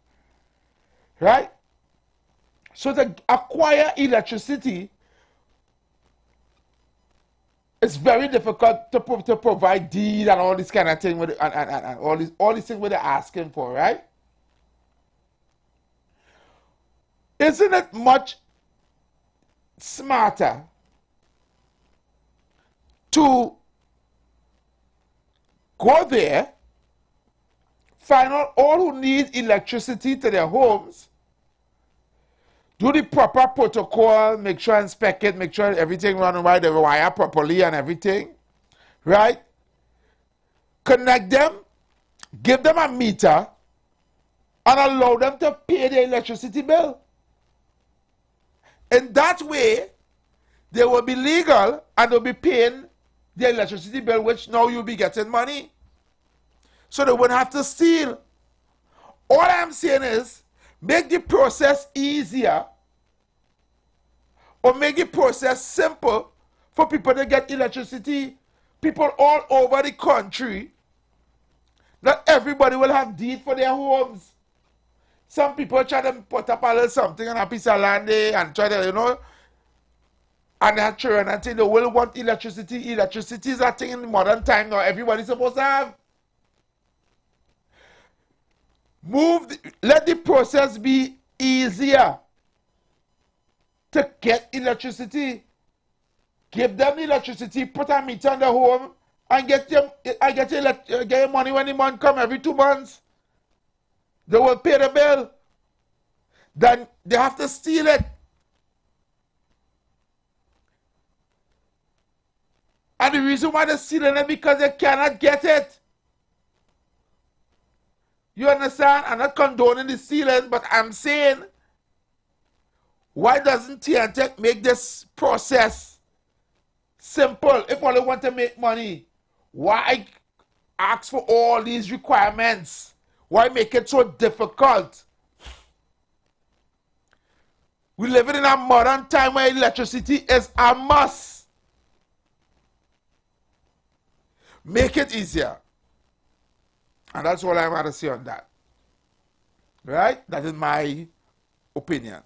Right? So to acquire electricity, it's very difficult to provide deed and all this kind of thing with and all these things what they're asking for, right? Isn't it much smarter to go there, find out all who need electricity to their homes, do the proper protocol, make sure inspect it, make sure everything running right, the wire properly and everything, right? Connect them, give them a meter, and allow them to pay their electricity bill. In that way, they will be legal and they'll be paying the electricity bill, which now you'll be getting money. So they wouldn't have to steal. All I'm saying is, make the process easier or make the process simple for people to get electricity. People all over the country, not everybody will have deed for their homes. Some people try to put up a little something on a piece of land and try to, you know, and their children and say they will want electricity. Electricity is a thing in modern time now. Everybody's supposed to have. Let the process be easier to get electricity. Give them the electricity, put a meter on the home, and get your money when the month come every 2 months. They will pay the bill. Then they have to steal it. And the reason why they're stealing it because they cannot get it. You understand? I'm not condoning the stealing, but I'm saying, why doesn't TNTech make this process simple? If all they want to make money, why ask for all these requirements? Why make it so difficult? We live in a modern time where electricity is a must. Make it easier. And that's all I want to say on that. Right? That is my opinion.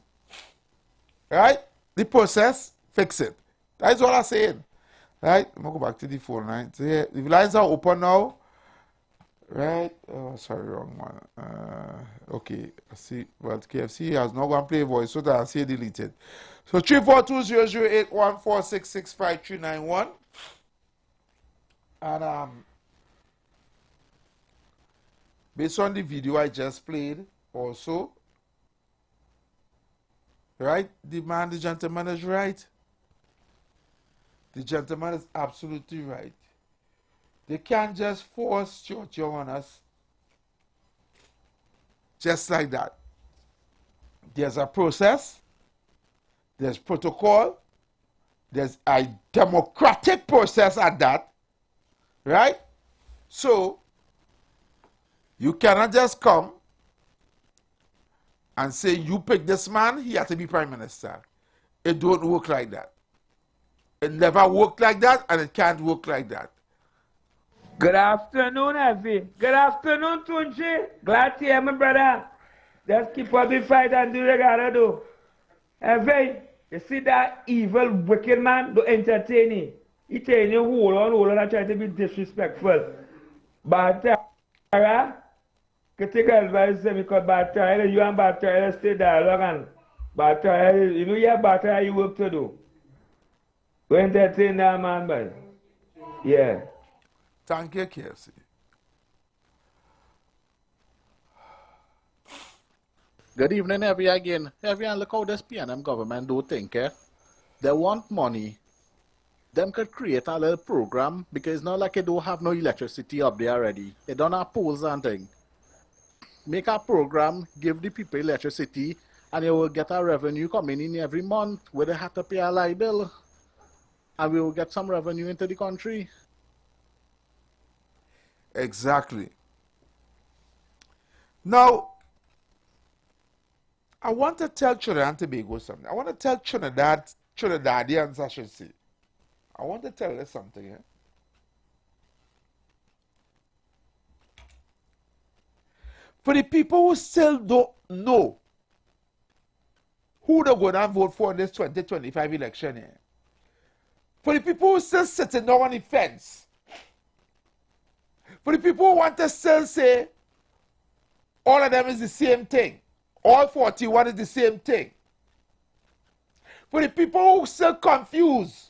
Right? The process, fix it. That's all I'm saying. Right? I'm going to go back to the phone line. So yeah, the lines are open now. Right? Oh, sorry, wrong one. Okay. I see. Well, KFC has not going to play voice, so that I see deleted. So 342-008-146-65391. And based on the video I just played, also, right? The gentleman is right. The gentleman is absolutely right. They can't just force church on us just like that. There's a process, there's protocol, there's a democratic process at that, right? So, you cannot just come and say, you pick this man, he has to be prime minister. It don't work like that. It never worked like that, and it can't work like that. Good afternoon, Effie. Good afternoon, Tunchi. Glad to hear me, brother. Just keep up the fight and do what you gotta do. Effie, you see that evil, wicked man, don't entertain him. He telling you hold on, and try to be disrespectful. But Tara, can take advice because Tara, you and Tara stay dialogue and Tara, you know you have Tara you work to do. Don't entertain that man, boy. Yeah. Thank you, KFC. Good evening, again. Everyone, look how this PNM government do think, eh? They want money. Them could create a little program because it's not like they don't have no electricity up there already. They don't have poles and things. Make a program, give the people electricity, and you will get a revenue coming in every month where they have to pay a light bill. And we will get some revenue into the country. Exactly. Now, I want to tell Trinidad and Tobago something. I want to tell Trinidadians, I should say. I want to tell you something. Eh? For the people who still don't know who they're going to vote for in this 2025 election, eh? For the people who still sitting down on the fence, for the people who want to still say all of them is the same thing, all 41 is the same thing, For the people who still confused,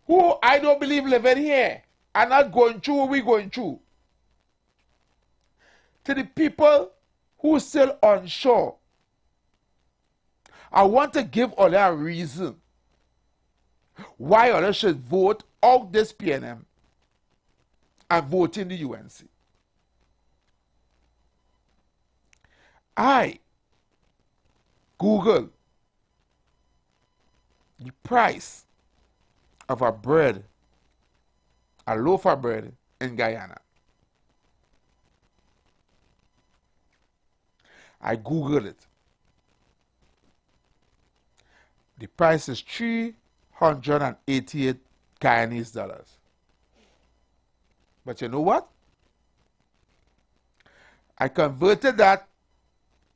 who I don't believe living here and not going through what we're going through. To the people who still unsure, I want to give all a reason why all should vote out this PNM and vote in the UNC. I Google the price of a loaf of bread in Guyana. I Googled it. The price is 388 Guyanese dollars. But you know what? I converted that.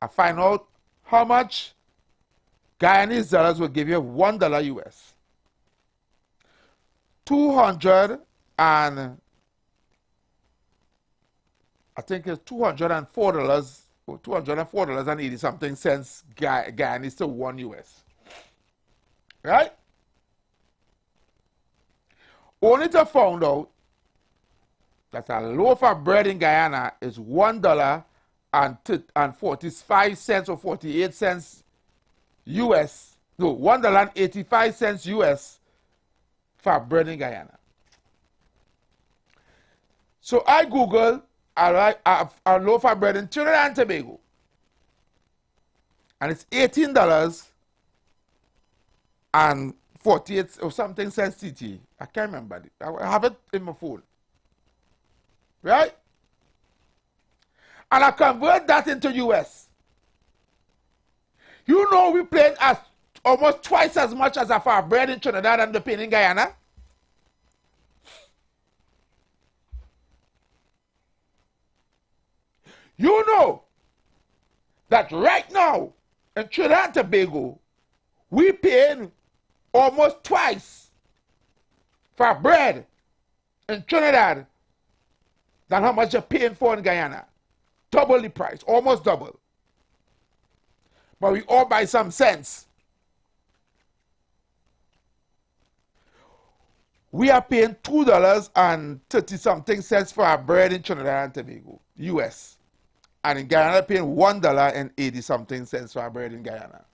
I find out how much Guyanese dollars will give you $1 US. 200 and I think it's $204 or $204.80 something cents Guyanese to 1 US. Right? Only to found out that a loaf of bread in Guyana is $1.45 or 48 cents US. No, $1.85 US for bread in Guyana. So I Googled a loaf of bread in Trinidad and Tobago. And it's $18 and 48 or something cents TT. I can't remember it. I have it in my phone. Right? And I convert that into US. You know we paying almost twice as much as our bread in Trinidad and the paying in Guyana. You know that right now in Trinidad and Tobago, we paying almost twice for bread in Trinidad than how much you're paying for in Guyana. Double the price, almost double. But we all buy some cents. We are paying $2.30 cents for our bread in Trinidad and Tobago, US. And in Guyana, paying $1.80 for our bread in Guyana,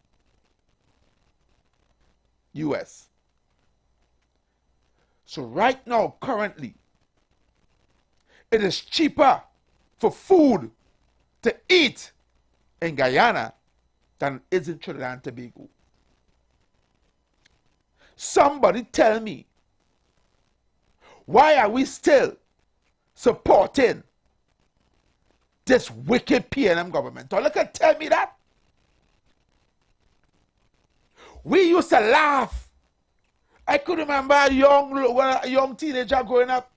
US. So right now, currently, it is cheaper for food to eat in Guyana than it is in Trinidad and Tobago. Somebody tell me, why are we still supporting this wicked PNM government? Or look at, tell me that. We used to laugh. I could remember a young teenager growing up.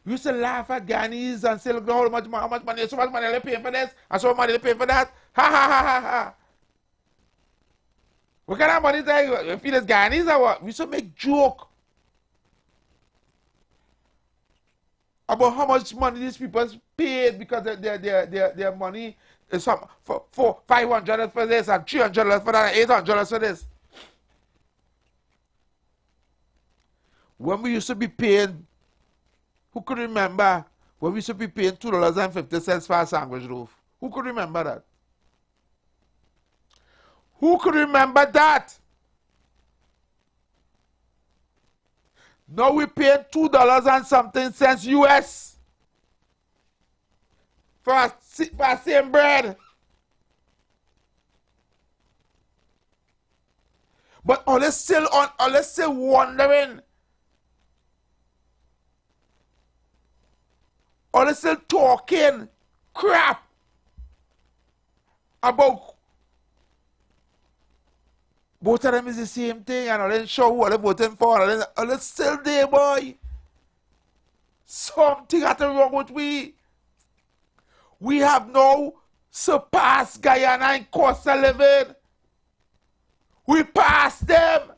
We used to laugh at Guyanese and say, look, how much money, so much money they pay for this, and so much money they pay for that. Ha ha ha ha ha. What kind of money is that? You feel it's Guyanese or what? We used to make joke about how much money these people paid because their money is for $500 for this and $300 for that and $800 for this. When we used to be paying, who could remember when we used to be paying $2.50 for a sandwich loaf? Who could remember that? Who could remember that? Now we pay $2 and something cents US for same bread. But all is still wondering. All is still talking crap about both of them is the same thing, and I didn't show what they're voting for. And it's still there, boy. Something got wrong with we. We have now surpassed Guyana in cost of living. We passed them.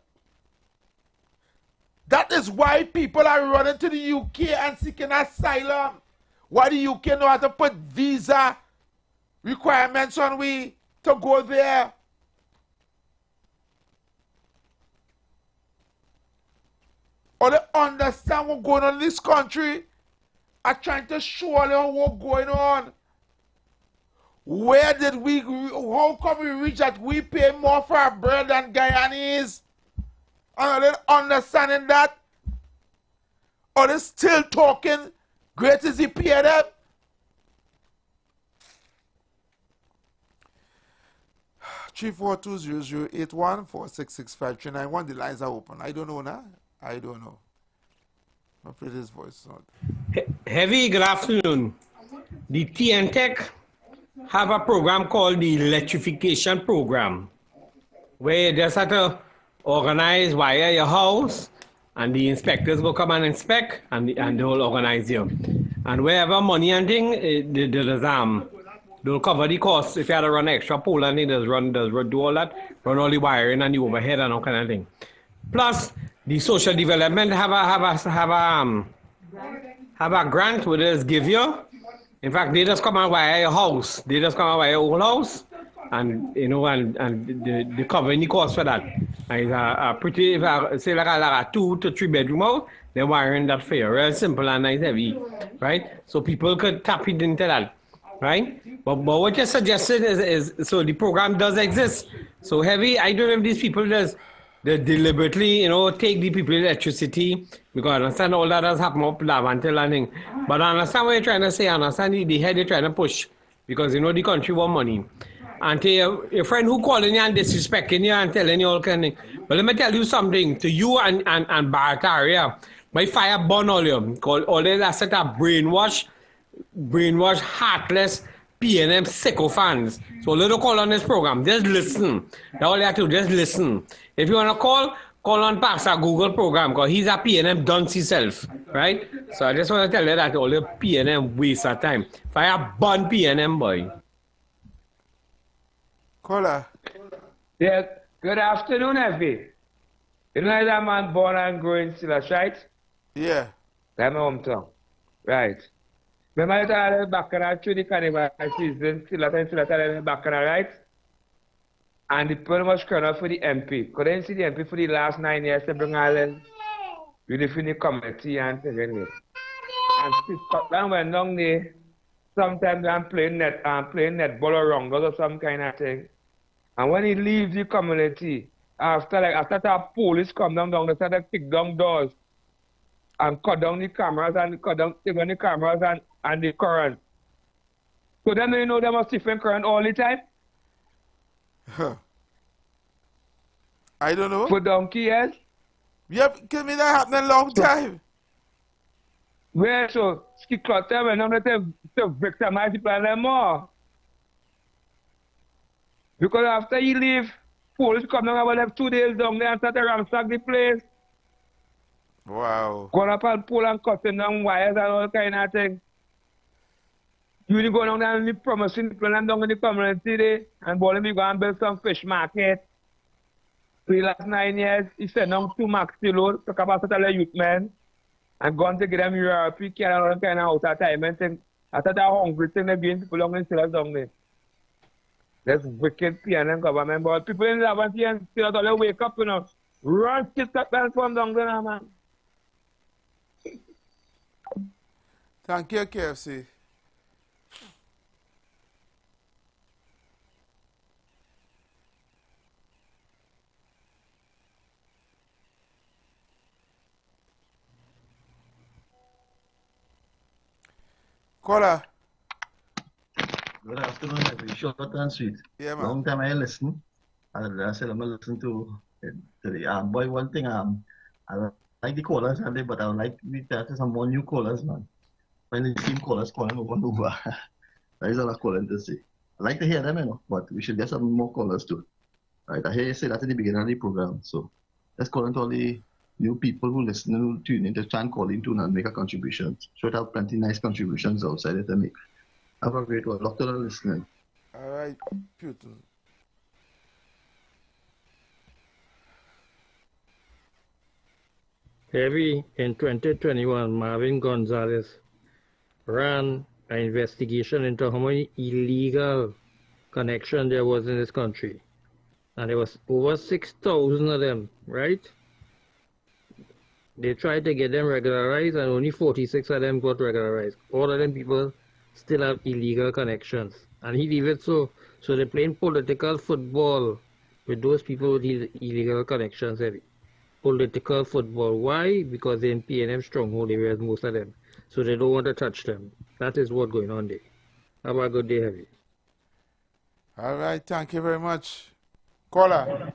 That is why people are running to the UK and seeking asylum. Why the UK know how to put visa requirements on we to go there. or they understand what's going on in this country, are trying to show them what's going on. Where did we, how come we reach that we pay more for our bread than Guyanese? And are they understanding that? Or they still talking great is the PNM? Three 4200814665391. The lines are open. I don't know now. I don't know. I'll play this voice note. Heavy, good afternoon. The TNTech have a program called the Electrification Program, where you just have to organize via your house, and the inspectors will come and inspect, and they will organize you. And wherever money and thing, they'll cover the costs. If you had to run extra pole and they do all that, run all the wiring and the overhead and all kind of thing. Plus, the social development have a grant where they just give you. In fact, they just come and wire your house. They just come and wire your old house, and you know, and they cover any cost for that. And it's a pretty, if I say like a 2 to 3 bedroom house, they're wiring that for you. Real simple and nice heavy, right? So people could tap it into that, right? But what you're suggesting is so the program does exist. So heavy, I don't know if these people just they deliberately, you know, take the people electricity, because I understand all that has happened up Lavantil and thing. But I understand what you're trying to say. I understand the head you're trying to push, because you know the country want money. And to your friend who calling you and disrespecting you and telling you all kind of thing. But let me tell you something, to you and Barataria, my fire burn all you. All this asset are brainwash, heartless, PNM sycophants. So let us call on this program. Just listen. That's all you have to do, just listen. If you want to call on Pastor Google program, because he's a PNM dunce himself, right? So I just want to tell you that all the PNM waste of time. Fire burn PNM, boy. Caller. Yes, good afternoon, Effie. You know that man born and growing still, right? Yeah. That's my hometown. Right. Remember that I back through the carnival season, still back right? And the pretty much crying out for the MP. Couldn't see the MP for the last 9 years to bring Ireland within the community and things anyway. And since Scotland went down there, sometimes I'm playing netball or wrongles or some kind of thing. And when he leaves the community, after that police come down, they start to kick down doors and cut down the cameras and take on the cameras and the current. So then you know they must different current all the time. Huh. I don't know. For donkey years? Yep, give me that happening a long time. Where so ski clutter when I'm not to victimize the planet more. Because after you leave, police come down about left 2 days down there and start to ransack the place. Wow. Going up and pull and cutting down wires and all kind of thing. You go down there and you promising people and down in the community there and boy, me go and build some fish market. For the last 9 years, he sent down 2 maxi load to capacity youth men and gone to get them Europe, carry all kind of out of time and thing. After that hungry thing, they bring people down and still down there. That's wicked PNM government, but people in the Lavantil still don't wake up, you know. Run, kiss that man from down there, man. Thank you, KFC. Caller. Good afternoon, everybody. Short and sweet. Yeah, man. Long time I listen. And I said I'm gonna listen to the boy. One thing I like the callers, but I would like to some more new callers, man. When the same callers calling over and over, that is all I'm calling to say. I like to hear them, you know, but we should get some more callers too. Right? I hear you say that at the beginning of the program, so let's call on to all the new people who listen, who tune in to try and call in to and make a contribution. Sure, have plenty nice contributions outside it to make. Have a great one. Look to the listening. All right, Putin. Heavy in 2021, Marvin Gonzalez ran an investigation into how many illegal connections there was in this country. And there was over 6,000 of them, right? They tried to get them regularized, and only 46 of them got regularized. All of them people still have illegal connections. And he leave it so they're playing political football with those people with illegal connections. Political football. Why? Because they're in PNM stronghold areas, most of them. So they don't want to touch them. That is what's going on there. Have a good day, Heavy. All right, thank you very much. Caller.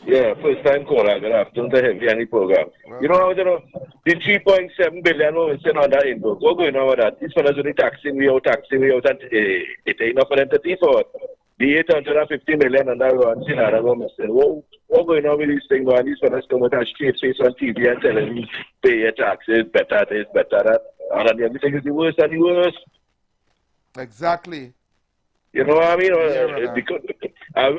Yeah, first time caller. Good afternoon to Heavy and the program. You know, the 3.7 billion we're sitting on that inbox. What's going on with that? These fellas only taxing me out, and it ain't enough for them to thief out. The 850 million and that one, see, I go, what's going on with these things, man? These fellas come with a straight face on TV and telling me, pay your taxes, better this, better that. And then everything is the worst and the worst. Exactly. You know what I mean? Because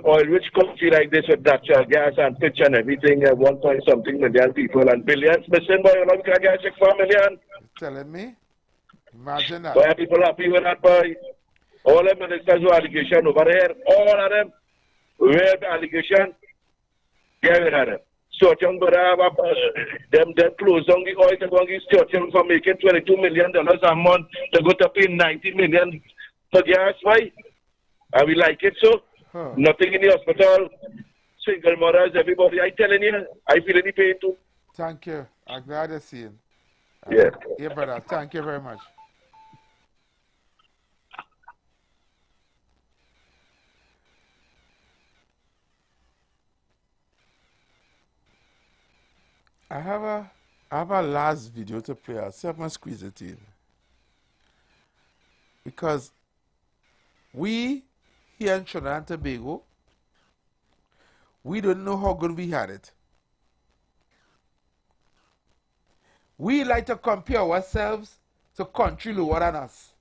oil-rich country like this with natural gas and pitch and everything, 1-point-something million people and billions missing, boy, you know, we can get check for $1 million. You're telling me? Imagine that. Why are people happy with that, boy? All the ministers who allegation over here, all of them, where the allegation, get rid of them. So, young brother, them close down the oil, they're going to start for making $22 million a month, they're going to pay $90 million for gas, why? And we like it so. Nothing in the hospital. Single mothers, everybody. I telling you, I feel any pain too. Thank you. I'm glad to see you. Yeah. Yeah, brother. Thank you very much. I have a last video to play. I'll see if I can squeeze it in. Because we here in Trinidad and Tobago, we don't know how good we had it. We like to compare ourselves to country lower than us.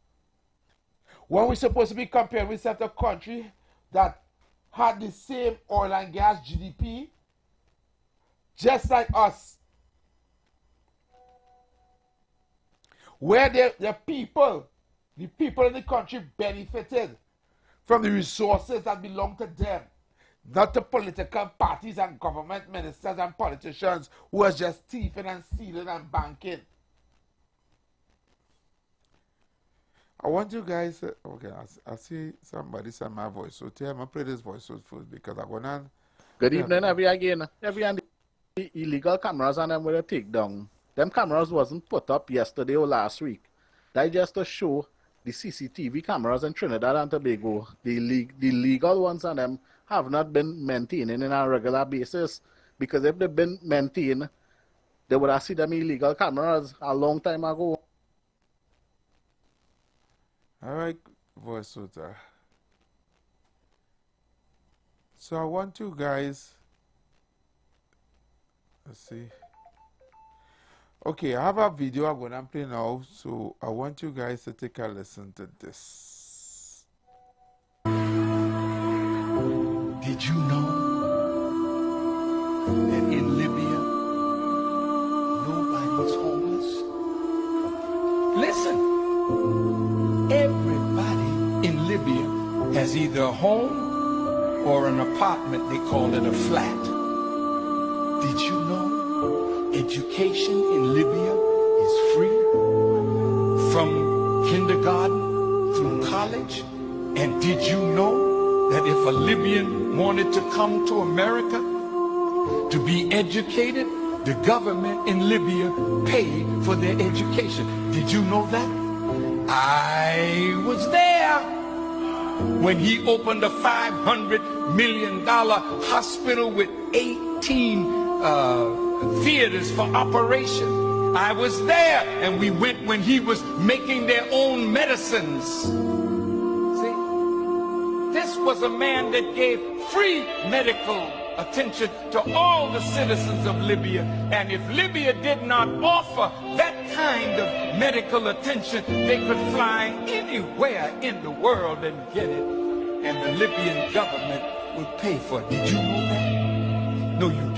When we're supposed to be comparing ourselves to a country that had the same oil and gas GDP, just like us. Where the people in the country benefited from the resources that belong to them, not to political parties and government ministers and politicians who are just thieving and stealing and banking. I want you guys, okay, I see somebody send my voice, so I'm going to play this voice first because I'm going to... Good evening, again. The illegal cameras and them were take down. Them cameras wasn't put up yesterday or last week. That just to show the CCTV cameras in Trinidad and Tobago, the legal ones on them have not been maintained in a regular basis. Because if they've been maintained, they would have seen them illegal cameras a long time ago. All right, voice filter. So I want you guys, let's see. Okay, I have a video I'm going to play now, so I want you guys to take a listen to this. Did you know that in Libya, nobody's homeless? Listen, everybody in Libya has either a home or an apartment. They call it a flat. Did you know education in Libya is free? From kindergarten through college? And did you know that if a Libyan wanted to come to America to be educated, the government in Libya paid for their education? Did you know that? I was there when he opened a $500 million hospital with 18 theaters for operation. I was there, and we went when he was making their own medicines. See, this was a man that gave free medical attention to all the citizens of Libya. And if Libya did not offer that kind of medical attention, they could fly anywhere in the world and get it. And the Libyan government would pay for it. Did you know that? No, you didn't.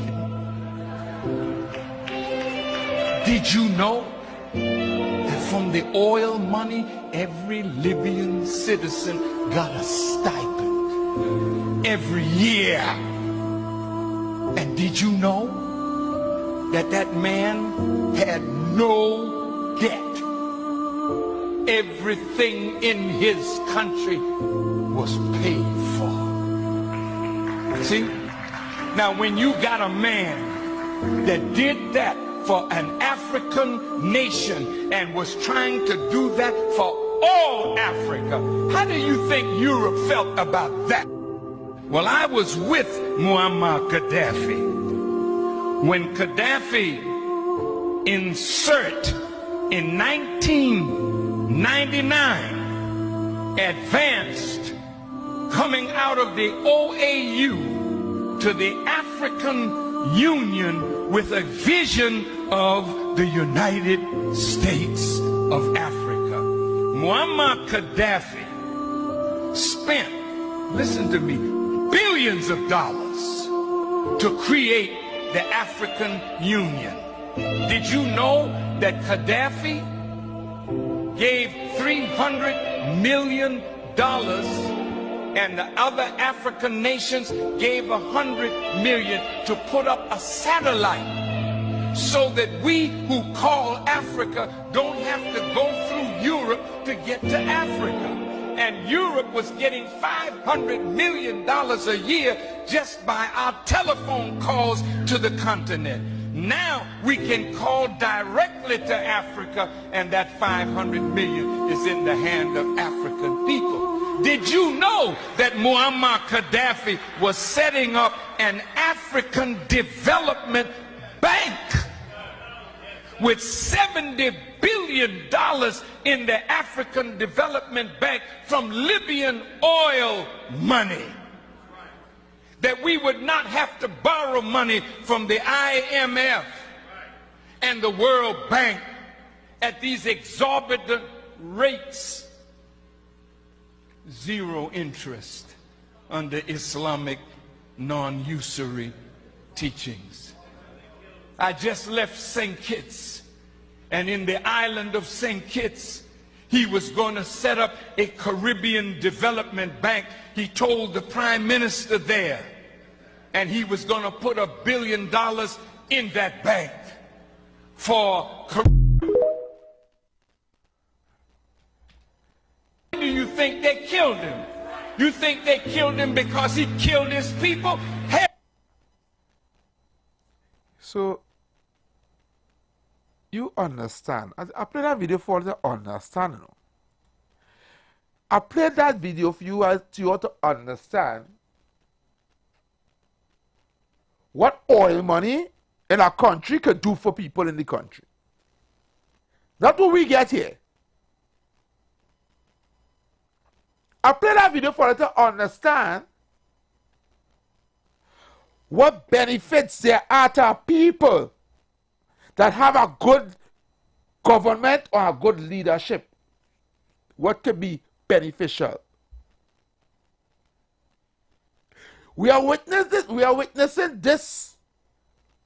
Did you know that from the oil money, every Libyan citizen got a stipend every year? And did you know that that man had no debt. Everything in his country was paid for. See? Now, when you got a man that did that for an African nation and was trying to do that for all Africa, how do you think Europe felt about that? Well, I was with Muammar Gaddafi when Gaddafi insert in 1999 advanced coming out of the OAU to the African Union with a vision of the United States of Africa. Muammar Gaddafi spent, listen to me, billions of dollars to create the African Union. Did you know that Gaddafi gave $300 million and the other African nations gave $100 million to put up a satellite so that we who call Africa don't have to go through Europe to get to Africa? And Europe was getting $500 million a year just by our telephone calls to the continent. Now we can call directly to Africa, and that $500 million is in the hand of African people. Did you know that Muammar Gaddafi was setting up an African development bank with $70 billion in the African Development Bank from Libyan oil money? That we would not have to borrow money from the IMF and the World Bank at these exorbitant rates. Zero interest under Islamic non-usury teachings. I just left St. Kitts, and in the island of St. Kitts, he was going to set up a Caribbean Development Bank. He told the Prime Minister there, and he was going to put $1 billion in that bank for do you think they killed him? You think they killed him because he killed his people? Hell. So, you understand. I played that video for you to understand. You know? I played that video for you to understand what oil money in a country could do for people in the country. That's what we get here. I played that video for you to understand what benefits there are to people that have a good government or a good leadership. What could be beneficial? We are witnessing this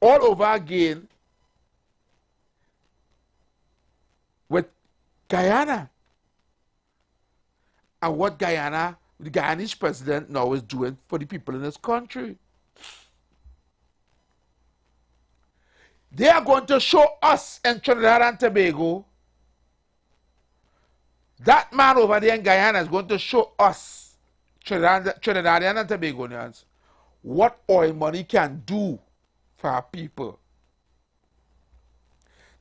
all over again with Guyana. And what Guyana, the Guyanese president now is doing for the people in this country. They are going to show us in Trinidad and Tobago. That man over there in Guyana is going to show us, Trinidadian and Tobagonians, what oil money can do for our people.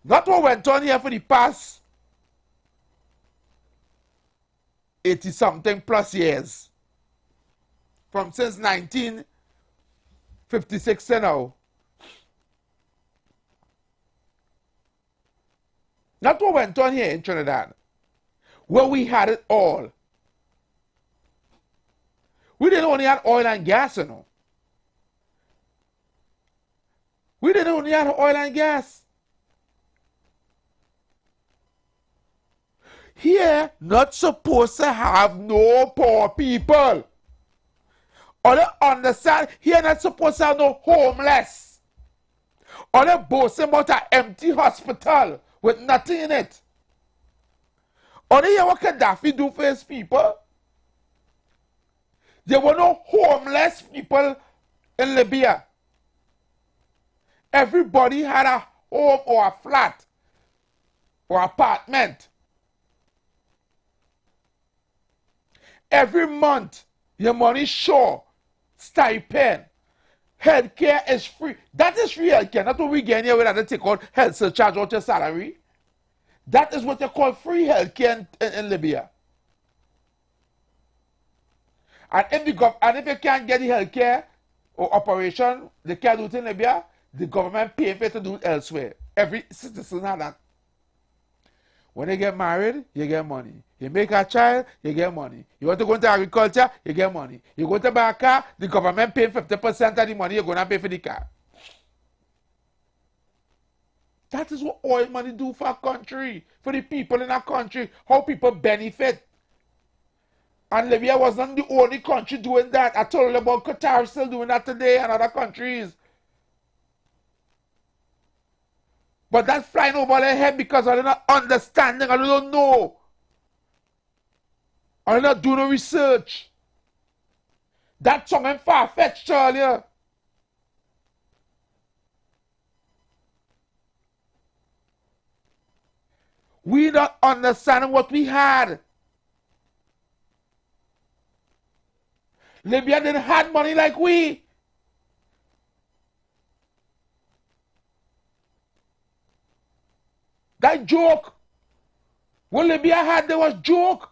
Not what went on here for the past 80-something plus years. From since 1956 to now. Not what went on here in Trinidad, where we had it all. We didn't only have oil and gas, you know. We didn't only have oil and gas. Here, not supposed to have no poor people. Or they understand, here not supposed to have no homeless. Or they boasting about an empty hospital with nothing in it. Or they hear what Gaddafi do for his people. There were no homeless people in Libya. Everybody had a home or a flat or apartment. Every month, your money sure, stipend. Healthcare is free. That is free healthcare. Not what we get here where they take out health surcharge out your salary. That is what they call free healthcare in Libya. And if you can't get the healthcare or operation, they can't do it in Libya, the government pay for it to do it elsewhere. Every citizen has that. When you get married, you get money. You make a child, you get money. You want to go into agriculture, you get money. You go to buy a car, the government pay 50% of the money you're going to pay for the car. That is what oil money do for a country, for the people in a country, how people benefit. And Libya wasn't the only country doing that. I told you about Qatar still doing that today and other countries. But that's flying over their head because they're not understanding and they don't know. And they're not doing no research. That's something far-fetched earlier. We not understanding what we had. Libya didn't have money like we. That joke. What Libya had, there was joke.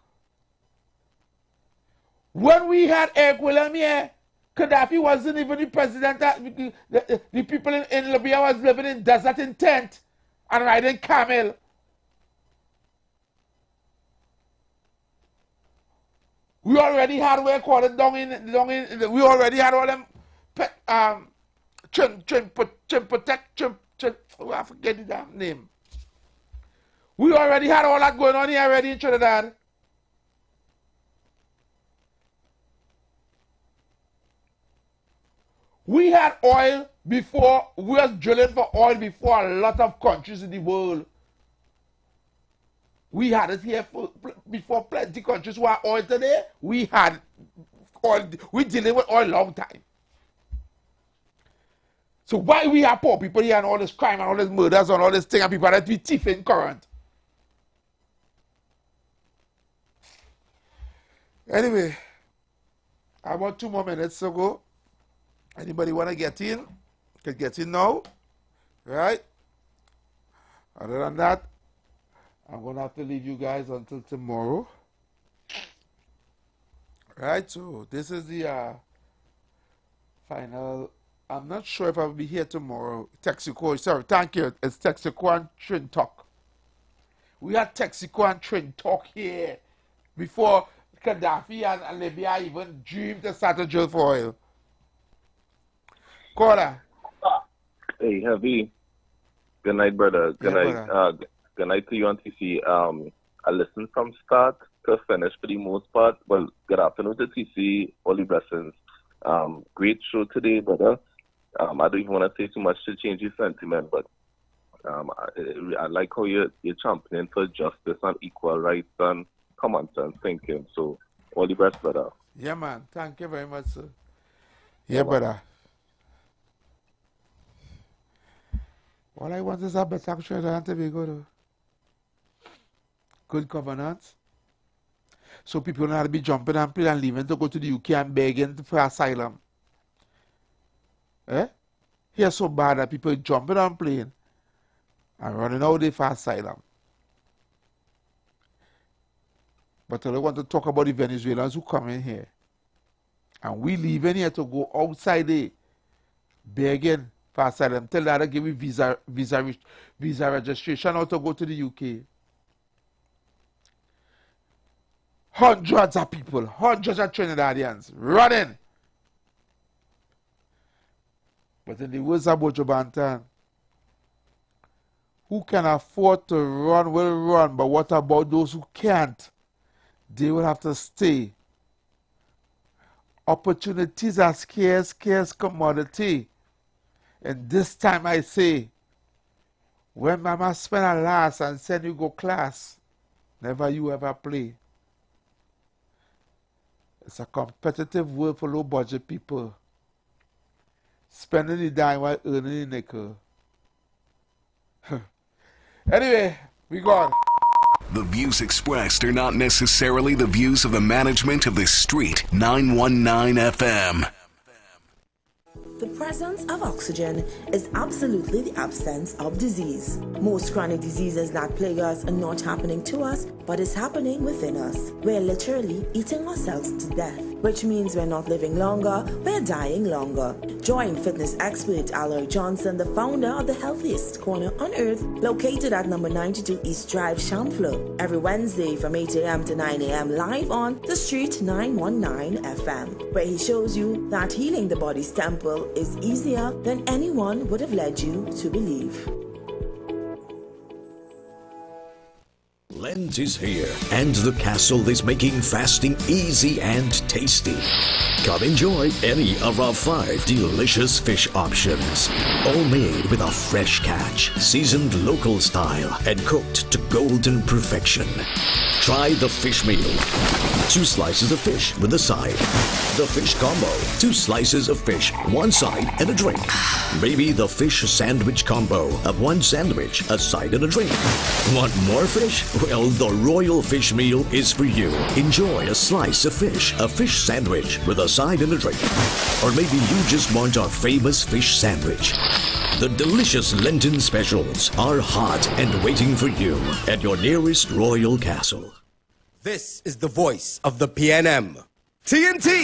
When we had Iwer here, Gaddafi wasn't even the president. The people in Libya was living in desert in tent and riding camel. We already had what we call it we already had all them I forget the damn name. We already had all that going on here already in Trinidad. We had oil before, we was drilling for oil before a lot of countries in the world. We had it here before plenty countries who have oil today. We had oil, we dealing with oil long time. So why we have poor people here and all this crime and all this murders and all this thing and people that we thief in current? Anyway, about 2 more minutes to go. Anybody want to get in? Can get in now. Right? Other than that, I'm going to have to leave you guys until tomorrow. Right? So this is the final. I'm not sure if I'll be here tomorrow. Texaco, sorry, thank you. It's Texaco and Trin Talk. We had Texaco and Trin Talk here before Gaddafi and Libya even dreamed to start to drill for oil. Caller. Hey, Heavy. Good night, brother. Good night. Good night to you and TC. I listened from start to finish for the most part. Well, good afternoon to TC. All the blessings. Great show today, brother. I don't even want to say too much to change your sentiment, but I like how you're championing for justice and equal rights and common sense thinking. So, all the best, brother. Yeah, man. Thank you very much, sir. Yeah, brother. All I want is a better Trinidad and Tobago, though. Good governance. So people don't have to be jumping and playing and leaving to go to the UK and begging for asylum. Eh? Here so bad that people jumping on plane and running out there for asylum. But I want to talk about the Venezuelans who come in here. And we leaving here to go outside there begging for asylum. Tell them to give me visa registration or to go to the UK. Hundreds of people, hundreds of Trinidadians running. But in the words of Bojo Bantan, who can afford to run will run, but what about those who can't? They will have to stay. Opportunities are scarce commodity. And this time I say, when mama spend her last and send you go class, never you ever play. It's a competitive world for low budget people. Spending the dime while earning the nickel. Anyway, we gone. The views expressed are not necessarily the views of the management of the Street 919 FM. The presence of oxygen is absolutely the absence of disease. Most chronic diseases that plague us are not happening to us, but is happening within us. We're literally eating ourselves to death, which means we're not living longer, we're dying longer. Join fitness expert Iwer Johnson, the founder of the healthiest corner on earth, located at number 92 East Drive, Chamfleur, every Wednesday from 8 a.m. to 9 a.m. live on the Street 919 FM, where he shows you that healing the body's temple is easier than anyone would have led you to believe. Lent is here, and the castle is making fasting easy and tasty. Come enjoy any of our 5 delicious fish options, all made with a fresh catch, seasoned local style, and cooked to golden perfection. Try the fish meal. 2 slices of fish with a side. The fish combo. 2 slices of fish, 1 side, and a drink. Maybe the fish sandwich combo of 1 sandwich, a side, and a drink. Want more fish? Well, the Royal Fish Meal is for you. Enjoy a slice of fish, a fish sandwich with a side and a drink. Or maybe you just want our famous fish sandwich. The delicious Lenten specials are hot and waiting for you at your nearest royal castle. This is the voice of the PNM. TNT!